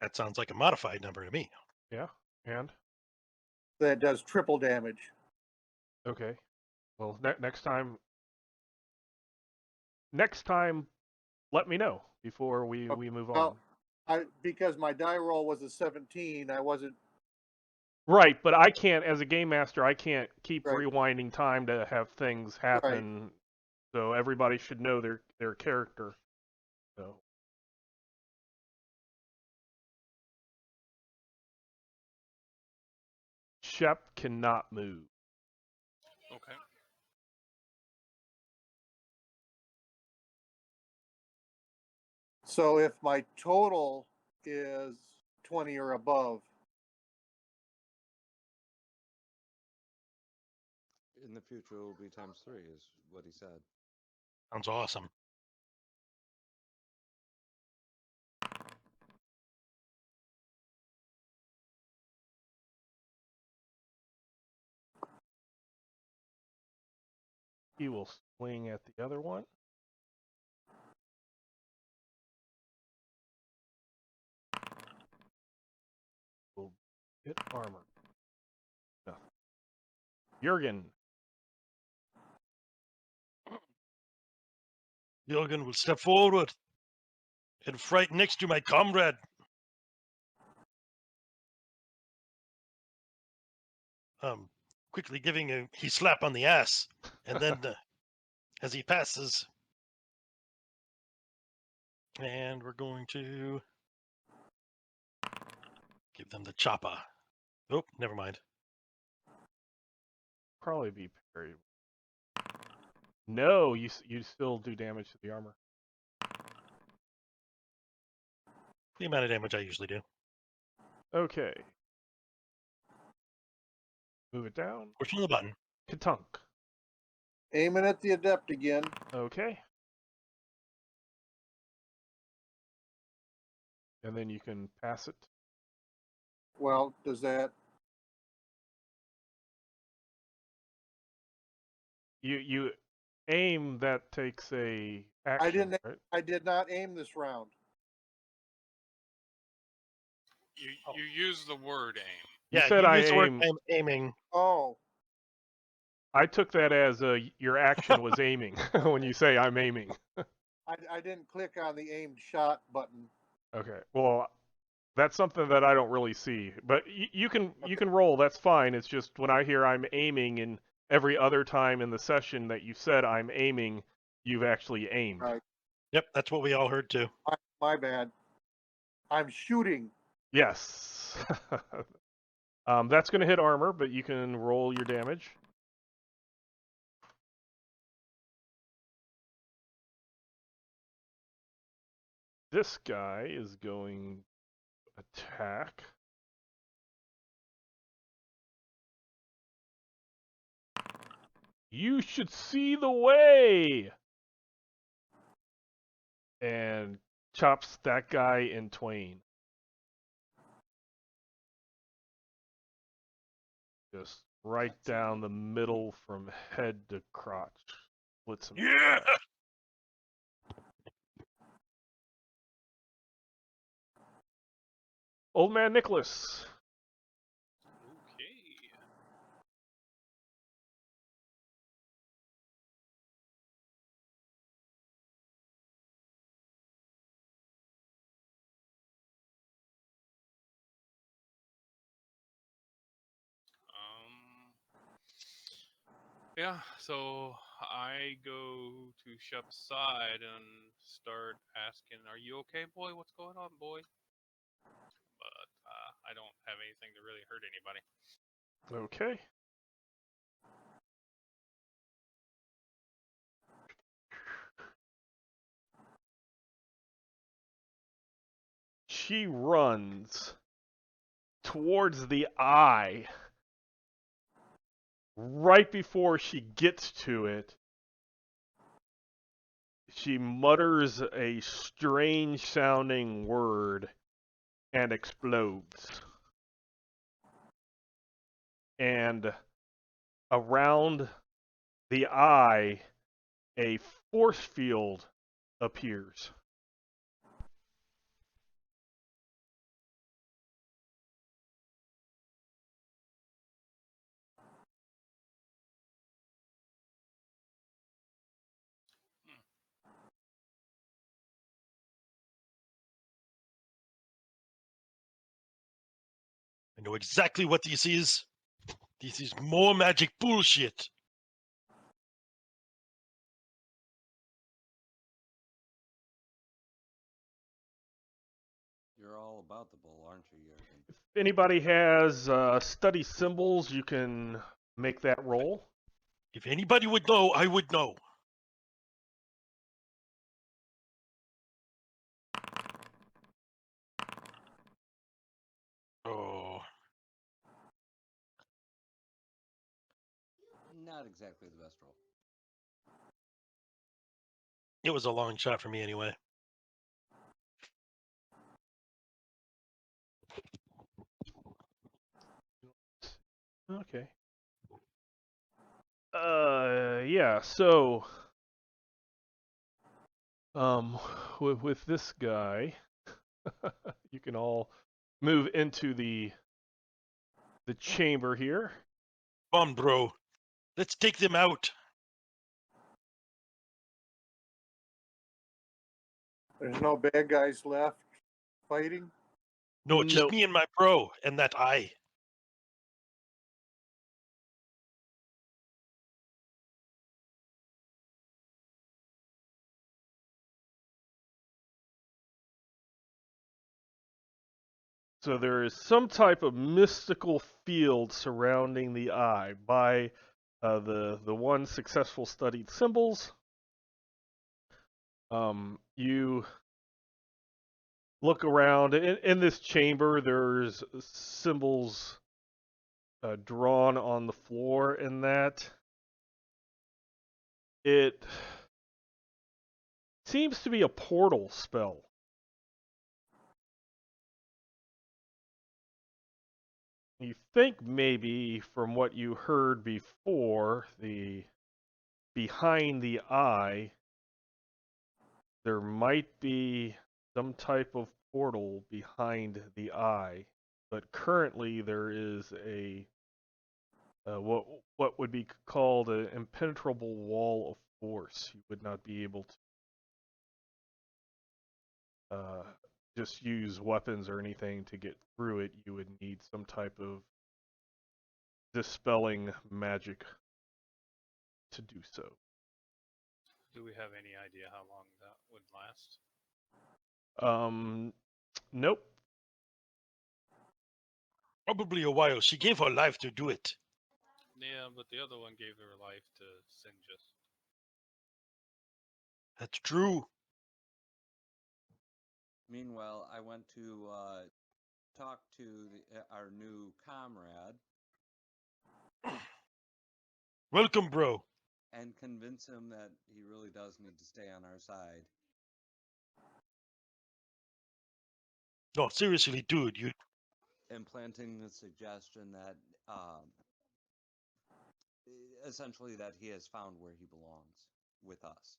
That sounds like a modified number to me. Yeah. And? That does triple damage. Okay. Well, next time, let me know before we move on. Well, because my die roll was a 17, I wasn't. Right, but I can't, as a game master, I can't keep Right. rewinding time to have things happen. So everybody should know their character. So. Shep cannot move. Okay. So if my total is 20 or above, In the future, it will be times 3, is what he said. Sounds awesome. He will swing at the other one. Will hit armor. No. Jurgen. Jürgen will step forward and fight next to my comrade. Quickly giving a slap on the ass, and then as he passes, and we're going to give them the chopper. Oh, never mind. Probably be parried. No, you still do damage to the armor. The amount of damage I usually do. Okay. Move it down. Pushing the button. Katunk. aiming at the adept again. Okay. And then you can pass it. Well, does that? You aim, that takes a action, right? I did not aim this round. You use the word aim. You Yeah, said you I used the word aim. aiming. Oh, I took that as your action was aiming when you say I'm aiming. I didn't click on the aimed shot button. Okay. Well, that's something that I don't really see. But you can roll. That's fine. It's just when I hear I'm aiming, and every other time in the session that you said I'm aiming, you've actually aimed. Right. Yep, that's what we all heard too. My bad. I'm shooting. Yes. That's going to hit armor, but you can roll your damage. This guy is going to attack. You should see the way! And chops that guy in twain. Just right down the middle from head to crotch. Splits him. Yeah. Old Man Nicholas. Okay. Yeah, so I go to Shep's side and start asking, "Are you okay, boy? What's going on, boy?" But I don't have anything to really hurt anybody. Okay. She runs towards the eye. Right before she gets to it, she mutters a strange sounding word and explodes. And around the eye, a force field appears. I know exactly what this is. This is more magic bullshit. You're all about the bull, aren't you, Jurgen? If anybody has study symbols, you can make that roll. If anybody would know, I would know. Oh, Not exactly the best roll. it was a long shot for me anyway. Okay. Yeah, so with this guy, you can all move into the chamber here. Come on, bro. Let's take them out. There's no bad guys left fighting. No, just Nope. me and my bro and that eye. So there is some type of mystical field surrounding the eye by the one successful studied symbols. You look around in this chamber. There's symbols drawn on the floor, and that it seems to be a portal spell. You think maybe from what you heard before, the behind the eye, there might be some type of portal behind the eye, but currently there is a what would be called an impenetrable wall of force. You would not be able to just use weapons or anything to get through it. You would need some type of dispelling magic to do so. Do we have any idea how long that would last? Nope. Probably a while. She gave her life to do it. Yeah, but the other one gave her life to singe us. That's true. Meanwhile, I went to talk to our new comrade Welcome, bro. and convince him that he really does need to stay on our side. No, seriously, dude. You Implanting the suggestion that essentially that he has found where he belongs with us.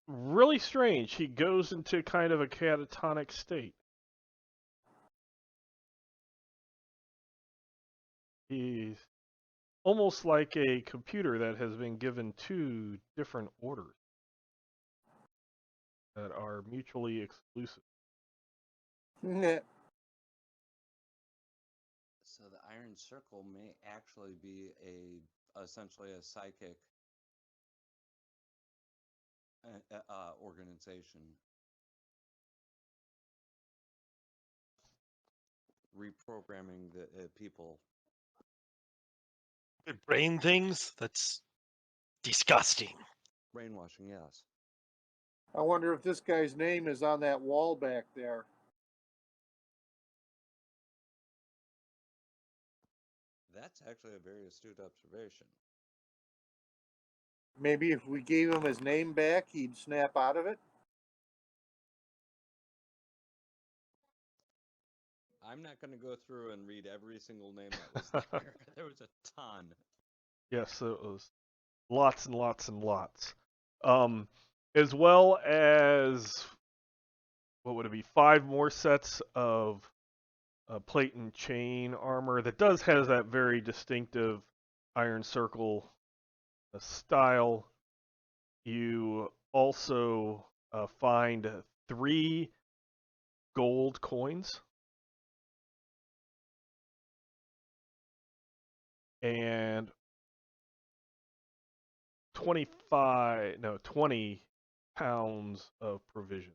Really strange. He goes into kind of a catatonic state. He's almost like a computer that has been given two different orders that are mutually exclusive. Nah. So the Iron Circle may actually be a essentially a psychic organization. Reprogramming the people. The brain things? That's disgusting. Brainwashing, yes. I wonder if this guy's name is on that wall back there. That's actually a very astute observation. Maybe if we gave him his name back, he'd snap out of it. I'm not going to go through and read every single name that was there. There was a ton. Yes, it was lots and lots and lots. As well as, what would it be, 5 more sets of plate and chain armor that does has that very distinctive Iron Circle style. You also find 3 gold coins and 20 pounds of provision.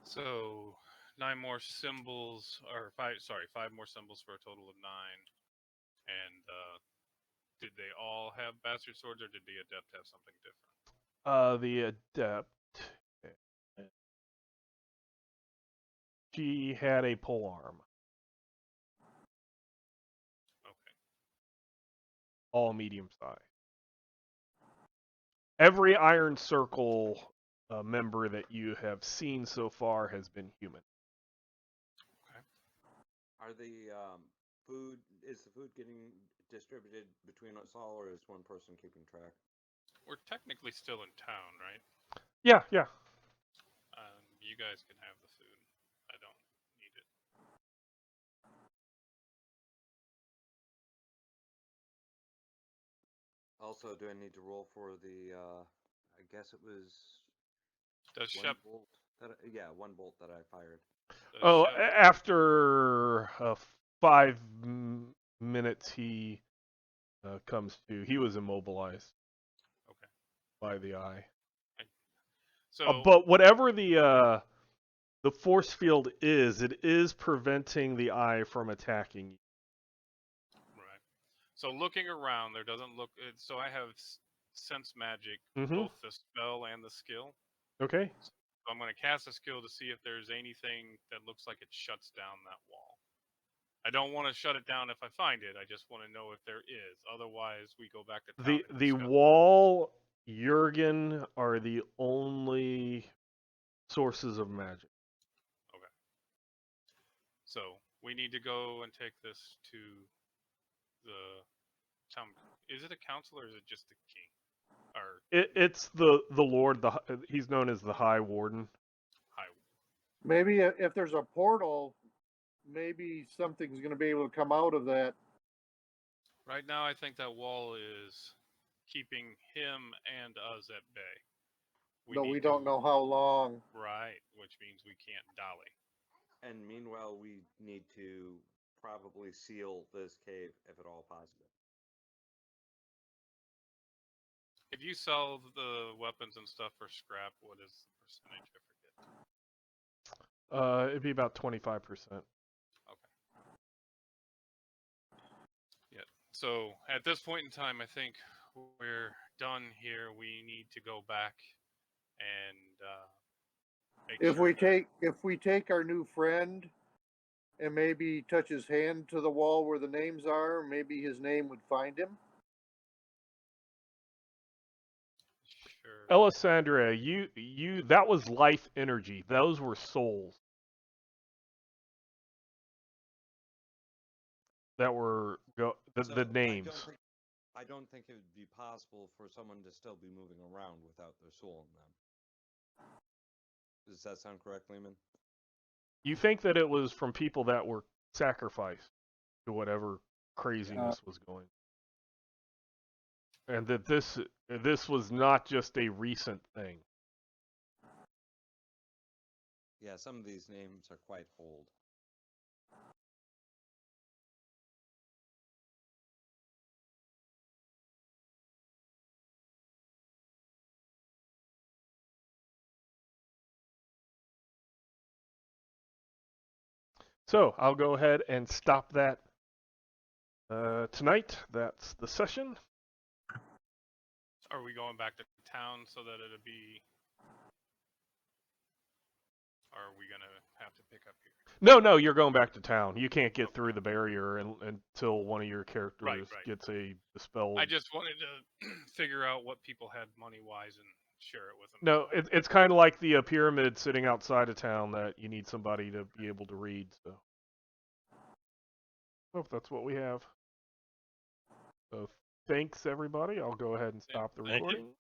So 9 more symbols, or 5 more symbols for a total of 9. And did they all have bastard swords, or did the adept have something different? The adept, she had a polearm. Okay. All medium size. Every Iron Circle member that you have seen so far has been human. Are the food, is the food getting distributed between us all, or is one person keeping track? We're technically still in town, right? Yeah. You guys can have the food. I don't need it. Also, do I need to roll for the, I guess it was Does one Shep? bolt that one bolt that I fired. Oh, Shep, after 5 minutes, he comes to. He was immobilized. Okay. By the eye. So, But whatever the force field is, it is preventing the eye from attacking you. right. So looking around, there doesn't look. So I have sense magic, Mm-hmm. both the spell and the skill. Okay. So I'm going to cast a skill to see if there's anything that looks like it shuts down that wall. I don't want to shut it down if I find it. I just want to know if there is. Otherwise, we go back to town. The wall, Jurgen, are the only sources of magic. Okay. So we need to go and take this to the town. Is it a council or is it just the king? Or It's the Lord. He's known as the High Warden. high? Maybe if there's a portal, maybe something's going to be able to come out of that. Right now, I think that wall is keeping him and us at bay. But we don't know how long. Right, which means we can't dolly. And meanwhile, we need to probably seal this cave if at all possible. If you sell the weapons and stuff for scrap, what is the percentage? I forget. It'd be about 25%. Okay. Yeah. So at this point in time, I think we're done here. We need to go back and If we take our new friend and maybe touch his hand to the wall where the names are, maybe his name would find him. Sure. Alessandra, you that was life energy. Those were souls that were the names. I don't think it would be possible for someone to still be moving around without their soul in them. Does that sound correct, Lehman? You think that it was from people that were sacrificed to whatever craziness was going, and that this was not just a recent thing. Yeah, some of these names are quite old. So I'll go ahead and stop that tonight. That's the session. Are we going back to town so that it'll be? Or are we gonna have to pick up here? No, you're going back to town. You can't get through the barrier until one of your characters Right. gets a dispelled. I just wanted to figure out what people had money wise and share it with them. No, it's kind of like the pyramid sitting outside of town that you need somebody to be able to read. So, that's what we have. So, thanks everybody. I'll go ahead and stop the Thank you. recording.